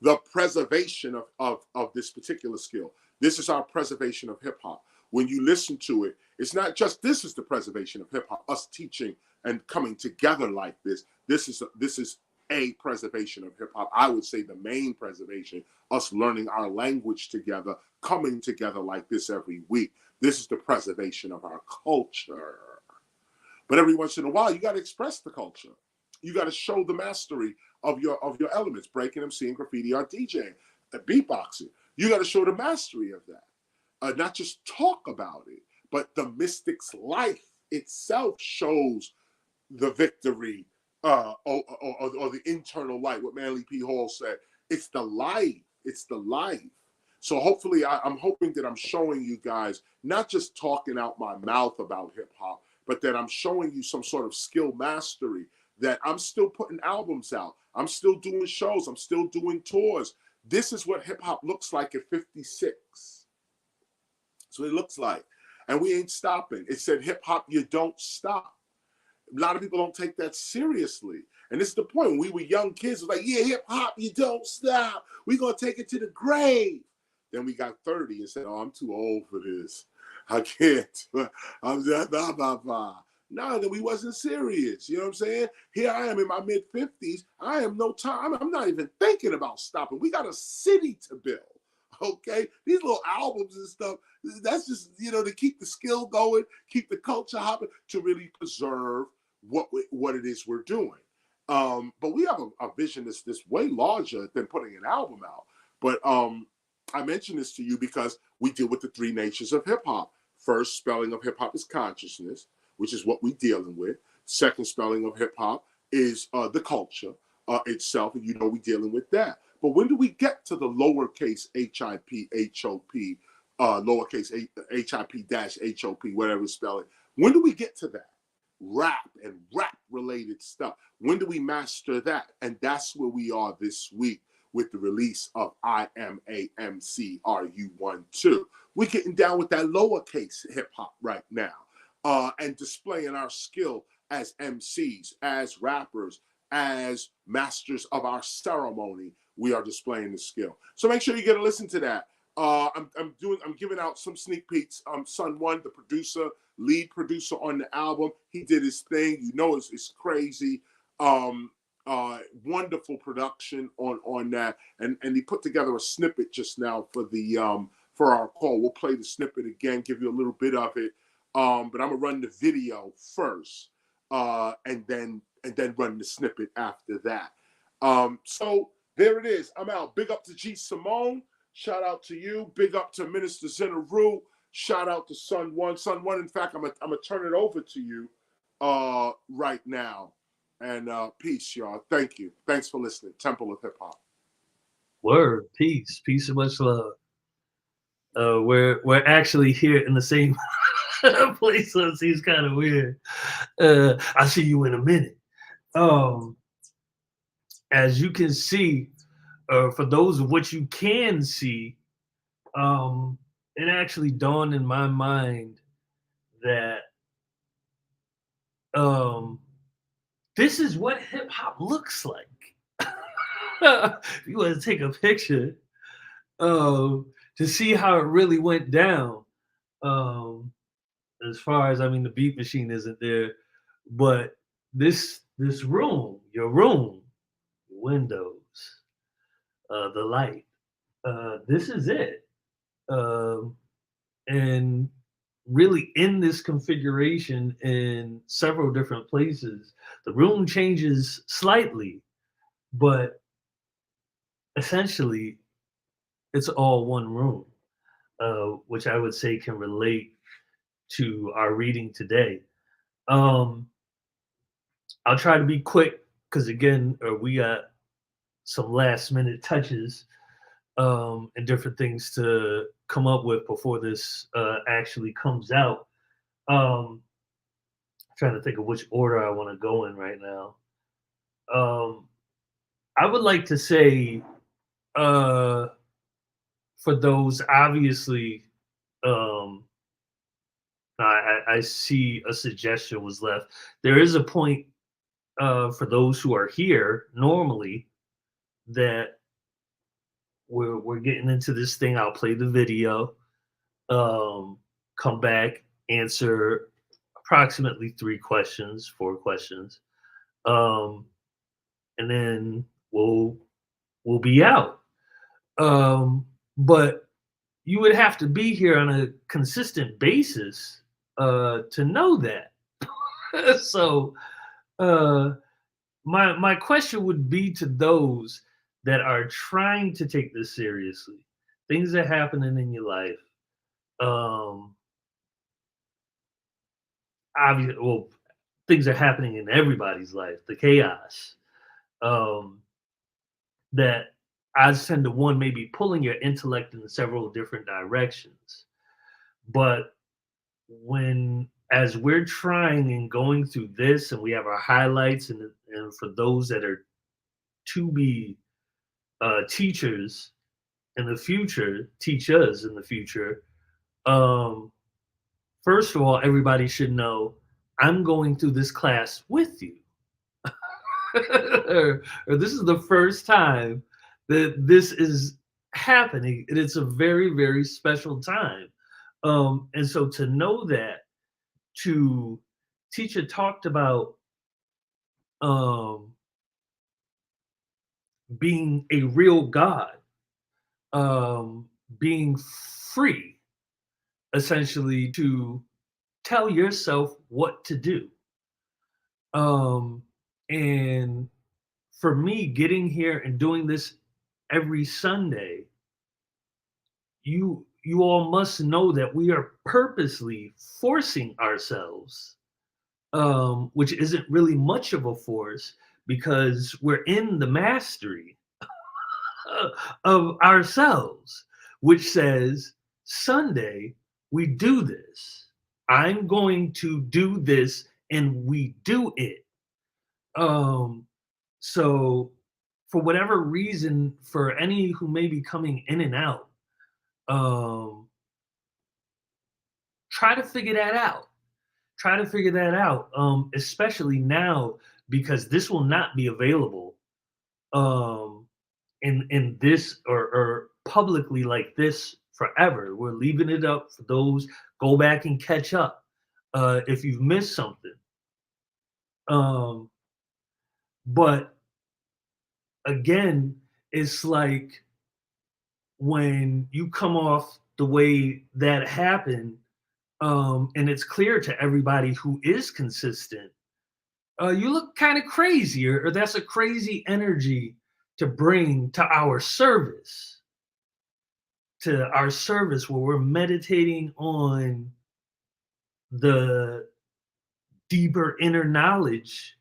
the preservation of this particular skill. This is our preservation of hip hop. When you listen to it, it's not just this is the preservation of hip hop. Us teaching and coming together like this. This is a preservation of hip hop. I would say the main preservation. Us learning our language together, coming together like this every week. This is the preservation of our culture. But every once in a while, you got to express the culture. You got to show the mastery of your elements, breaking, MCing, graffiti, or DJing, beatboxing. You got to show the mastery of that. Not just talk about it, but the mystic's life itself shows the victory or the internal light. What Manly P. Hall said, it's the life. It's the life. So hopefully, I'm hoping that I'm showing you guys not just talking out my mouth about hip hop, but that I'm showing you some sort of skill mastery, that I'm still putting albums out. I'm still doing shows. I'm still doing tours. This is what hip hop looks like at 56. That's what it looks like. And we ain't stopping. It said hip hop, you don't stop. A lot of people don't take that seriously. And this is the point. When we were young kids, it was like, yeah, hip hop, you don't stop. We're going to take it to the grave. Then we got 30 and said, oh, I'm too old for this. I can't. I'm just, blah, blah, blah. No, then we wasn't serious. You know what I'm saying? Here I am in my mid-50s. I have no time. I'm not even thinking about stopping. We got a city to build. Okay? These little albums and stuff, that's just, to keep the skill going, keep the culture hopping, to really preserve what it is we're doing. But we have a vision that's way larger than putting an album out. But I mention this to you because we deal with the three natures of hip hop. First spelling of hip hop is consciousness, which is what we're dealing with. Second spelling of hip hop is the culture itself, and we're dealing with that. But when do we get to the lowercase HIP, lowercase HIP-HOP, whatever spelling? When do we get to that? Rap and rap-related stuff. When do we master that? And that's where we are this week with the release of I Am a MC, Are You One Too? We're getting down with that lowercase hip-hop right now. And displaying our skill as MCs, as rappers, as masters of our ceremony. We are displaying the skill. So make sure you get a listen to that. I'm giving out some sneak peeks. Son One, the producer, lead producer on the album, he did his thing. It's crazy. Wonderful production on that, and he put together a snippet just now for our call. We'll play the snippet again, give you a little bit of it. But I'm gonna run the video first, and then run the snippet after that. So there it is. I'm out. Big up to G Simone. Shout out to you. Big up to Minister Zenaru. Shout out to Son One. Son One. In fact, I'm gonna turn it over to you right now. And peace, y'all. Thank you. Thanks for listening. Temple of Hip Hop. Word, peace and much love. We're actually here in the same place, so it seems kind of weird. I'll see you in a minute. As you can see, for those of what you can see, it actually dawned in my mind that this is what hip hop looks like. If you want to take a picture to see how it really went down. As far as, the beat machine isn't there, but this room, your room, windows, the light, this is it. And really in this configuration in several different places, the room changes slightly, but essentially it's all one room, which I would say can relate to our reading today. I'll try to be quick because again, we got some last minute touches and different things to come up with before this actually comes out. trying to think of which order I want to go in right now. I would like to say, for those, obviously, I see a suggestion was left. There is a point, for those who are here normally, that we're getting into this thing. I'll play the video, come back, answer approximately 3 questions, 4 questions, and then we'll be out. But you would have to be here on a consistent basis to know that. So my question would be to those that are trying to take this seriously. Things are happening in your life. Obviously, well, things are happening in everybody's life. The chaos that I tend to, one, maybe pulling your intellect in several different directions. But as we're trying and going through this, and we have our highlights, and for those that are to be teachers in the future, teach us in the future. First of all, everybody should know I'm going through this class with you. or this is the first time that this is happening, and it's a very, very special time. And so to know that, TEACHA talked about being a real God, being free, essentially, to tell yourself what to do. And for me, getting here and doing this every Sunday, you all must know that we are purposely forcing ourselves, which isn't really much of a force, because we're in the mastery of ourselves, which says, Sunday, we do this. I'm going to do this, and we do it. So for whatever reason, for any who may be coming in and out, try to figure that out. Try to figure that out, especially now, because this will not be available in this or publicly like this forever. We're leaving it up for those. Go back and catch up if you've missed something. But again, it's like when you come off the way that happened, and it's clear to everybody who is consistent, you look kind of crazy, or that's a crazy energy to bring to our service. Where we're meditating on the deeper inner knowledge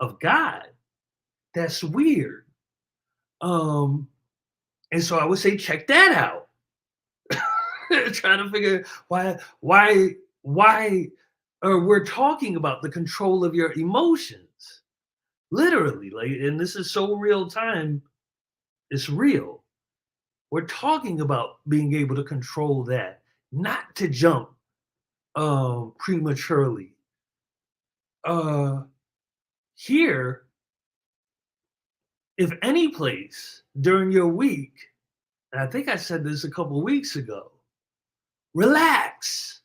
of God. That's weird. And so I would say, check that out. Trying to figure why we're talking about the control of your emotions. Literally, like, and this is so real time, it's real. We're talking about being able to control that, not to jump prematurely. Here, if any place during your week, and I think I said this a couple of weeks ago, relax.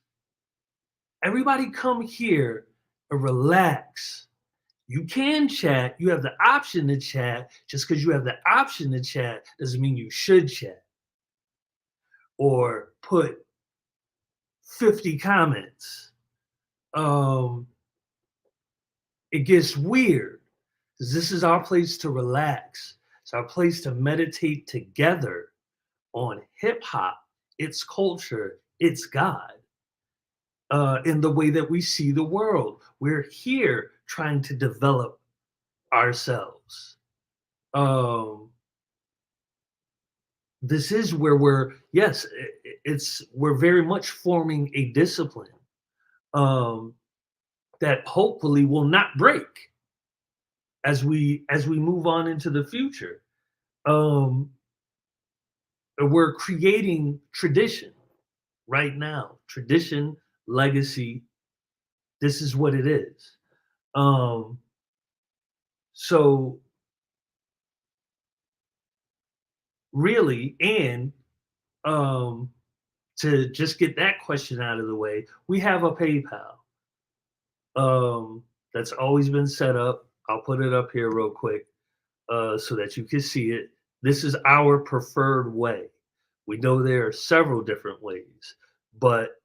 Everybody come here and relax. You can chat. You have the option to chat. Just because you have the option to chat doesn't mean you should chat. Or put 50 comments. It gets weird. This is our place to relax. It's our place to meditate together on hip hop, its culture, its God, in the way that we see the world. We're here trying to develop ourselves. This is where we're very much forming a discipline. that hopefully will not break as we move on into the future. We're creating tradition right now. Tradition, legacy. This is what it is. So really, and to just get that question out of the way, we have a PayPal that's always been set up. I'll put it up here real quick so that you can see it. This is our preferred way. We know there are several different ways, but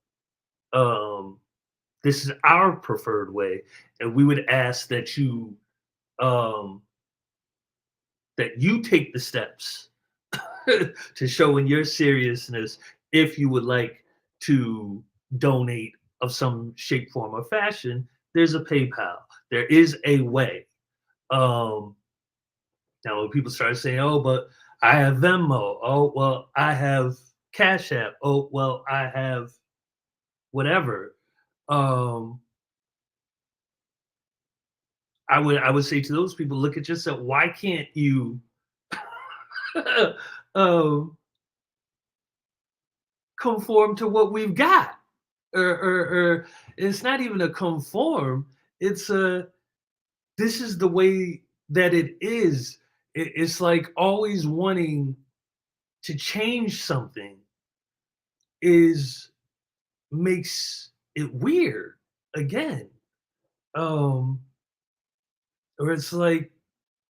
this is our preferred way, and we would ask that you take the steps to showing your seriousness if you would like to donate of some shape, form, or fashion. There's a PayPal. There is a way. Now, when people start saying, "Oh, but I have Venmo," "Oh, well, I have Cash App," "Oh, well, I have whatever," I would say to those people, look at yourself. Why can't you conform to what we've got? Or it's not even a conform. It's a this is the way that it is. It's like always wanting to change something makes it weird again. Or it's like,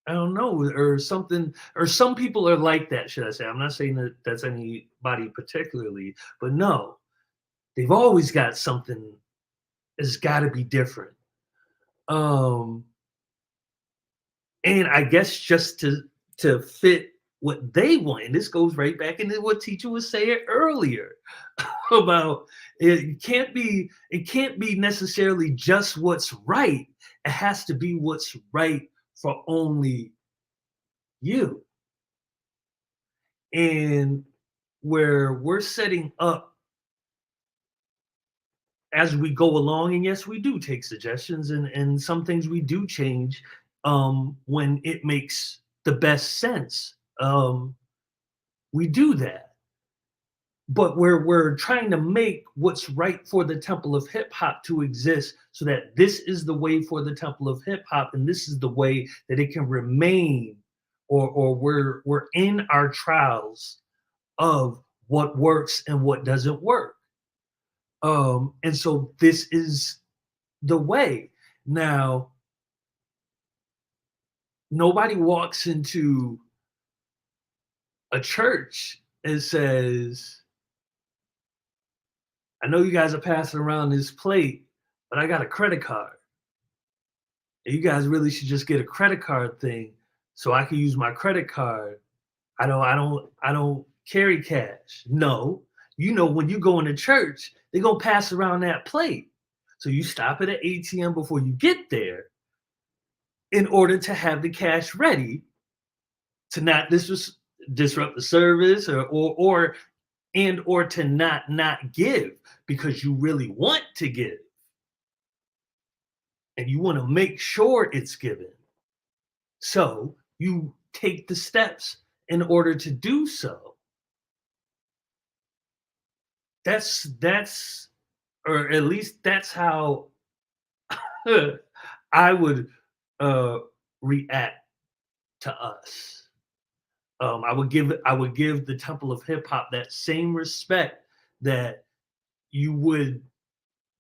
I don't know, or something, or some people are like that, should I say. I'm not saying that that's anybody particularly, but no, they've always got something that's got to be different. And I guess just to fit what they want, and this goes right back into what teacher was saying earlier about it can't be necessarily just what's right. It has to be what's right for only you. And where we're setting up as we go along, and yes, we do take suggestions, and some things we do change when it makes the best sense. We do that. But we're trying to make what's right for the Temple of Hip Hop to exist, so that this is the way for the Temple of Hip Hop, and this is the way that it can remain, or we're in our trials of what works and what doesn't work. And so this is the way. Now, nobody walks into a church and says, "I know you guys are passing around this plate, but I got a credit card. And you guys really should just get a credit card thing so I can use my credit card. I don't carry cash." No, when you go into church, they're gonna pass around that plate. So you stop at an ATM before you get there in order to have the cash ready to not disrupt the service or to not give because you really want to give. And you want to make sure it's given. So you take the steps in order to do so. That's or at least that's how I would react to us. I would give the Temple of Hip Hop that same respect that you would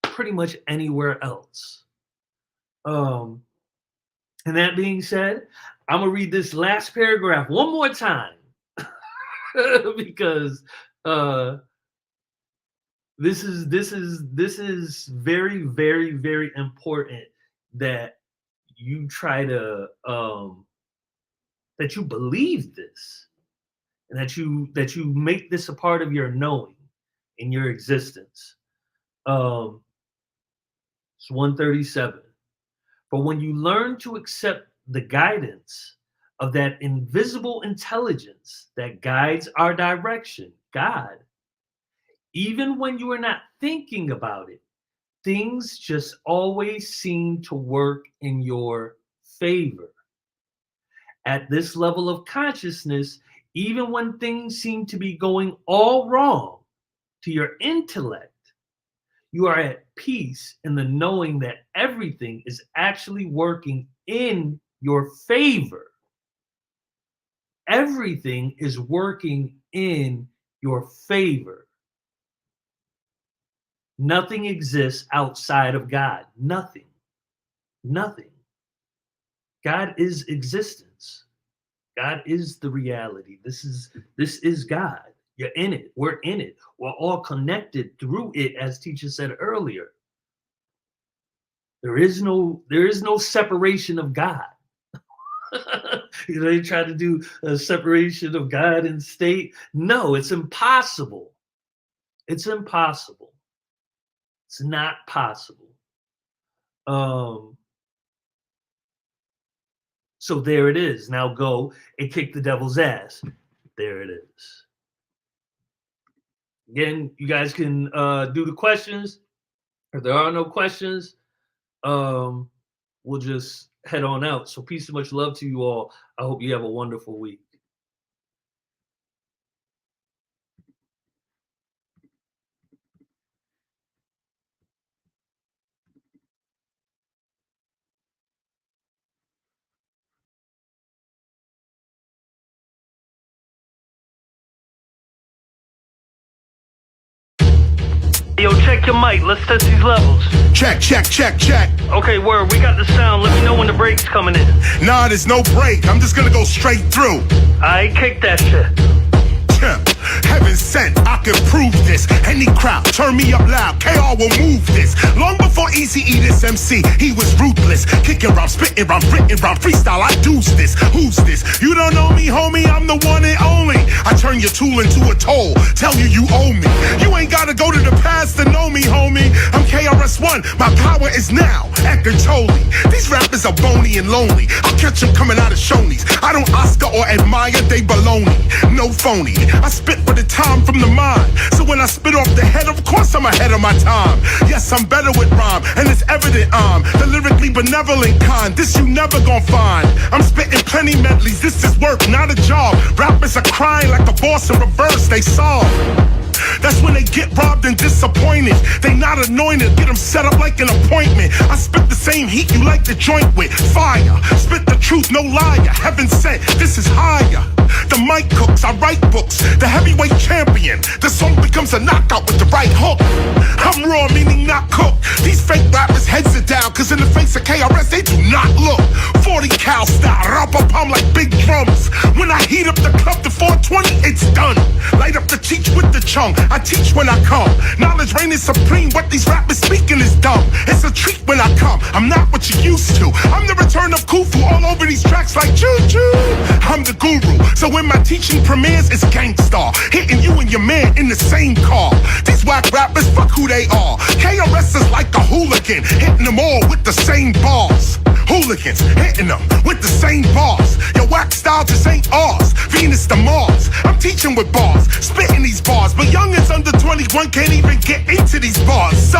pretty much anywhere else. And that being said, I'm gonna read this last paragraph one more time because this is very, very, very important that you try to that you believe this, and that you make this a part of your knowing in your existence. It's 137. But when you learn to accept the guidance of that invisible intelligence that guides our direction, God, even when you are not thinking about it, things just always seem to work in your favor. At this level of consciousness, even when things seem to be going all wrong to your intellect, you are at peace in the knowing that everything is actually working in your favor. Everything is working in your favor. Nothing exists outside of God. Nothing. Nothing. God is existence. God is the reality. This is God. You're in it. We're in it. We're all connected through it, as teacher said earlier. There is no separation of God. They try to do a separation of God and state. No, it's impossible. It's impossible. It's not possible. So there it is. Now go and kick the devil's ass. There it is. Again, you guys can do the questions. If there are no questions, we'll just head on out. So peace and much love to you all. I hope you have a wonderful week. Yo, check your mic. Let's test these levels. Check, check, check, check. Okay, word. We got the sound. Let me know when the break's coming in. Nah, there's no break. I'm just gonna go straight through. I kick that shit. Heaven sent, I can prove this. Any crowd, turn me up loud. KR will move this. Long before Eazy-E, this MC, he was ruthless. Kicking rhyme, spitting rhyme, written rhyme, freestyle. I do's this. Who's this? You don't know me, homie. I'm the one and only. I turn your tool into a toll. Tell you you owe me. You ain't gotta go to the past to know me, homie. I'm KRS-ONE. My power is now at control. These rappers are bony and lonely. I'll catch them coming out of Shoney's. I don't Oscar or admire, they baloney. No phony. I spit for the time from the mind. So when I spit off the head, of course I'm ahead of my time. Yes, I'm better with rhyme, and it's evident I'm the lyrically benevolent kind. This you never gon' find. I'm spitting plenty medleys. This is work, not a job. Rappers are crying like a boss in reverse. They solve. That's when they get robbed and disappointed. They not anointed, get them set up like an appointment. I spit the same heat you like to joint with. Fire, spit the truth, no liar. Heaven sent, this is higher. The mic cooks, I write books. The heavyweight champion. The song becomes a knockout with the right hook. I'm raw, meaning not cooked. These fake rappers heads are down, cause in the face of KRS they do not look. 40 cal style, rap-a-pum like big drums. When I heat up the club to 420, it's done. Light up the teach with the chung. I teach when I come. Knowledge reign is supreme. What these rappers speaking is dumb. It's a treat when I come. I'm not what you used to. I'm the return of Khufu all over these tracks like choo-choo. I'm the guru. So when my teaching premieres, it's gangstar. Hitting you and your man in the same car. These whack rappers, fuck who they are. KRS is like a hooligan. Hitting them all with the same bars. Hooligans hitting them with the same bars. Your whack style just ain't ours. Venus to Mars. I'm teaching with bars, spitting these bars, but youngins under 21 can't even get into these bars. So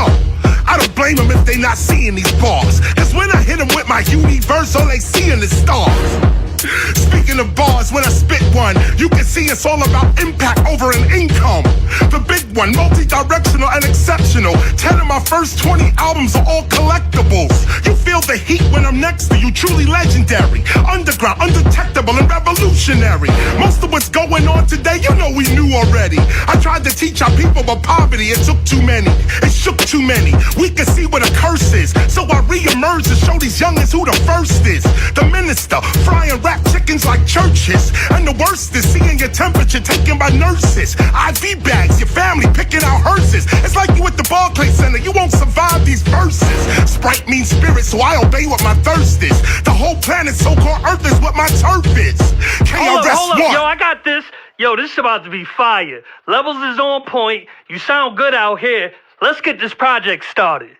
I don't blame them if they not seeing these bars. Cause when I hit them with my universe, all they seeing is stars. Speaking of bars, when I spit one, you can see it's all about impact over an income. The big one, multi-directional and exceptional. 10 of my first 20 albums are all collectibles. You feel the heat when I'm next to you, truly legendary. Underground, undetectable, and revolutionary. Most of what's going on today, you know we knew already. I tried to teach our people about poverty, it took too many. It shook too many. We can see what a curse is. So I re-emerge to show these youngins who the first is. The minister, frying rap chickens like churches. And the worst is seeing your temperature taken by nurses. IV bags, your family picking out hearses. It's like you at the Barclays Center, you won't survive these verses. Sprite means spirit, so I obey what my thirst is. The whole planet, so-called Earth, is what my turf is. Hold up, KRS-ONE. yo, I got this. Yo, this is about to be fire. Levels is on point. You sound good out here. Let's get this project started.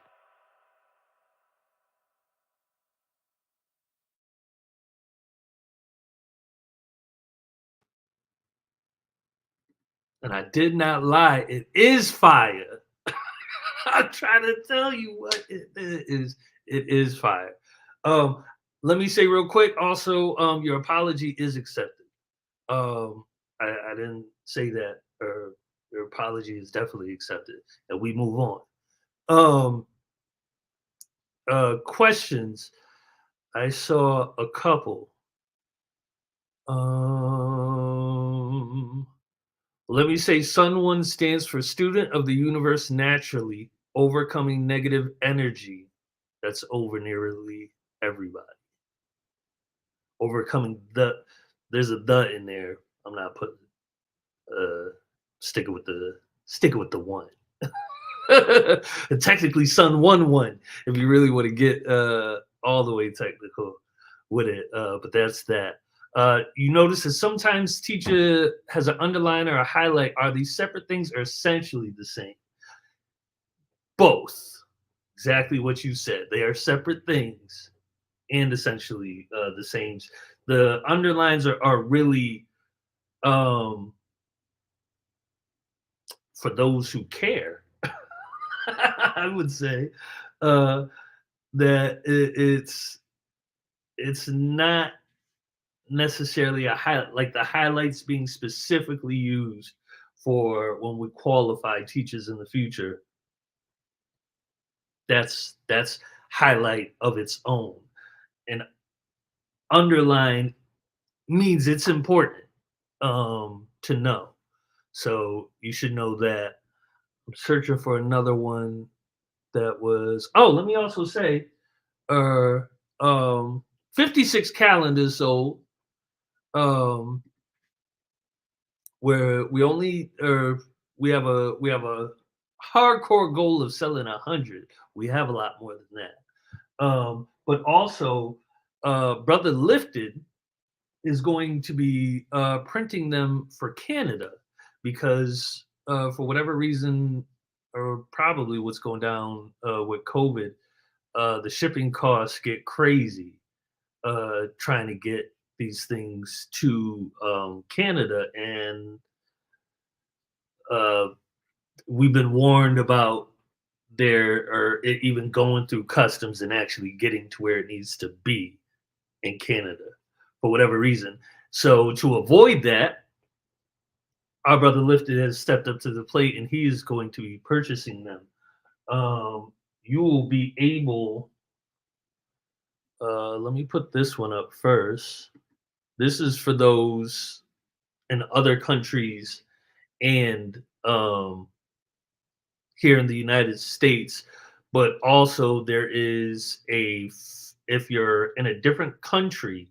And I did not lie. It is fire. I'm trying to tell you what it is. It is fire. Let me say real quick. Also, your apology is accepted. I didn't say that. Your apology is definitely accepted, and we move on. Questions. I saw a couple. Let me say Sun One stands for Student of the Universe Naturally, overcoming negative energy that's over nearly everybody. Overcoming there's a the in there. I'm not putting sticking with the one. Technically Sun 1-1 if you really want to get all the way technical with it. But that's that. You notice that sometimes teacher has an underline or a highlight. Are these separate things or essentially the same? Both. Exactly what you said. They are separate things and essentially the same. The underlines are really for those who care. I would say that it's not necessarily a highlight, like the highlights being specifically used for when we qualify teachers in the future. That's highlight of its own. And underline means it's important to know. So you should know that. I'm searching for another one that was. Oh, let me also say, 56 calendars sold. Where we only we have a hardcore goal of selling 100. We have a lot more than that. But also, Brother Lifted is going to be printing them for Canada because for whatever reason, or probably what's going down with COVID, the shipping costs get crazy trying to get these things to Canada, and we've been warned about it even going through customs and actually getting to where it needs to be in Canada for whatever reason. So to avoid that, our brother Lifted has stepped up to the plate and he is going to be purchasing them. You will be able, let me put this one up first. This is for those in other countries and here in the United States, but also there is if you're in a different country,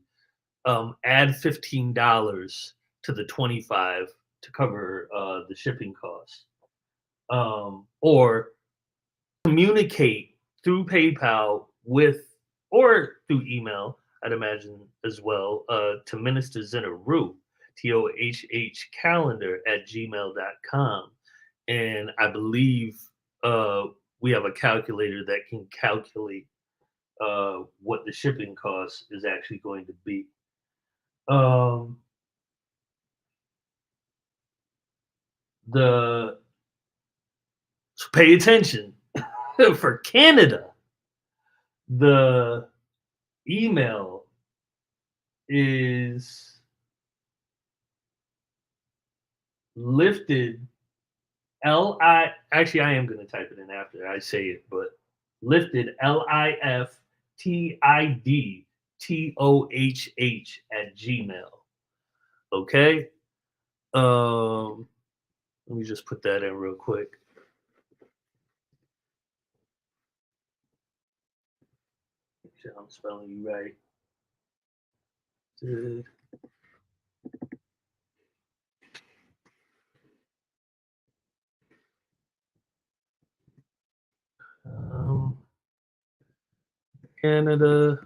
add $15 to the 25 to cover the shipping costs, or communicate through PayPal or through email, I'd imagine as well, to Minister Zennaru, TOHH calendar @gmail.com. And I believe we have a calculator that can calculate what the shipping cost is actually going to be. So pay attention. For Canada, the email is lifted actually I am going to type it in after I say it, but lifted LIFTIDTOHH @gmail. Okay. Let me just put that in real quick. Make sure I'm spelling you right. Good. Canada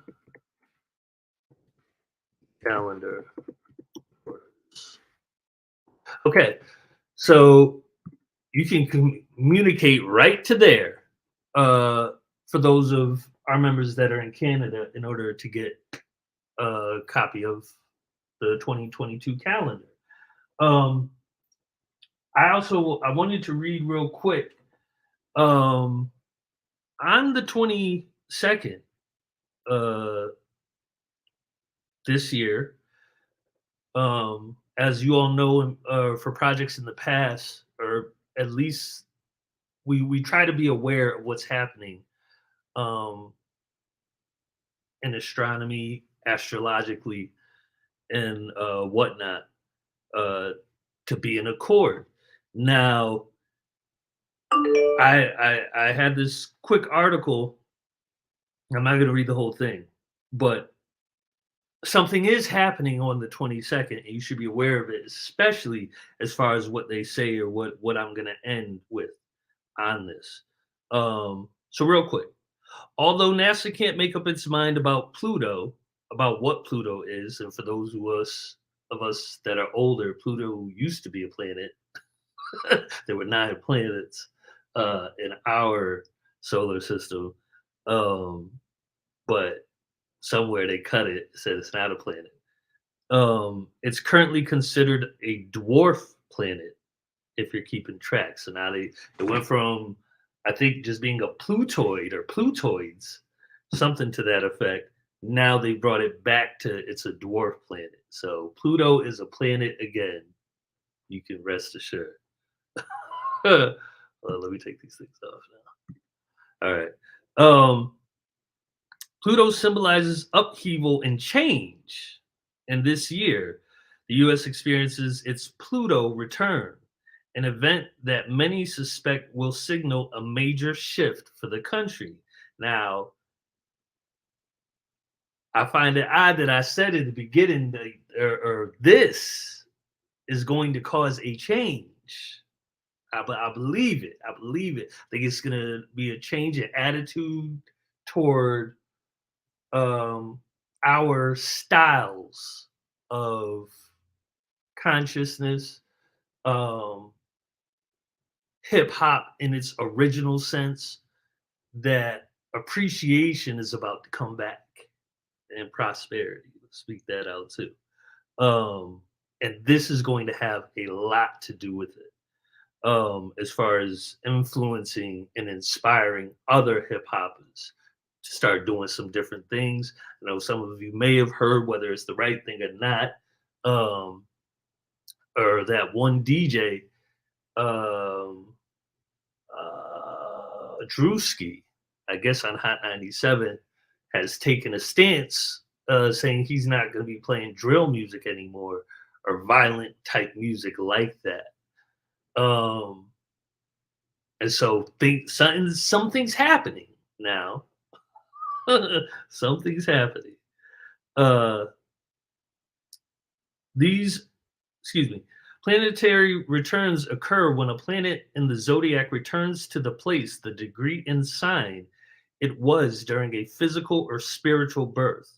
calendar. Okay, so you can communicate right to there for those of our members that are in Canada in order to get a copy of the 2022 calendar. I wanted to read real quick On the 22nd, this year, as you all know, for projects in the past, or at least we try to be aware of what's happening um, in astronomy, astrologically, and whatnot, uh, to be in accord. Now, I had this quick article. I'm not going to read the whole thing, but something is happening on the 22nd, and you should be aware of it, especially as far as what they say or what I'm going to end with on this. So real quick, although NASA can't make up its mind about Pluto, about what Pluto is, and for those of us that are older, Pluto used to be a planet. There were 9 planets in our solar system, but somewhere they cut it, said it's not a planet. It's currently considered a dwarf planet, if you're keeping track. So now it went from, I think, just being a Plutoid or Plutoids, something to that effect. Now they brought it back to it's a dwarf planet. So Pluto is a planet again. You can rest assured. Let me take these things off now. All right. Pluto symbolizes upheaval and change. And this year, the U.S. experiences its Pluto return, an event that many suspect will signal a major shift for the country. Now, I find it odd that I said at the beginning or this is going to cause a change. I believe it. I believe it. I think it's going to be a change in attitude toward our styles of consciousness, hip hop in its original sense, that appreciation is about to come back, and prosperity. Let's speak that out too. And this is going to have a lot to do with it. As far as influencing and inspiring other hip hoppers to start doing some different things. I know some of you may have heard, whether it's the right thing or not, or that one DJ, Drewski, I guess on Hot 97, has taken a stance saying he's not going to be playing drill music anymore or violent type music like that. And so something's happening now. Something's happening. Planetary returns occur when a planet in the zodiac returns to the place, the degree, and sign it was during a physical or spiritual birth.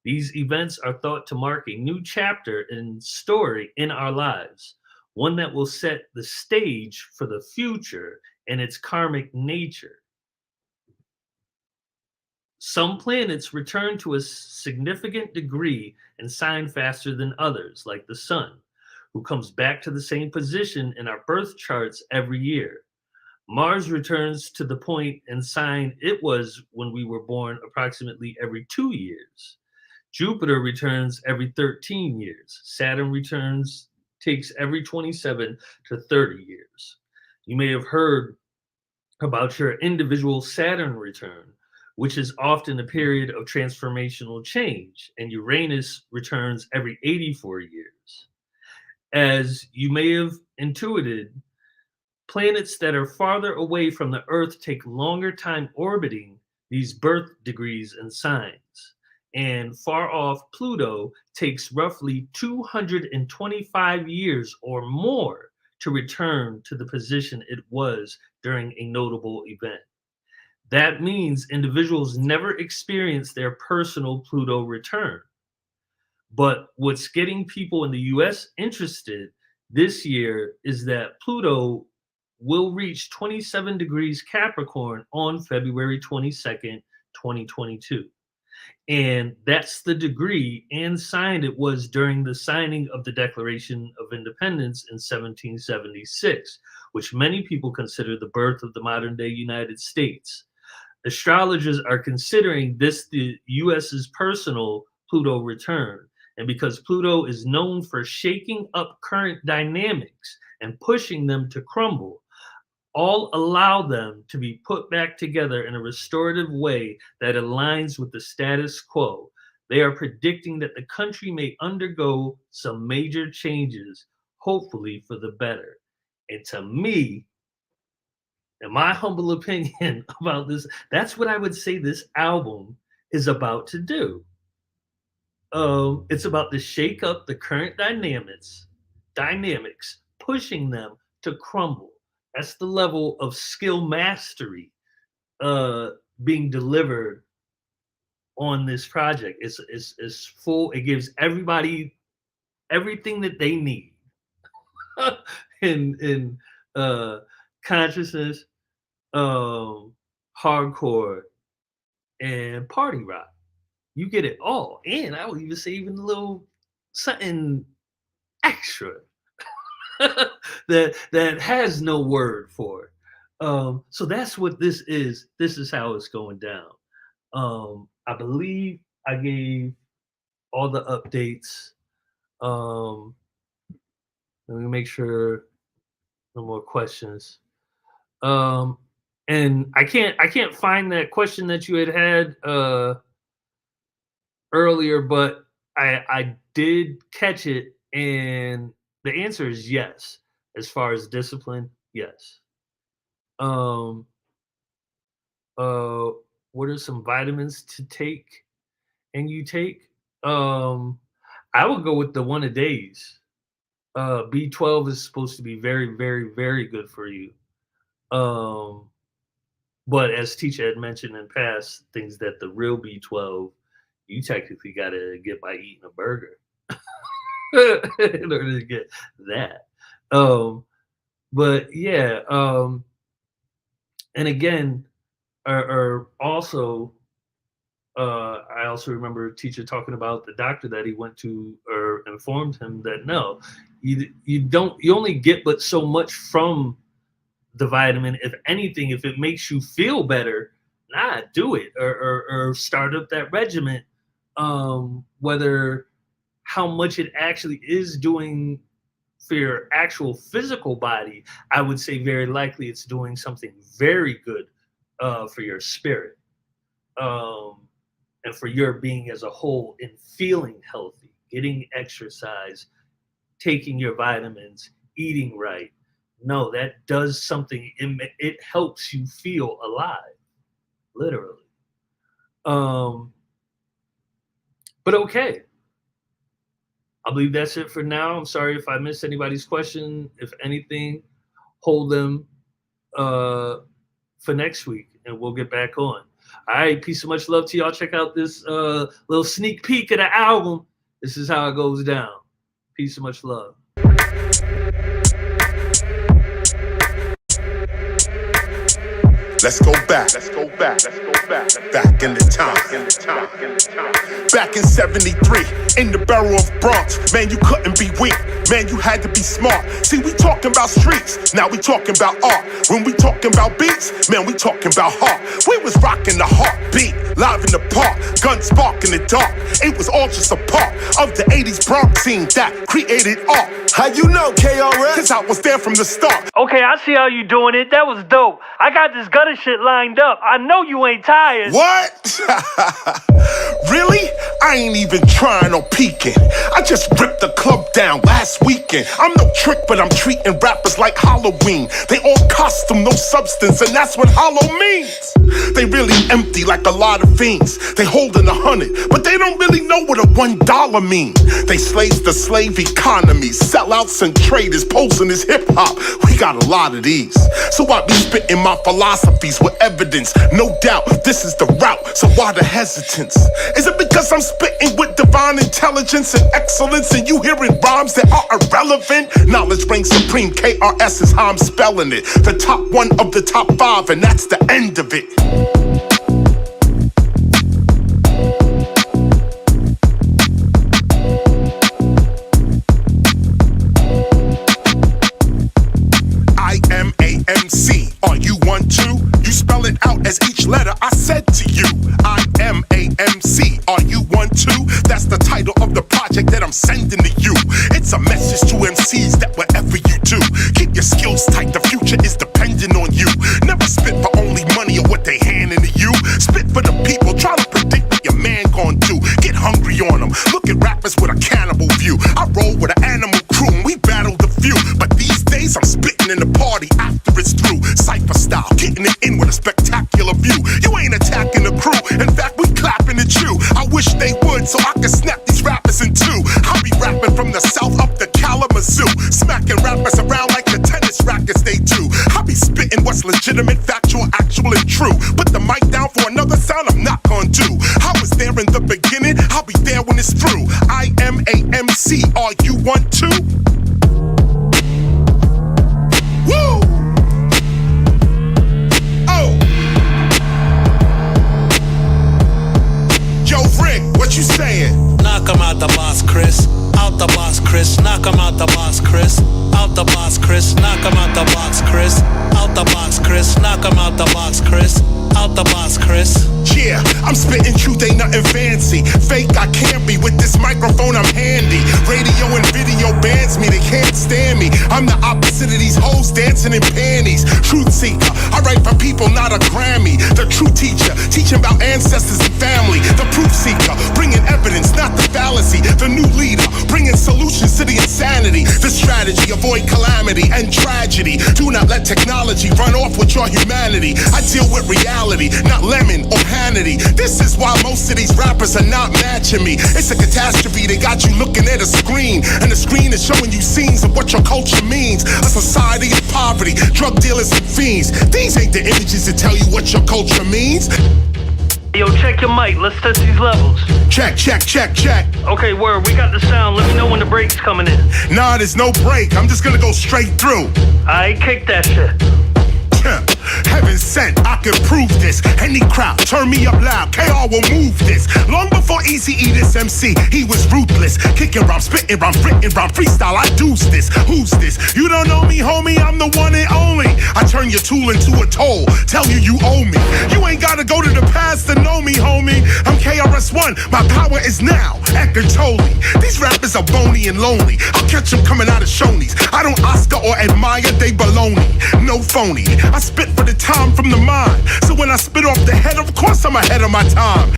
These events are thought to mark a new chapter in story in our lives, one that will set the stage for the future and its karmic nature. Some planets return to a significant degree and sign faster than others, like the sun, who comes back to the same position in our birth charts every year. Mars returns to the point and sign it was when we were born approximately every 2 years. Jupiter returns every 13 years. Saturn takes every 27 to 30 years. You may have heard about your individual Saturn return, which is often a period of transformational change, and Uranus returns every 84 years. As you may have intuited, planets that are farther away from the Earth take longer time orbiting these birth degrees and signs. And far off Pluto takes roughly 225 years or more to return to the position it was during a notable event. That means individuals never experience their personal Pluto return. But what's getting people in the US interested this year is that Pluto will reach 27 degrees Capricorn on February 22nd, 2022. And that's the degree, and signed it was during the signing of the Declaration of Independence in 1776, which many people consider the birth of the modern day United States. Astrologers are considering this the US's personal Pluto return. And because Pluto is known for shaking up current dynamics and pushing them to crumble, all allow them to be put back together in a restorative way that aligns with the status quo. They are predicting that the country may undergo some major changes, hopefully for the better. And to me, in my humble opinion about this, that's what I would say this album is about to do. It's about to shake up the current dynamics, pushing them to crumble. That's the level of skill mastery being delivered on this project. It's full. It gives everybody everything that they need in consciousness, hardcore, and party rock. You get it all, and I would even say even a little something extra that has no word for it. So that's what this is. This is how it's going down. I believe I gave all the updates. Let me make sure no more questions. And I can't find that question that you had earlier, but I did catch it, and the answer is yes. As far as discipline, yes. What are some vitamins to take and you take? I would go with the one a days. B12 is supposed to be very, very, very good for you. But as TEACHA had mentioned in past things, that the real B12, you technically got to get by eating a burger in order to get that. But yeah, and again, also, I also remember TEACHA talking about the doctor that he went to, or informed him that no, you only get but so much from the vitamin. If anything, if it makes you feel better, do it, or start up that regimen. Whether how much it actually is doing for your actual physical body, I would say very likely it's doing something very good for your spirit, and for your being as a whole in feeling healthy, getting exercise, taking your vitamins, eating right. No, that does something. It helps you feel alive, literally. But okay, I believe that's it for now. I'm sorry if I missed anybody's question. If anything, hold them for next week, and we'll get back on. All right, peace and much love to y'all. Check out this little sneak peek of the album. This is how it goes down. Peace and much love. Let's go back. Back in the time. Back in 73, in the borough of Bronx. Man, you couldn't be weak. Man, you had to be smart. See, we talking about streets. Now we talking about art. When we talking about beats, man, we talking about heart. We was rocking the heartbeat, live in the park. Gun spark in the dark. It was all just a part of the 80s Bronx scene that created art. How you know, KRS? Cause I was there from the start. Okay, I see how you doing it. That was dope. I got this gutter shit lined up. I know you ain't tired. What? Really? I ain't even trying or peeking. I just ripped the club down last weekend. I'm no trick, but I'm treating rappers like Halloween. They all costume, no substance, and that's what hollow means. They really empty like a lot of fiends. They holding 100, but they don't really know what a $1 means. They slaves the slave economy, sellouts and traders posing as hip-hop. We got a lot of these. So I be spitting my philosophies with evidence. No doubt, this is the route, so why the hesitance? Is it because I'm spitting with divine intelligence and excellence, and you hearing rhymes that are irrelevant? Knowledge reigns supreme, KRS is how I'm spelling it. The top one of the top 5, and that's the end of it. MC, are you one too? That's the title of the project that I'm sending to you. It's a message to MCs that whatever you do, keep your skills tight, the future is dependent on you. Never spit for only money or what they handing to you. Spit for the people, try to predict what your man gon' do. Get hungry on them, look at rappers with a cannibal view. I roll with an animal crew and we battle the few. But these days I'm spitting in the party after it's through. Cypher style, getting it in with a spectacular view. You ain't attacking the crew, in fact we clapping at you. I wish they would so I could snap these rappers in two. I be rapping from the south up to Kalamazoo, smacking rappers around like the tennis rackets they do. I be spitting what's legitimate, factual, actual, and true. Put the mic down for another sound I'm not gonna do. I was there in the beginning, I'll be there when it's through. I am a MC, are you one too? Woo! Oh! Yo, Rick, what you saying? Knock 'em out the box, Chris. Out the box, Chris. Knock 'em out the box, Chris. Out the box, Chris. Knock 'em out the box, Chris. Out the box, Chris. Knock 'em out the box, Chris. Out the box, Chris. Yeah, I'm spitting truth, ain't nothing fancy. Fake, I can't be. With this microphone, I'm handy. Radio and video bans me, they can't stand me. I'm the opposite of these hoes dancing in panties. Truth seeker, I write for people, not a Grammy. The true teacher, teaching about ancestors and family. The proof seeker, bringing evidence, not the fallacy. The new leader, bringing solutions to the insanity. The strategy, avoid calamity and tragedy. Do not let technology run off with your humanity. I deal with reality, not lemon or Hannity. This is why most of these rappers are not matching me. It's a catastrophe, they got you looking at a screen, and the screen is showing you scenes of what your culture means. A society of poverty, drug dealers and fiends. These ain't the images that tell you what your culture means. Yo, check your mic. Let's test these levels. Check, check, check, check. Okay, word. We got the sound. Let me know when the break's coming in. Nah, there's no break. I'm just gonna go straight through. Alright, kick that shit. Heaven sent, I can prove this. Any crowd, turn me up loud. KR will move this. Long before Eazy-E, this MC, he was ruthless. Kicking rhyme, spitting rhyme, written rhyme, freestyle. I deuce this. Who's this? You don't know me, homie. I'm the one and only. I turn your tool into a toll. Tell you you owe me. You ain't gotta go to the past to know me, homie. I'm KRS-ONE. My power is now. Eckhart Tolle. These rappers are bony and lonely. I'll catch them coming out of Shoney's. I don't Oscar or admire, they baloney. No phony. I spit for the time from the mind. So when I spit off the head, of course I'm ahead of my time.